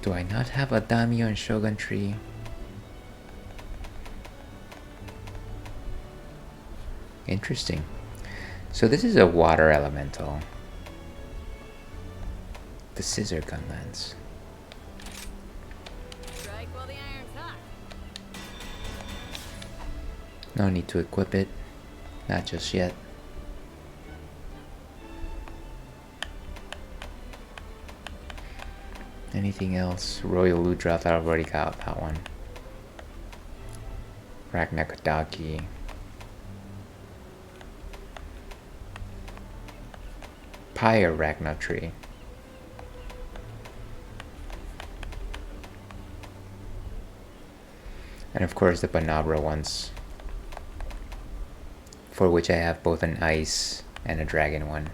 Do I not have a Daimyo and Shogun tree? Interesting. So this is a water elemental. The scissor gun lance. Strike while the iron's hot. No need to equip it. Not just yet. Anything else? Royal Ludrath, I've already got that one. Ragnakadaki. Pyre Ragnar tree. And of course the Banabra ones, for which I have both an ice and a dragon one.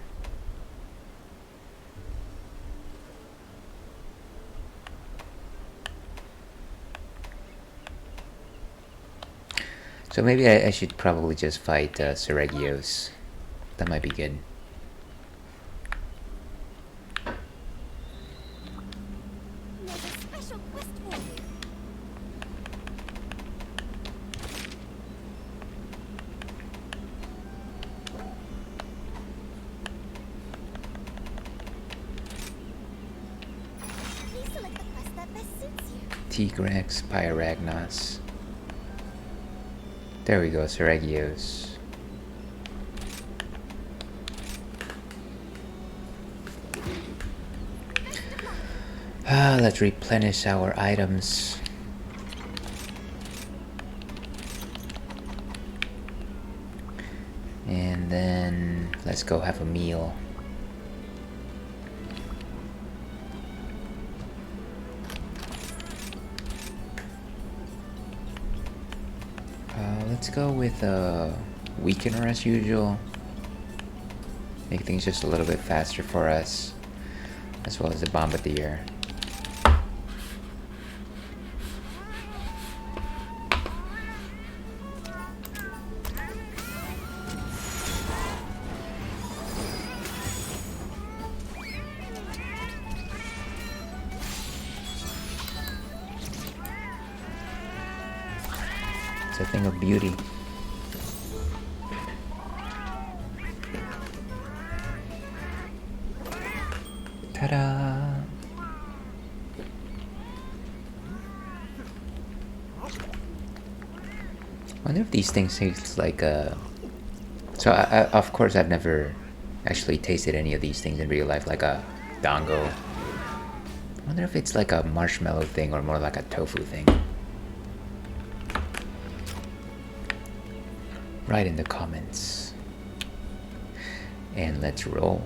So maybe I should probably just fight Seregios. That might be good. There's a special quest for you. Please select the quest that best suits you. Tigrex, Pyragnos. There we go, Seregios. Let's replenish our items. Let's go have a meal. Let's go with Weakener as usual. Make things just a little bit faster for us, as well as the Bombardier. It's a thing of beauty. Ta-da! I wonder if these things taste like a... So of course I've never actually tasted any of these things in real life, like a dango. I wonder if it's like a marshmallow thing or more like a tofu thing. Write in the comments. And let's roll.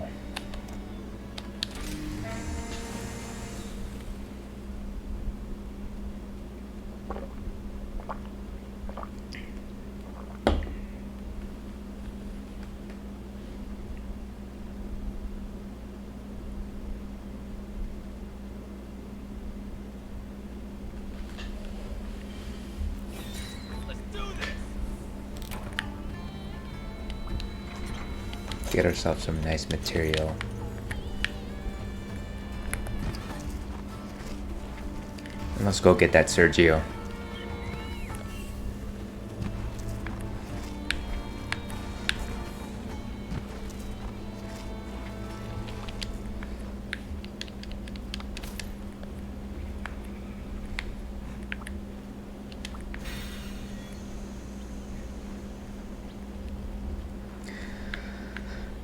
Get ourselves some nice material. And let's go get that Sergio.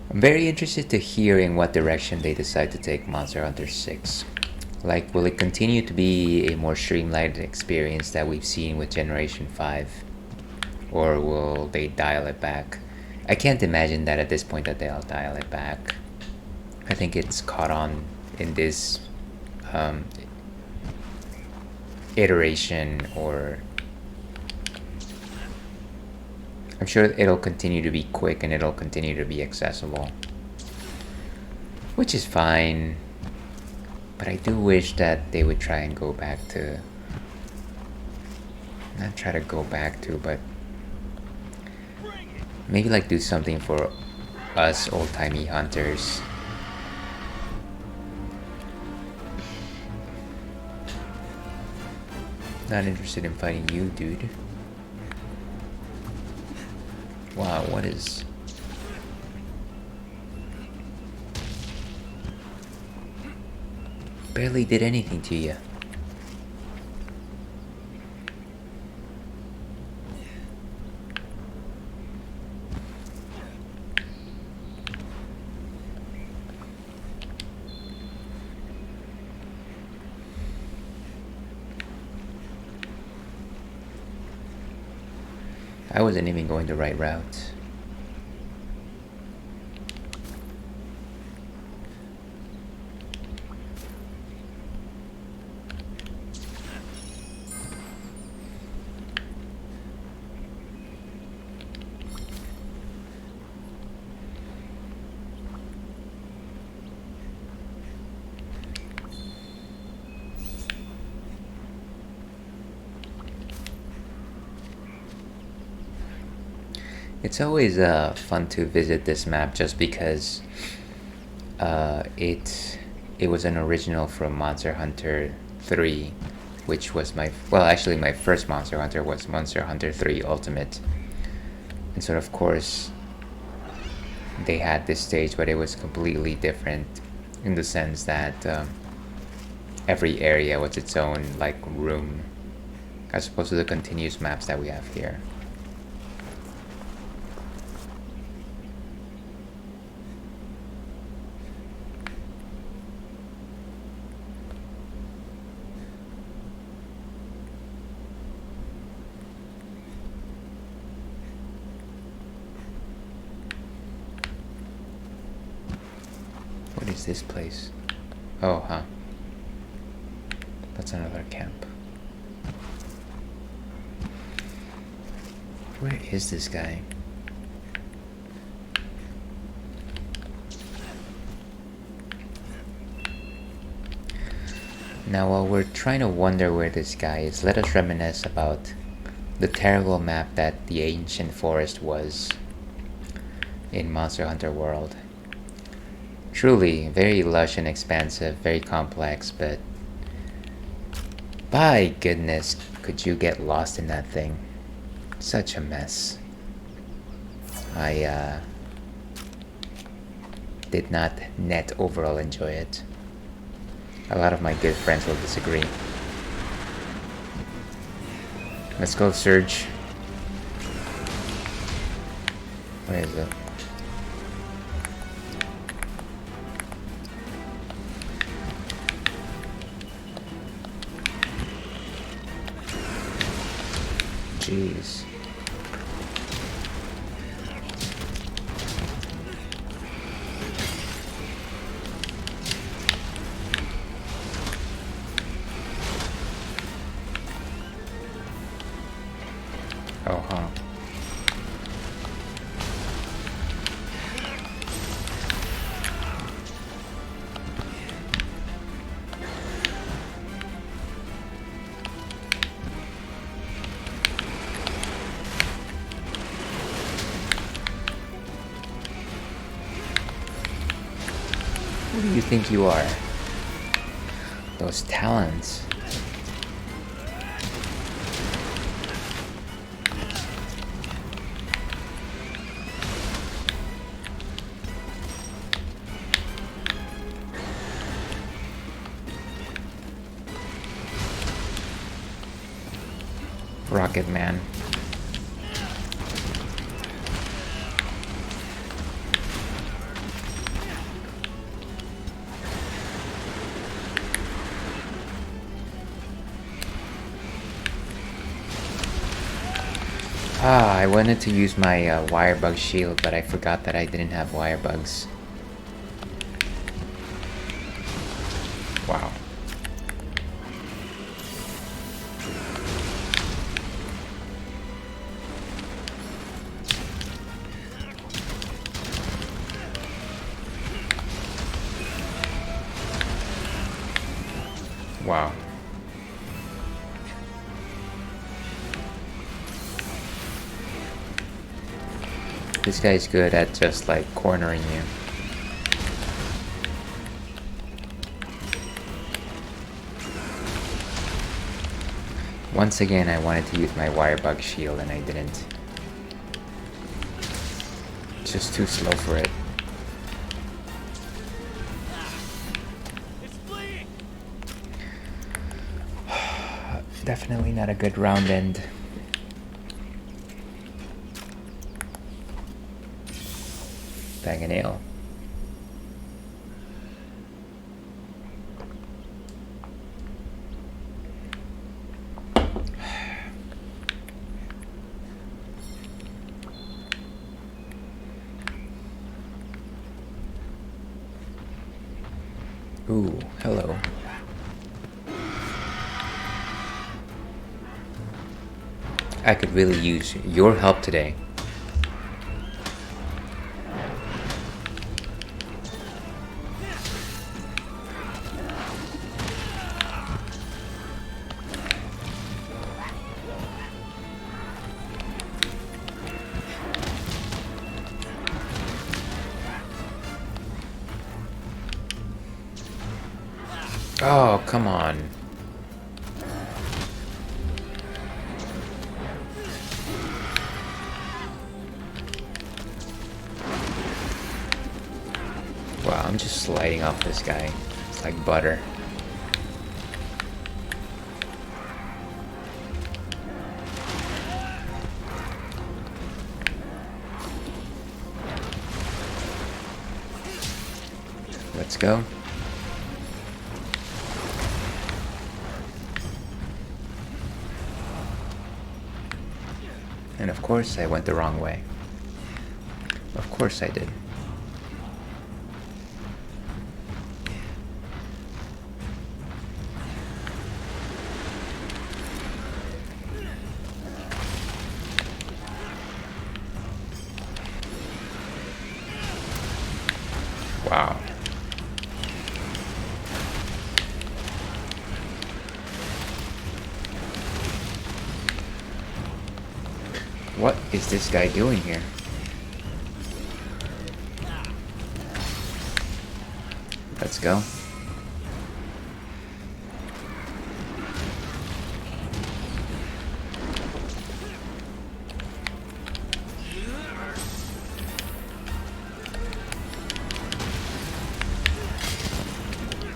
I'm very interested to hear in what direction they decide to take Monster Hunter 6. Like, will it continue to be a more streamlined experience that we've seen with Generation 5? Or will they dial it back? I can't imagine that at this point that they'll dial it back. I think it's caught on in this iteration, or I'm sure it'll continue to be quick and it'll continue to be accessible, which is fine, but I do wish that they would try and go back to, not try to go back to, but maybe like do something for us old-timey hunters. Not interested in fighting you, dude. Wow, what is... Barely did anything to you. I wasn't even going the right route. It's always fun to visit this map just because it was an original from Monster Hunter 3, which was my first Monster Hunter was Monster Hunter 3 Ultimate. And so of course they had this stage, but it was completely different in the sense that every area was its own like room, as opposed to the continuous maps that we have here. What is this place? Oh, huh. That's another camp. Where is this guy? Now, while we're trying to wonder where this guy is, let us reminisce about the terrible map that the ancient forest was in Monster Hunter World. Truly, very lush and expansive, very complex, but by goodness, could you get lost in that thing? Such a mess. I did not net overall enjoy it. A lot of my good friends will disagree. Let's go, Surge. Where is it? Jeez. Oh, huh. Who do you think you are? Those talons. Rocket Man. Ah, I wanted to use my wire bug shield, but I forgot that I didn't have wire bugs. Wow. Wow. This guy's good at just like cornering you. Once again, I wanted to use my wire bug shield and I didn't. It's just too slow for it. Definitely not a good round end. Bang a nail. Ooh, hello. I could really use your help today. Oh, come on. Wow, I'm just sliding off this guy. It's like butter. Let's go. And of course I went the wrong way. Of course I did. Wow. What is this guy doing here? Let's go.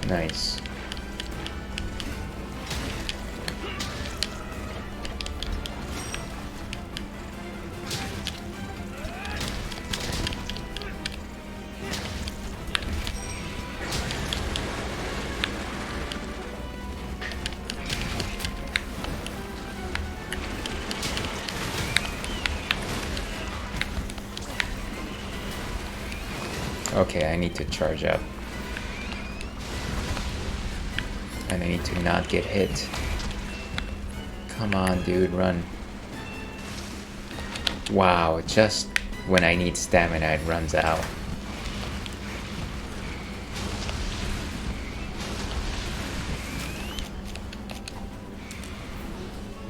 Nice. Okay, I need to charge up. And I need to not get hit. Come on, dude, run. Wow, just when I need stamina, it runs out.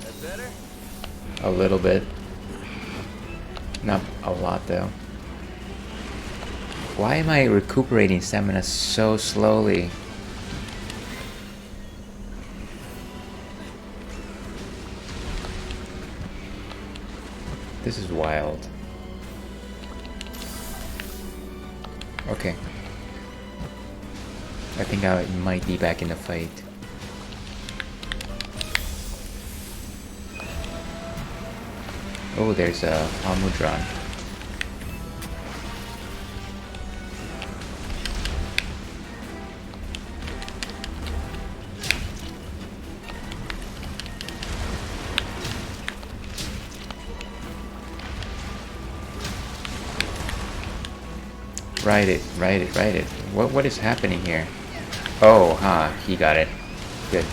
That better? A little bit. Not a lot, though. Why am I recuperating stamina so slowly? This is wild. Okay. I think I might be back in the fight. Oh, there's a Almudron. Ride it, ride it, ride it. What is happening here? Oh, huh, he got it. Good.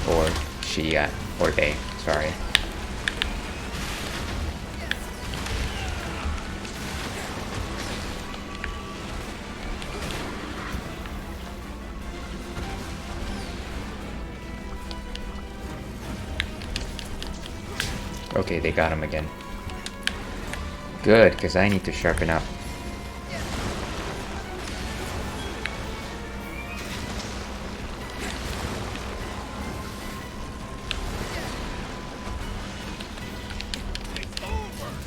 Or she got, or they, sorry. Okay, they got him again. Good, because I need to sharpen up.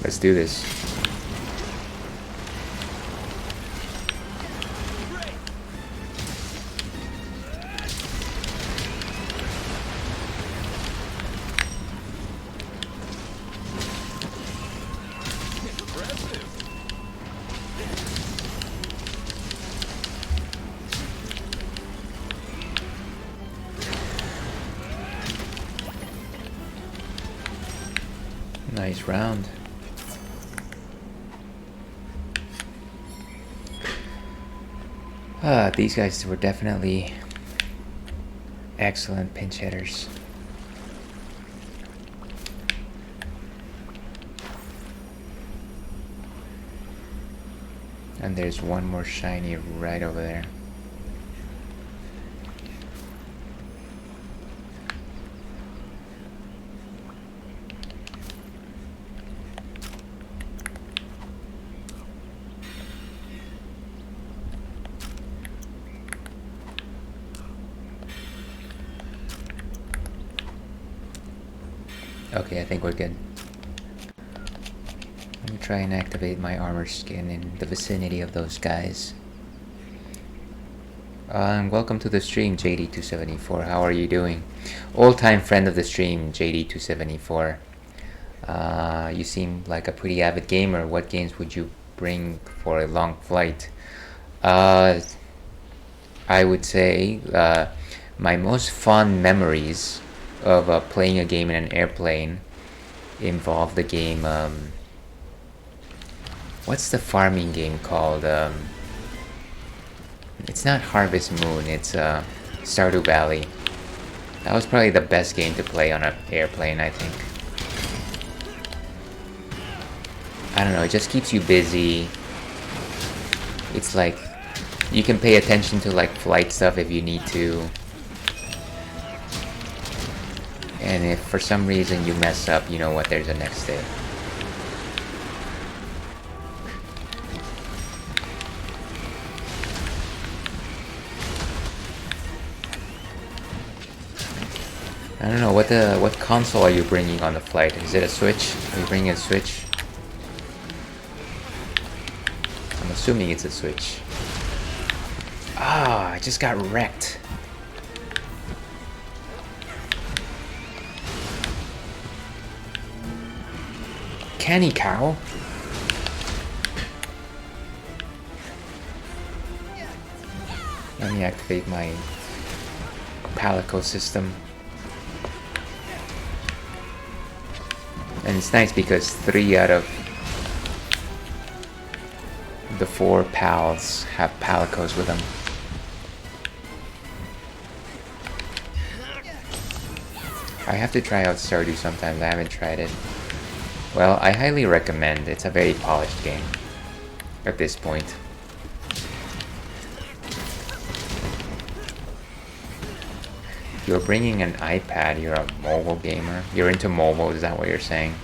Let's do this. Nice round. These guys were definitely excellent pinch hitters. And there's one more shiny right over there. Okay, I think we're good. Let me try and activate my armor skin in the vicinity of those guys. Welcome to the stream, JD274. How are you doing? Old-time friend of the stream, JD274. You seem like a pretty avid gamer. What games would you bring for a long flight? I would say my most fond memories of playing a game in an airplane involve the game, what's the farming game called? It's not Harvest Moon, it's Stardew Valley. That was probably the best game to play on an airplane, I think. I don't know, it just keeps you busy. it's like you can pay attention to like flight stuff if you need to. And if for some reason you mess up, you know what, there's a next day. I don't know, what console are you bringing on the flight? Is it a Switch? Are you bringing a Switch? I'm assuming it's a Switch. Ah, I just got wrecked. Canny cow? Let me activate my palico system. And it's nice because 3 out of the 4 pals have palicos with them. I have to try out Stardew sometimes. I haven't tried it. Well, I highly recommend. It's a very polished game at this point. You're bringing an iPad, you're a mobile gamer. You're into mobile, is that what you're saying?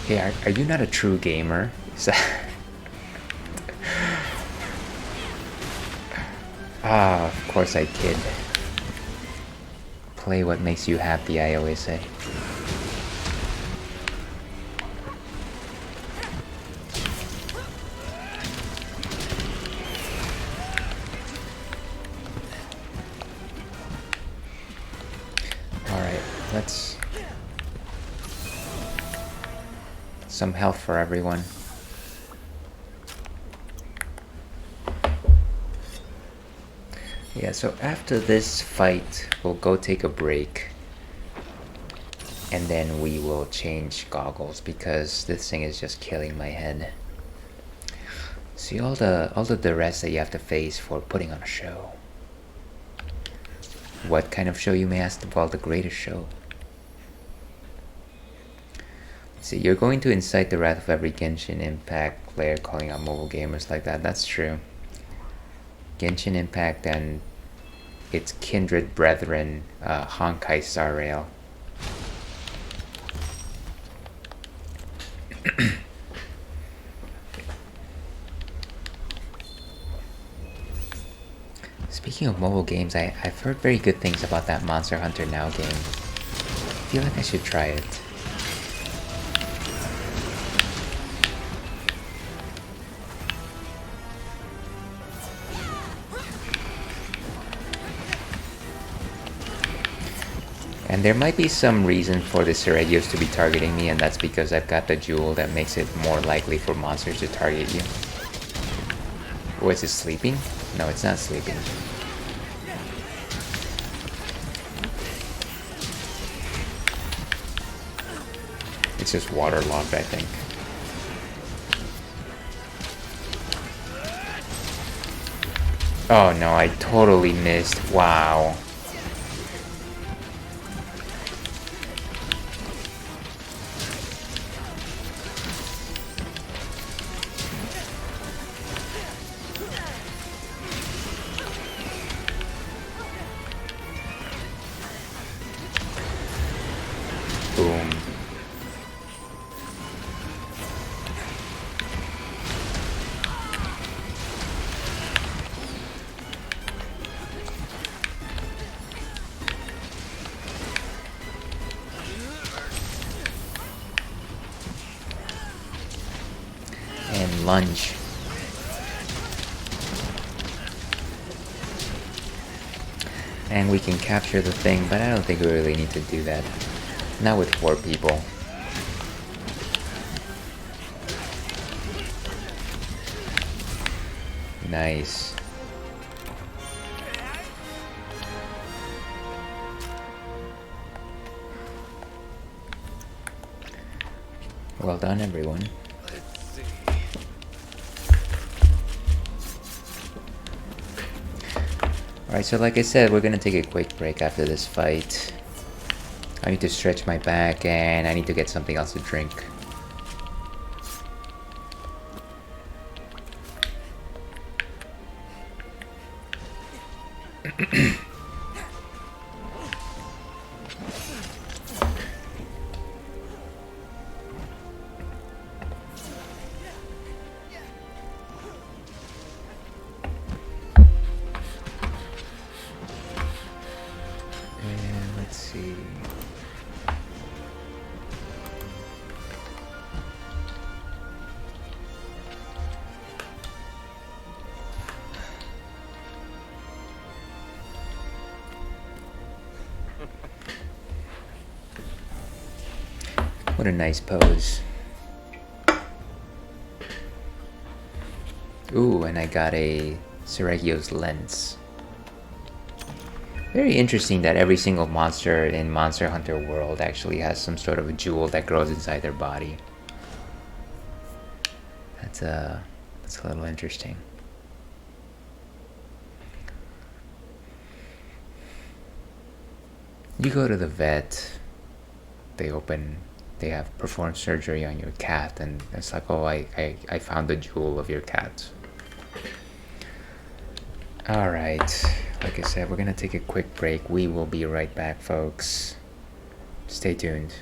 Hey, are you not a true gamer? Is that... Ah, of course I kid. Play what makes you happy, I always say. Alright, let's... some health for everyone. Yeah, so after this fight, we'll go take a break. And then we will change goggles because this thing is just killing my head. See all the duress that you have to face for putting on a show. What kind of show, you may ask? Well, the greatest show. See, you're going to incite the wrath of every Genshin Impact player calling out mobile gamers like that. That's true. Genshin Impact and its kindred brethren, Honkai Star Rail. Speaking of mobile games, I've heard very good things about that Monster Hunter Now game. I feel like I should try it. And there might be some reason for the Seregios to be targeting me, and that's because I've got the jewel that makes it more likely for monsters to target you. Oh, is it sleeping? No, it's not sleeping. It's just waterlogged, I think. Oh no, I totally missed. Wow. Boom. And lunge. And we can capture the thing, but I don't think we really need to do that. Not with 4 people. Nice. Well done, everyone. Alright, so like I said, we're gonna take a quick break after this fight. I need to stretch my back and I need to get something else to drink. And let's see. What a nice pose. Ooh, and I got a Seregio's lens. Very interesting that every single monster in Monster Hunter World actually has some sort of a jewel that grows inside their body. That's a little interesting. You go to the vet, they have performed surgery on your cat, and it's like, oh, I found the jewel of your cat. Alright, like I said, we're gonna take a quick break. We will be right back, folks. Stay tuned.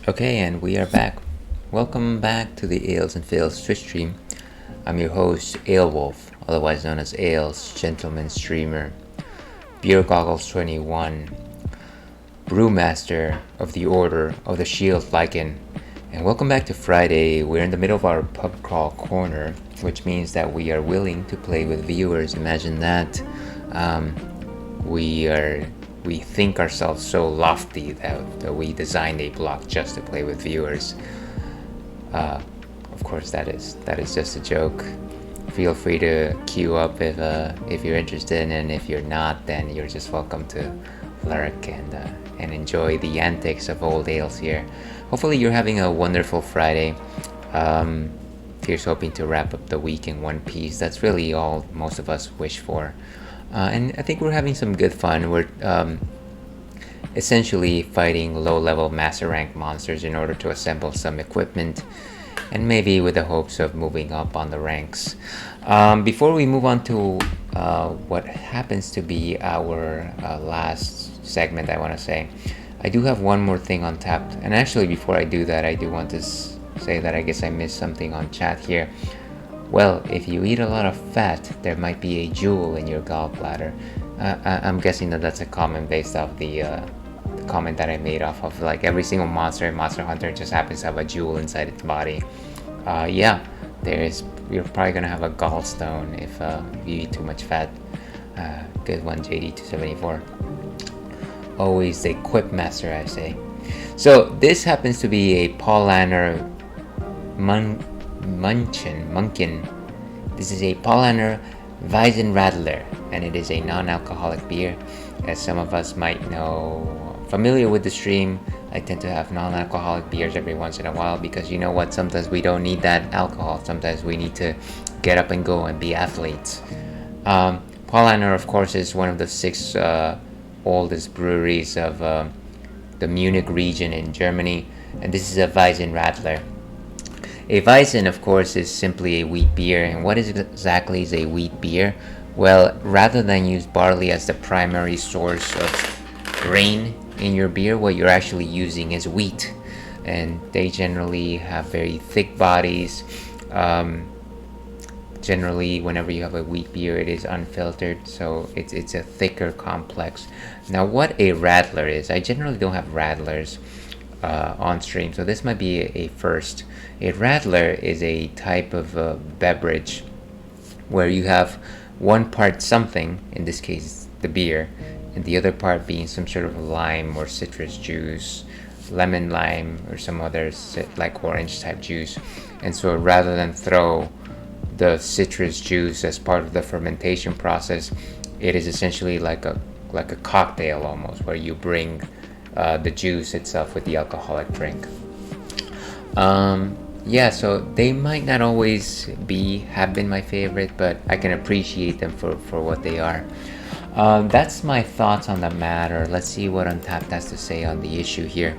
Okay, and we are back. Welcome back to the Ales and Fails Twitch stream. I'm your host, Alewolf, otherwise known as Ales, Gentleman Streamer, Beer Goggles 21, Brewmaster of the Order of the Shield Lichen, and welcome back to Friday. We're in the middle of our pub crawl corner, which means that we are willing to play with viewers. Imagine that. We think ourselves so lofty that we designed a block just to play with viewers. Of course, that is just a joke. Feel free to queue up if you're interested, and if you're not, then you're just welcome to lurk and enjoy the antics of old Ales here. Hopefully, you're having a wonderful Friday. Here's hoping to wrap up the week in one piece. That's really all most of us wish for. And I think we're having some good fun. We're essentially fighting low-level master rank monsters in order to assemble some equipment, and maybe with the hopes of moving up on the ranks. Before we move on to what happens to be our last segment, I want to say, I do have one more thing on tap. And actually, before I do that, I do want to say that I guess I missed something on chat here. Well, if you eat a lot of fat, there might be a jewel in your gallbladder. I'm guessing that that's a comment based off the comment that I made off of like every single monster in Monster Hunter just happens to have a jewel inside its body. Yeah, you're probably gonna have a gallstone if you eat too much fat. Good one, JD274. Always the quip master, I say. So this happens to be a Paulaner Munkin. This is a Paulaner Weizenradler, and it is a non-alcoholic beer. As some of us might know, familiar with the stream, I tend to have non-alcoholic beers every once in a while because you know what, sometimes we don't need that alcohol. Sometimes we need to get up and go and be athletes. Paulaner, of course, is one of the 6 oldest breweries of the Munich region in Germany, and this is a Weizenradler. A Weizen, of course, is simply a wheat beer. And what exactly is a wheat beer? Well, rather than use barley as the primary source of grain in your beer, what you're actually using is wheat. And they generally have very thick bodies. Generally, whenever you have a wheat beer, it is unfiltered, so it's a thicker complex. Now, what a radler is, I generally don't have radlers on stream, so this might be a first. A radler is a type of beverage where you have one part something, in this case the beer, and the other part being some sort of lime or citrus juice, lemon lime, or some other like orange type juice. And so rather than throw the citrus juice as part of the fermentation process, it is essentially like a cocktail almost, where you bring the juice itself with the alcoholic drink. Yeah, so they might not always have been my favorite, but I can appreciate them for what they are. That's my thoughts on the matter. Let's see what Untapped has to say on the issue here.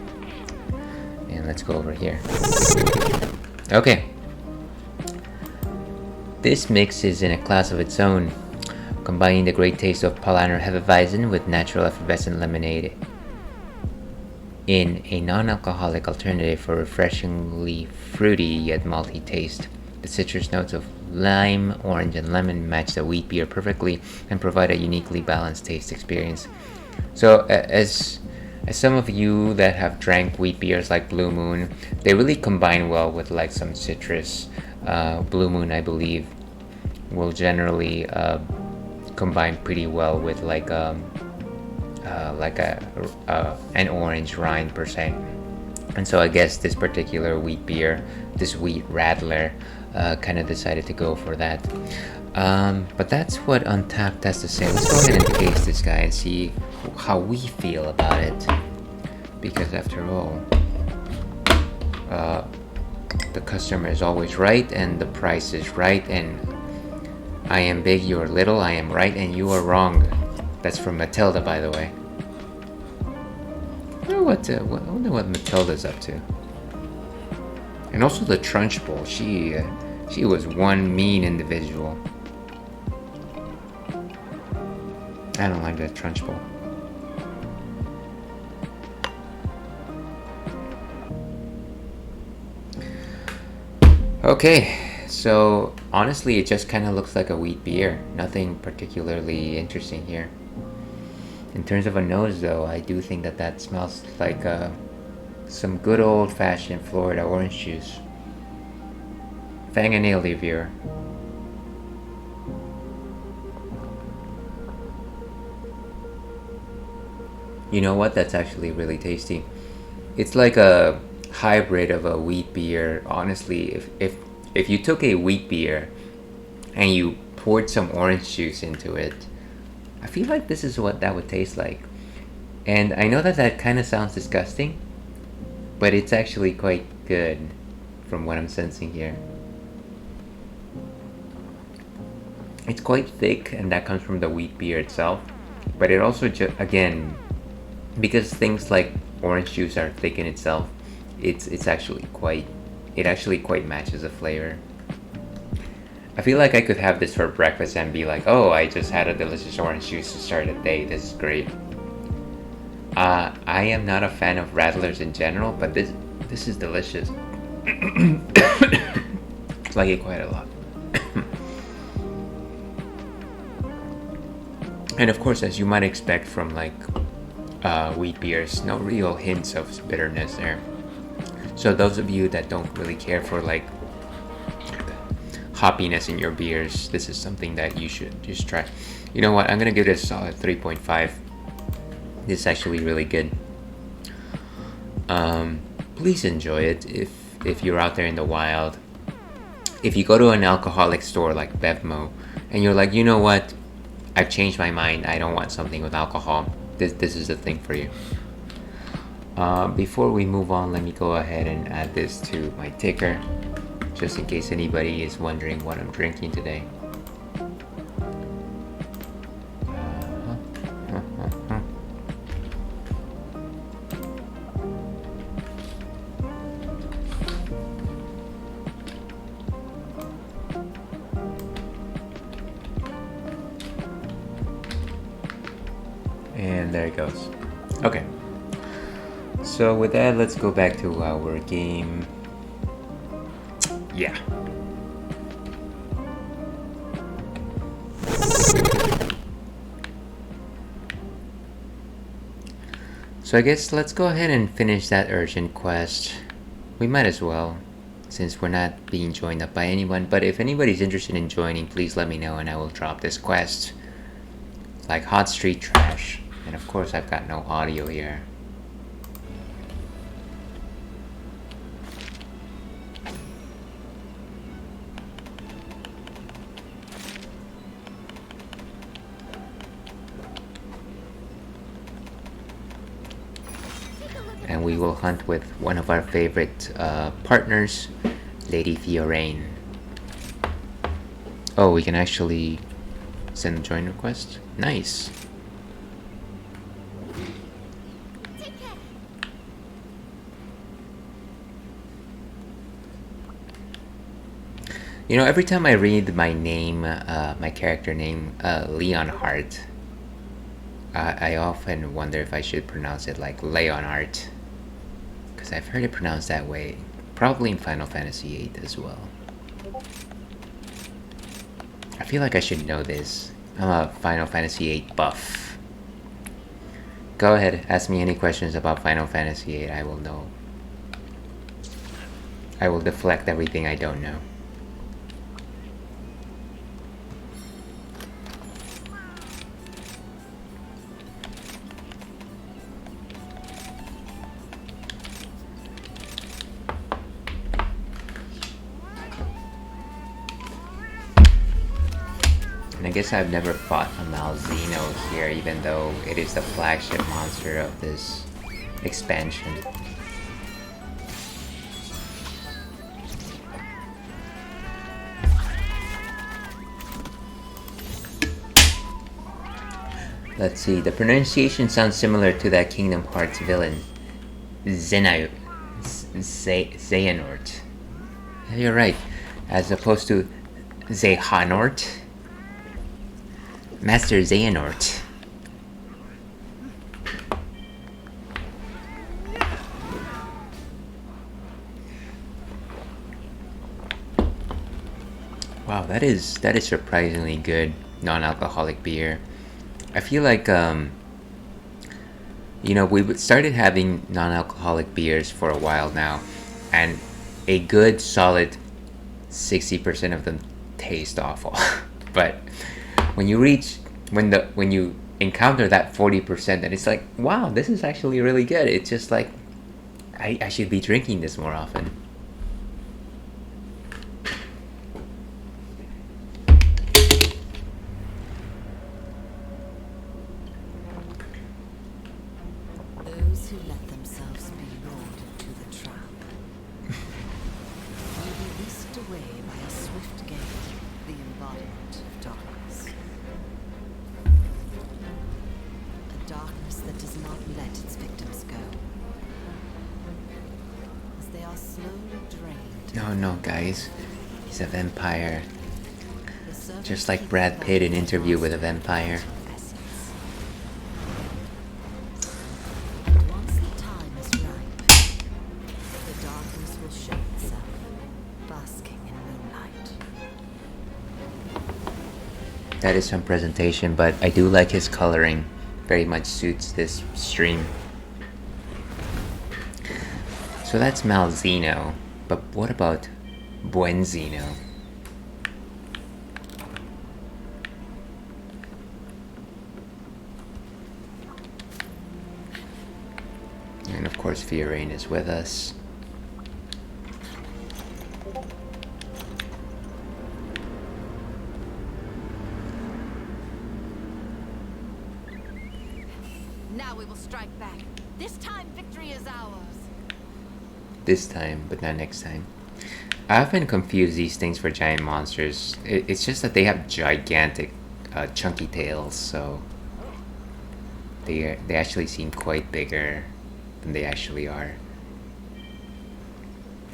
And let's go over here. Okay. This mix is in a class of its own, combining the great taste of Paulaner Hefeweizen with natural effervescent lemonade in a non-alcoholic alternative for refreshingly fruity yet malty taste. The citrus notes of lime, orange, and lemon match the wheat beer perfectly and provide a uniquely balanced taste experience. So, as some of you that have drank wheat beers like Blue Moon, they really combine well with like some citrus. Blue Moon, I believe, will generally combine pretty well with like an orange rind per se. And so I guess this particular wheat beer, this wheat Radler, kind of decided to go for that. But that's what Untapped has to say. Let's go ahead and taste this guy and see how we feel about it. Because after all, the customer is always right and the price is right, and I am big, you are little, I am right and you are wrong. That's from Matilda, by the way. I wonder what Matilda's up to. And also the Trunchbull, she was one mean individual. I don't like that Trunchbull. Okay, so honestly it just kind of looks like a wheat beer. Nothing particularly interesting here. In terms of a nose though, I do think that smells like some good old-fashioned Florida orange juice. Fang and nail viewer. You know what? That's actually really tasty. It's like a hybrid of a wheat beer. Honestly, if you took a wheat beer and you poured some orange juice into it, I feel like this is what that would taste like. And I know that kind of sounds disgusting, but it's actually quite good from what I'm sensing here. It's quite thick, and that comes from the wheat beer itself, but it also again, because things like orange juice are thick in itself, it actually quite matches the flavor. I feel like I could have this for breakfast and be like, oh, I just had a delicious orange juice to start the day, this is great. I am not a fan of Radlers in general, but this is delicious. I like it quite a lot. And of course, as you might expect from like wheat beers, no real hints of bitterness there. So those of you that don't really care for like hoppiness in your beers, this is something that you should just try. You know what? I'm gonna give this a solid 3.5. This is actually really good. Please enjoy it if you're out there in the wild. If you go to an alcoholic store like Bevmo and you're like, you know what? I've changed my mind. I don't want something with alcohol. This is the thing for you. Before we move on, let me go ahead and add this to my ticker, just in case anybody is wondering what I'm drinking today. And there it goes. Okay. So with that, let's go back to our game. Yeah. So I guess let's go ahead and finish that urgent quest. We might as well, since we're not being joined up by anyone. But if anybody's interested in joining, please let me know and I will drop this quest. It's like hot street trash. And of course I've got no audio here. And we will hunt with one of our favorite partners, Lady Fiorane. Oh, we can actually send a join request? Nice. You know, every time I read my name, my character name, Leonhardt, I often wonder if I should pronounce it like Leonhardt, because I've heard it pronounced that way Probably in Final Fantasy VIII as well. I feel like I should know this. I'm a Final Fantasy VIII buff. Go ahead, ask me any questions about Final Fantasy VIII, I will know. I will deflect everything I don't know. And I guess I've never fought a Malzeno here, even though it is the flagship monster of this expansion. Let's see, the pronunciation sounds similar to that Kingdom Hearts villain, Xehanort. Yeah, you're right, as opposed to Xehanort. Master Xehanort. Wow, that is surprisingly good non-alcoholic beer. I feel like you know, we started having non-alcoholic beers for a while now, and a good solid 60% of them taste awful. But when you encounter that 40%, then it's like, wow, this is actually really good. It's just like I should be drinking this more often. Those who let themselves be lured into the trap will be whisked away by a swift gate, the embodiment of darkness. A darkness that does not let its victims go, as they are slowly drained. No, guys, he's a vampire. The serpent Just like Brad Pitt in Interview with a Vampire. essence. And once the time is ripe, the darkness will show itself, basking in moonlight. That is some presentation, but I do like his coloring. Very much suits this stream. So that's Malzeno, but what about Buenzino? And of course Fiorine is with us. Now we will strike back. This time victory is ours. This time, but not next time. I often confuse these things for giant monsters. It's just that they have gigantic, chunky tails, so they actually seem quite bigger than they actually are.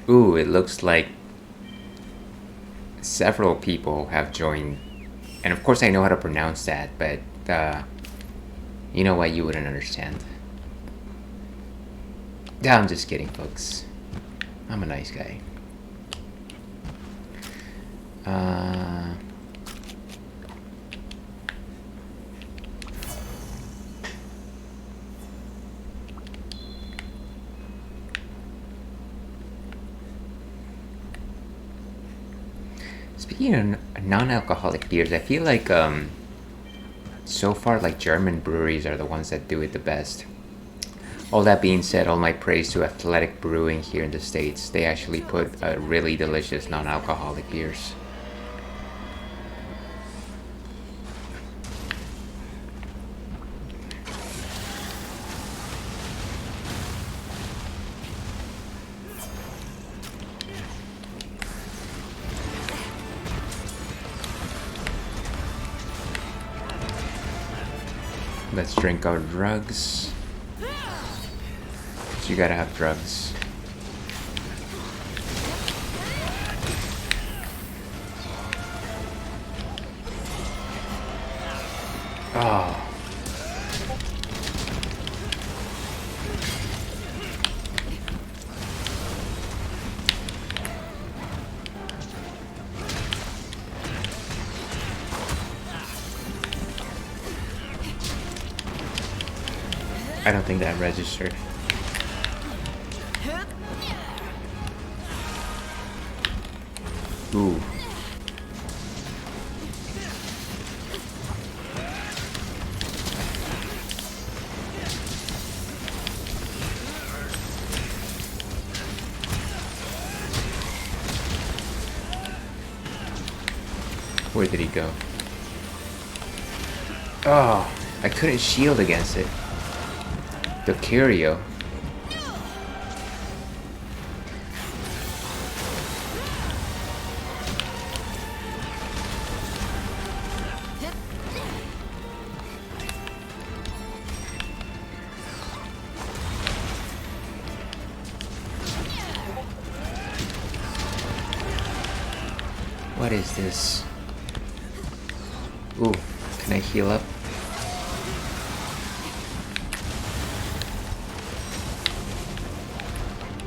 Ooh, it looks like several people have joined, and of course I know how to pronounce that, but you know what, you wouldn't understand. Yeah, I'm just kidding, folks. I'm a nice guy. Speaking of non-alcoholic beers, I feel like so far like German breweries are the ones that do it the best. All that being said, all my praise to Athletic Brewing here in the States. They actually put really delicious non-alcoholic beers. Let's drink our drugs. You gotta have drugs. Oh. I don't think that registered. Ooh. Where did he go? Oh, I couldn't shield against it. The curio. What is this? Ooh, can I heal up?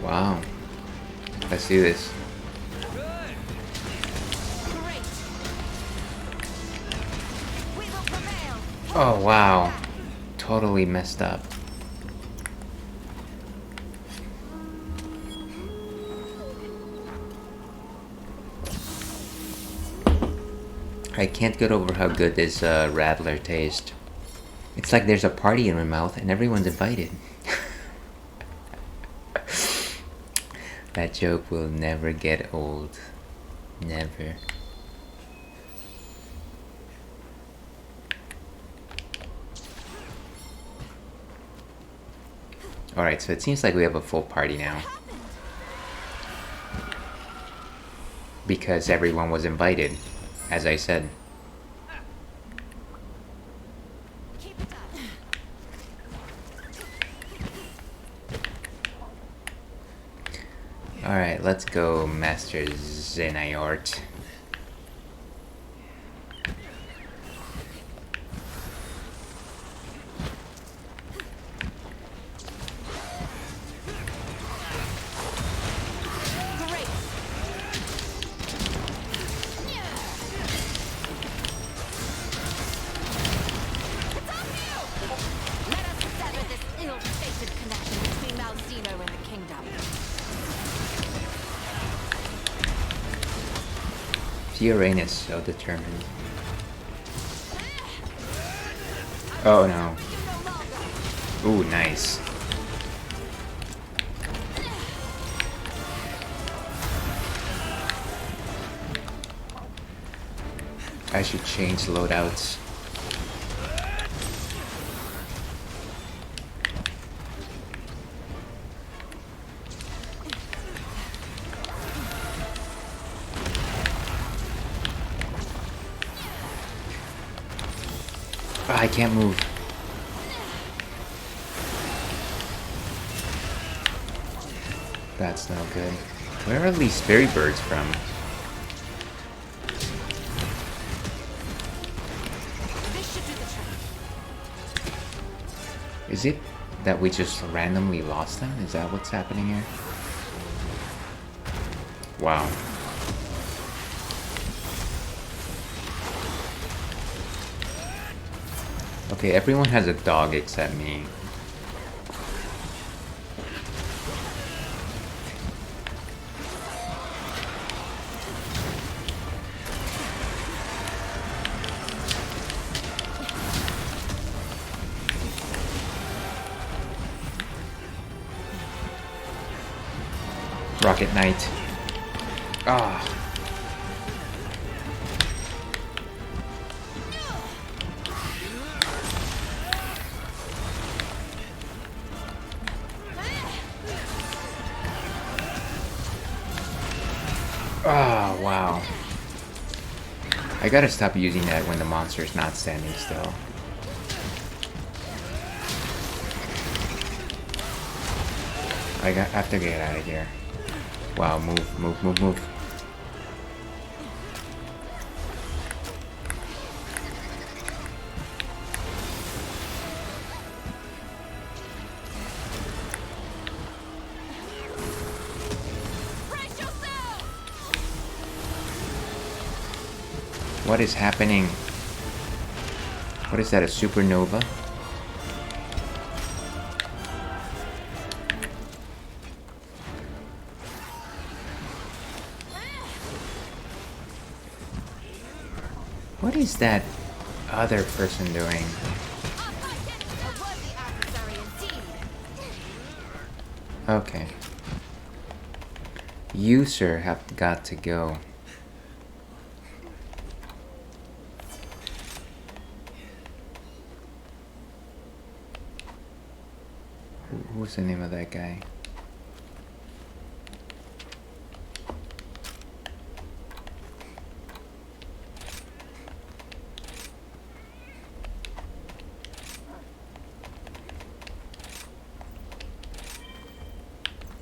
Wow. Let's do this. Oh wow. Totally messed up. I can't get over how good this Rattler tastes. It's like there's a party in my mouth and everyone's invited. That joke will never get old. Never. Alright, so it seems like we have a full party now. Because everyone was invited, as I said. Alright, let's go, Master Zenayort. Fiorane is so determined. Oh no. Ooh, nice. I should change loadouts. I can't move. That's no good. Where are these fairy birds from? Is it that we just randomly lost them? Is that what's happening here? Wow. Okay, everyone has a dog except me. Rocket Knight. Ah. Oh, wow. I gotta stop using that when the monster's not standing still. I have to get out of here. Wow, move, move, move, move. What is happening? What is that, a supernova? What is that other person doing? Okay. You, sir, have got to go. Who's the name of that guy?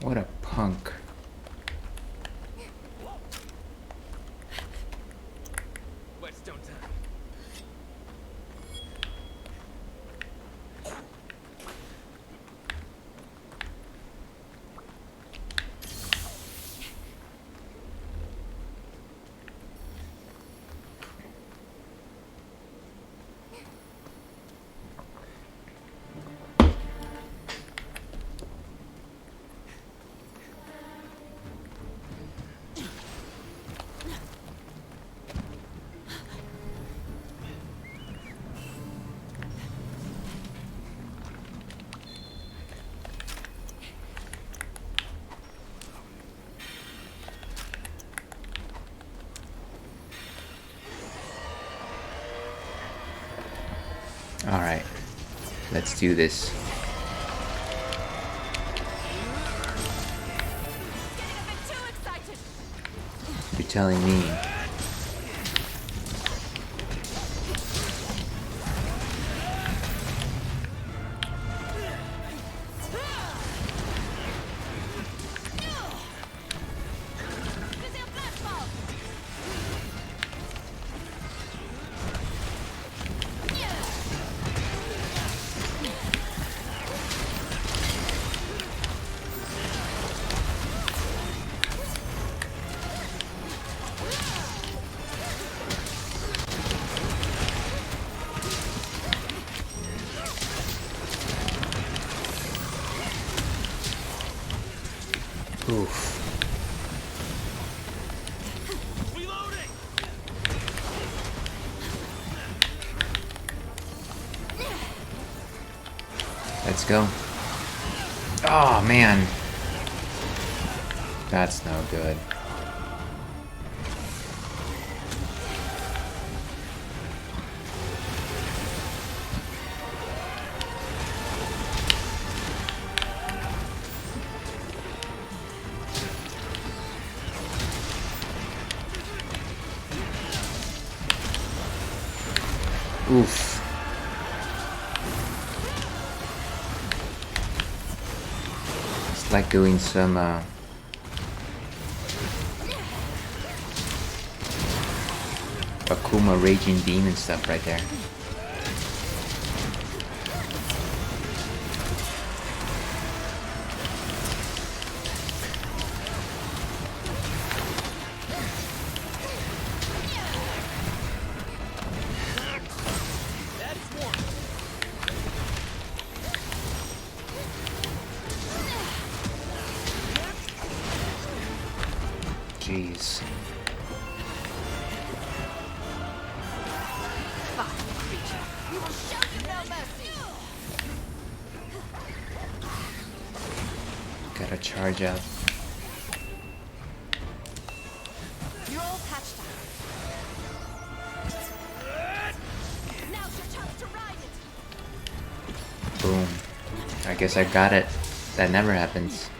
What a punk. Whetstone time. Alright, let's do this. You're telling me. Oof. Reloading. Let's go. Oh man. That's no good. Oof. It's like doing some Akuma Raging Demon stuff right there. Jeez. Gotta charge up. You're all patched up. Now's your chance to ride it. Boom. I guess I got it. That never happens.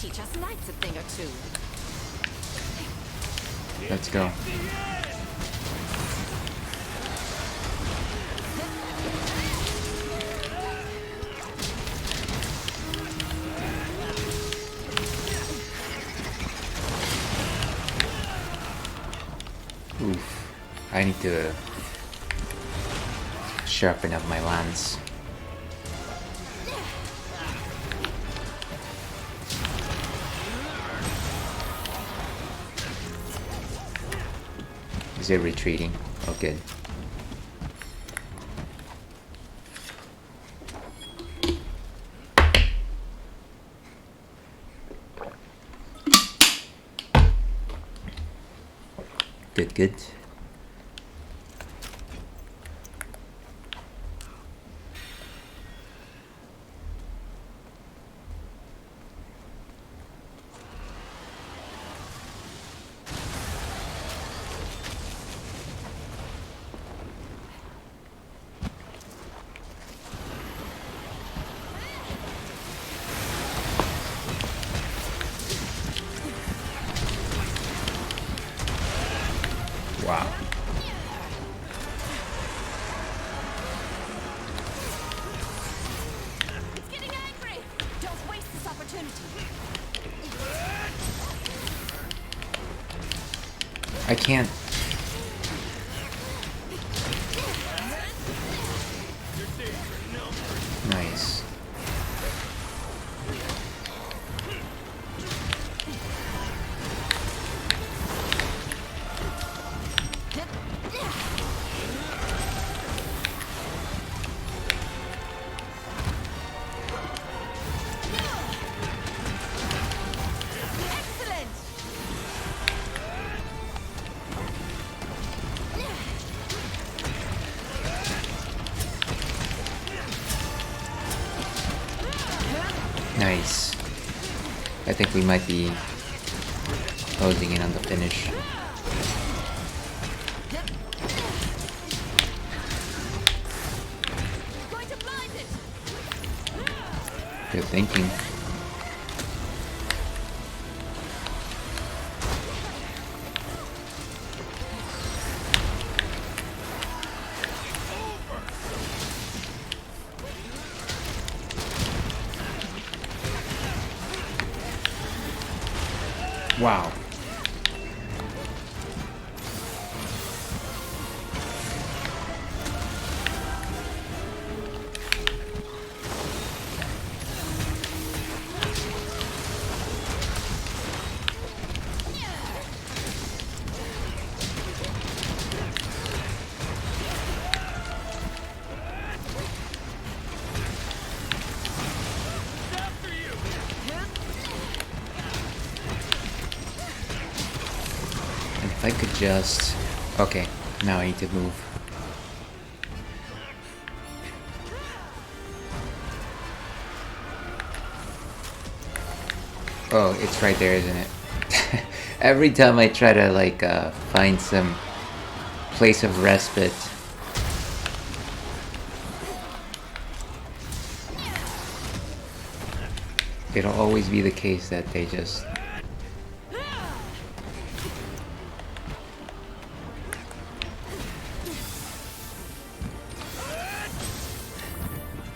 Teach us knights a thing or two. Let's go. Oof. I need to sharpen up my lance. Is it retreating? Oh, good. Good, good. Wow. It's getting angry! Don't waste this opportunity. I can't. Nice. Excellent! Nice. I think we might be closing in on the finish. Going to blind it! Good thinking. Wow. And if I could just... Okay, now I need to move. Oh, it's right there, isn't it? Every time I try to like find some place of respite, it'll always be the case that they just...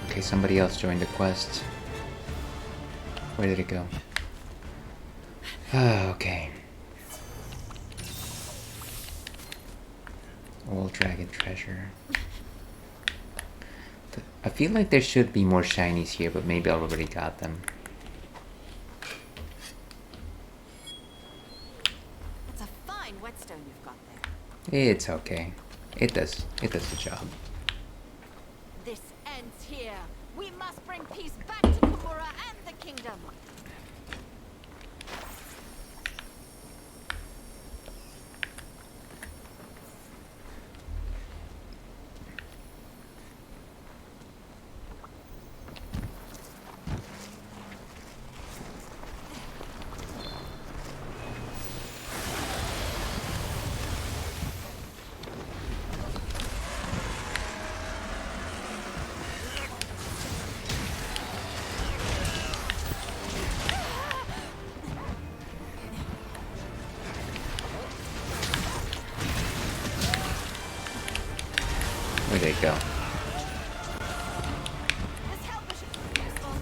Okay, somebody else joined the quest. Where did it go? Okay. Old dragon treasure. I feel like there should be more shinies here, but maybe I already got them. That's a fine whetstone you've got there. It's okay. It does the job. This ends here. We must bring peace back to Kumura and the kingdom. Where'd they go? This helper should be useful.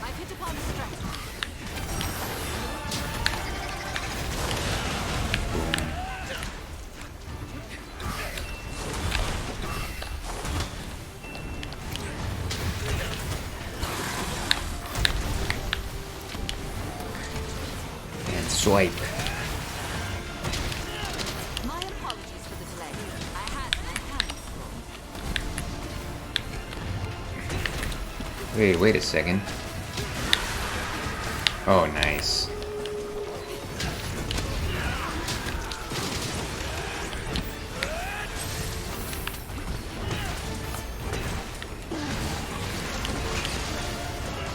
I've hit upon the strategy. And swipe. My Wait a second. Oh, nice.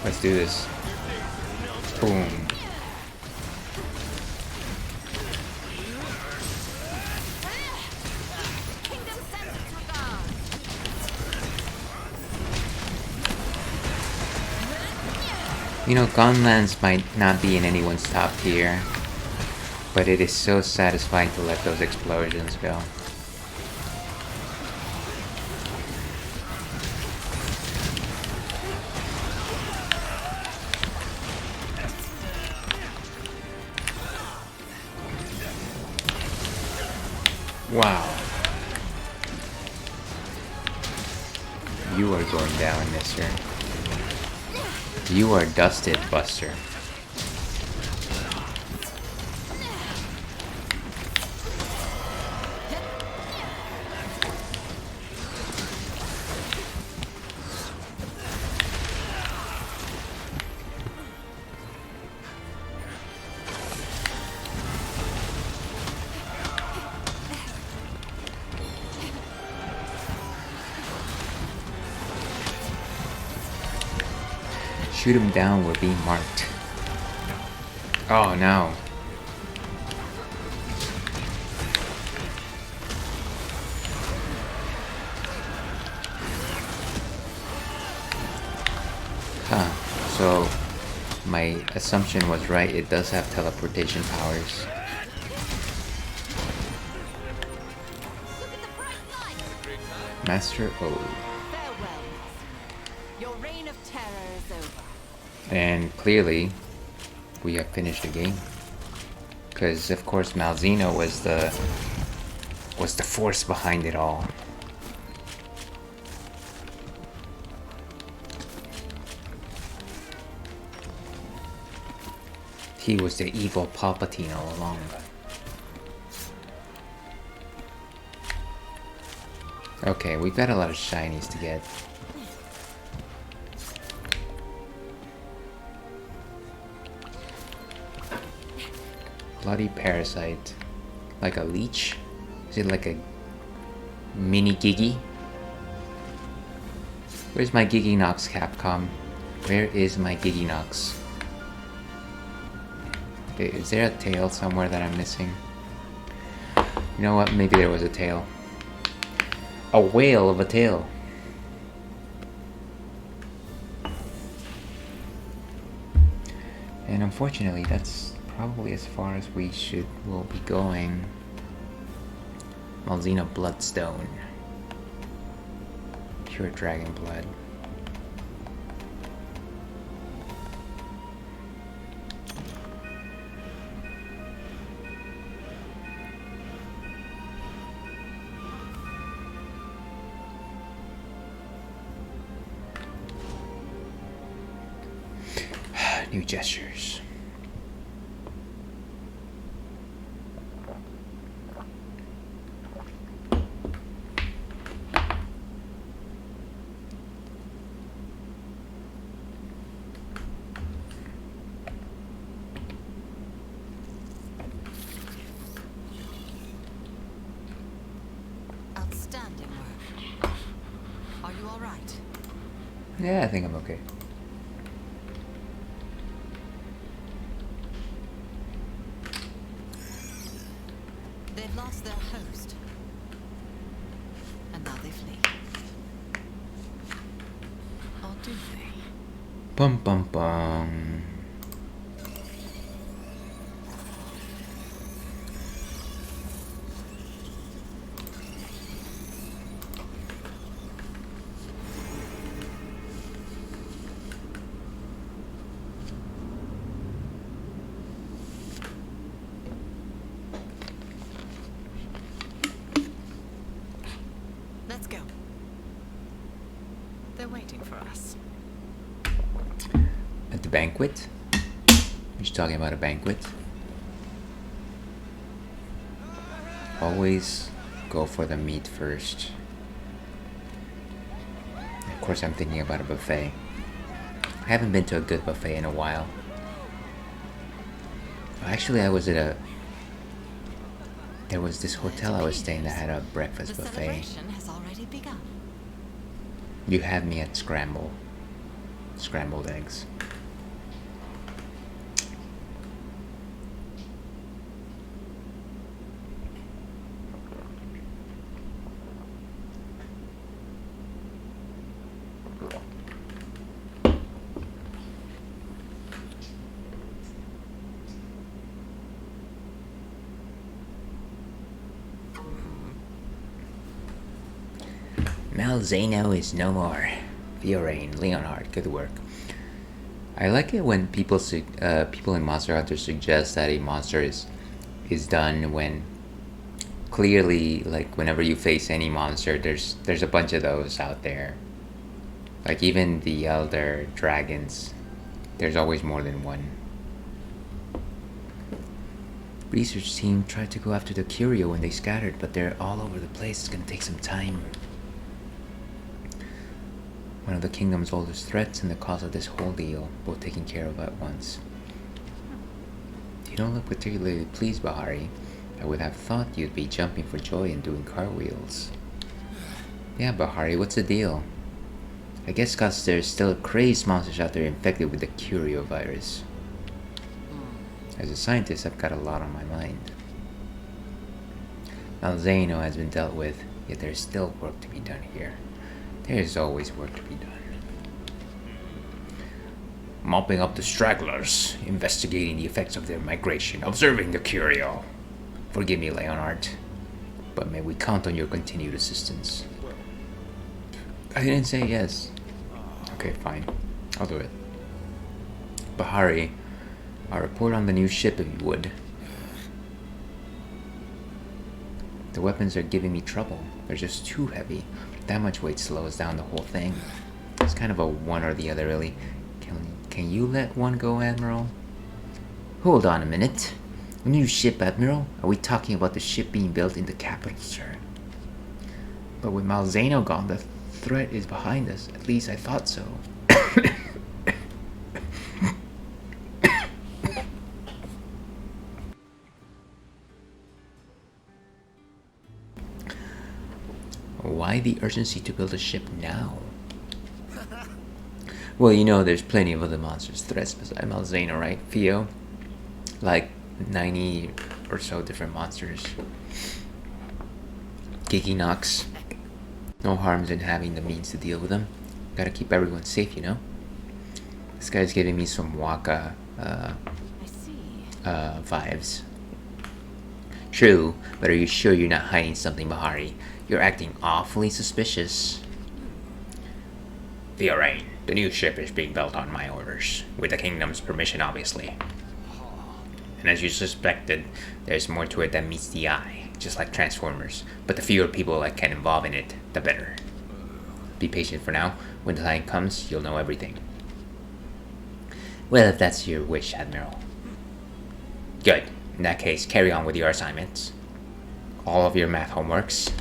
Let's do this. Boom. Kingdom sends its regards. You know, Gunlands might not be in anyone's top tier, but it is so satisfying to let those explosions go. Wow. You are going down, mister. You are dusted, Buster. Shoot him down, we're being marked. Oh no. Huh. So my assumption was right, it does have teleportation powers. Look at the bright light. Master O. Farewell. Your reign of terror is over. And clearly, we have finished the game. Because of course Malzeno was the force behind it all. He was the evil Palpatine all along. Okay, we've got a lot of shinies to get. Bloody parasite. Like a leech? Is it like a mini Gigi? Where's my Giginox, Capcom? Where is my Giginox? Okay, is there a tail somewhere that I'm missing? You know what? Maybe there was a tail. A whale of a tail. And unfortunately, that's probably as far as will be going. Malzeno Bloodstone. Pure dragon blood. New gestures. Outstanding work. Are you all right? Yeah, I think I'm okay. They've lost their host. And now they flee. Or do they? Bum bum bum. Let's go. They're waiting for us. At the banquet? You're talking about a banquet? Always go for the meat first. Of course, I'm thinking about a buffet. haven't been to a good buffet in a while. Actually, I was at a... There was this hotel I was staying that had a breakfast The buffet. celebration has already begun. You had me at scrambled eggs. Malzeno is no more. Fiorain, Leonhard, good work. I like it when people in Monster Hunter suggest that a monster is done when clearly, like, whenever you face any monster, there's a bunch of those out there. Like even the elder dragons, there's always more than one. Research team tried to go after the curio when they scattered, but they're all over the place. It's gonna take some time. One of the kingdom's oldest threats and the cause of this whole deal, both taken care of at once. You don't look particularly pleased, Bahari. I would have thought you'd be jumping for joy and doing cartwheels. Yeah, Bahari, what's the deal? I guess cause there's still crazed monsters out there infected with the curio virus. As a scientist, I've got a lot on my mind. Malzeno has been dealt with, yet there's still work to be done here. There's always work to be done. Mopping up the stragglers, investigating the effects of their migration, observing the curio. Forgive me, Leonhard, but may we count on your continued assistance? I didn't say yes. Okay, fine. I'll do it. Bahari, I'll report on the new ship if you would. The weapons are giving me trouble. They're just too heavy. That much weight slows down the whole thing. It's kind of a one or the other, really. Can you let one go, Admiral? Hold on a minute. A new ship, Admiral? Are we talking about the ship being built in the capital, sir? But with Malzeno gone, the threat is behind us. At least I thought so. Why the urgency to build a ship now? Well, you know, there's plenty of other monsters threats besides Malzeno, right, Theo? Like 90 or so different monsters. Giginox. No harms in having the means to deal with them. Gotta keep everyone safe, you know? This guy's giving me some Waka I see. vibes. True, but are you sure you're not hiding something, Bahari? You're acting awfully suspicious. Fiorain, the new ship is being built on my orders, with the kingdom's permission, obviously. And as you suspected, there's more to it than meets the eye, just like Transformers. But the fewer people that can involve in it, the better. Be patient for now. When the time comes, you'll know everything. Well, if that's your wish, Admiral. Good. In that case, carry on with your assignments. All of your math homeworks.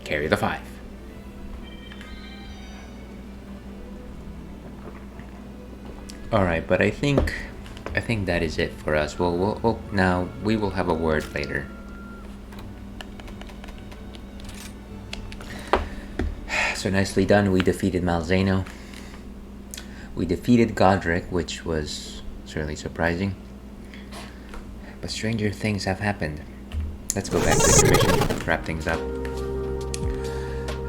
Carry the 5. Alright, but I think that is it for us. We'll now we will have a word later. So nicely done. We defeated Malzeno. We defeated Godrick, which was certainly surprising. But stranger things have happened. Let's go back to the mission, wrap things up.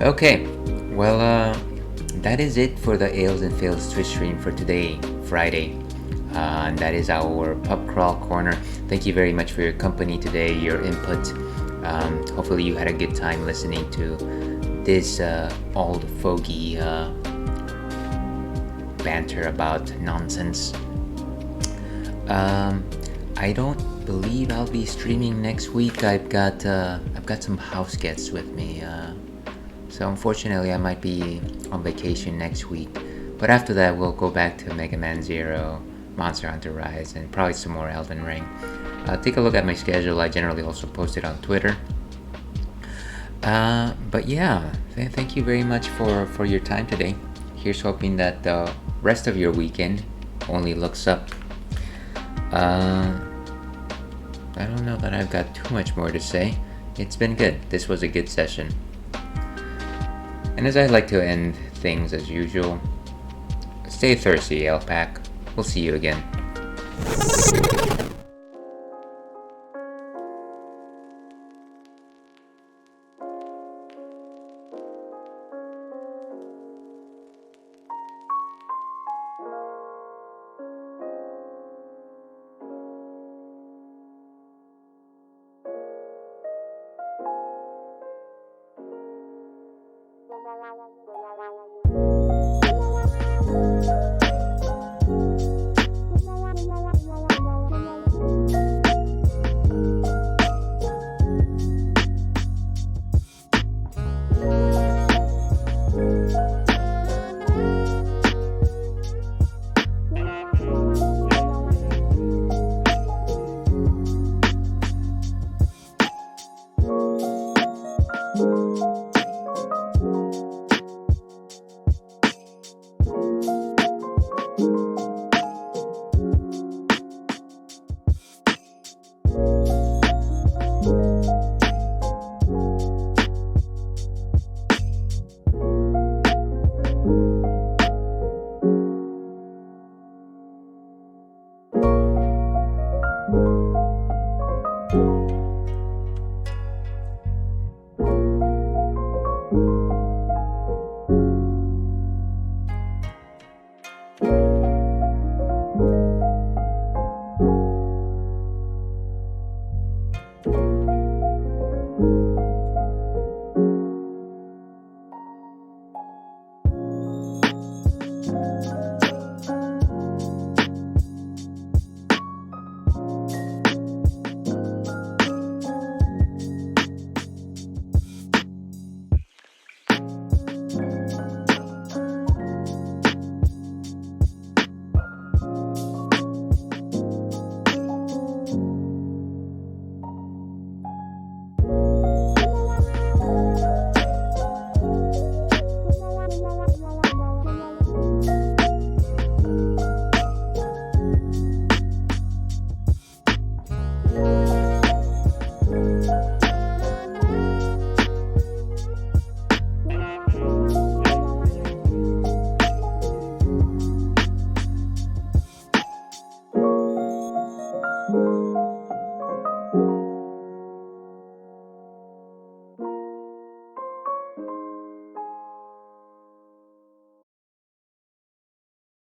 Okay, well, that is it for the Ales and Fails Twitch stream for today, Friday. And that is our pub crawl corner. Thank you very much for your company today, your input. Hopefully you had a good time listening to this old fogey banter about nonsense. I don't believe I'll be streaming next week. I've got some house guests with me, so unfortunately I might be on vacation next week. But after that, we'll go back to Mega Man Zero, Monster Hunter Rise, and probably some more Elden Ring. Take a look at my schedule. I generally also post it on Twitter. But yeah, thank you very much for your time today. here's hoping that the rest of your weekend only looks up. I don't know that I've got too much more to say. It's been good. This was a good session. And as I like to end things as usual, stay thirsty, Pack. We'll see you again. you.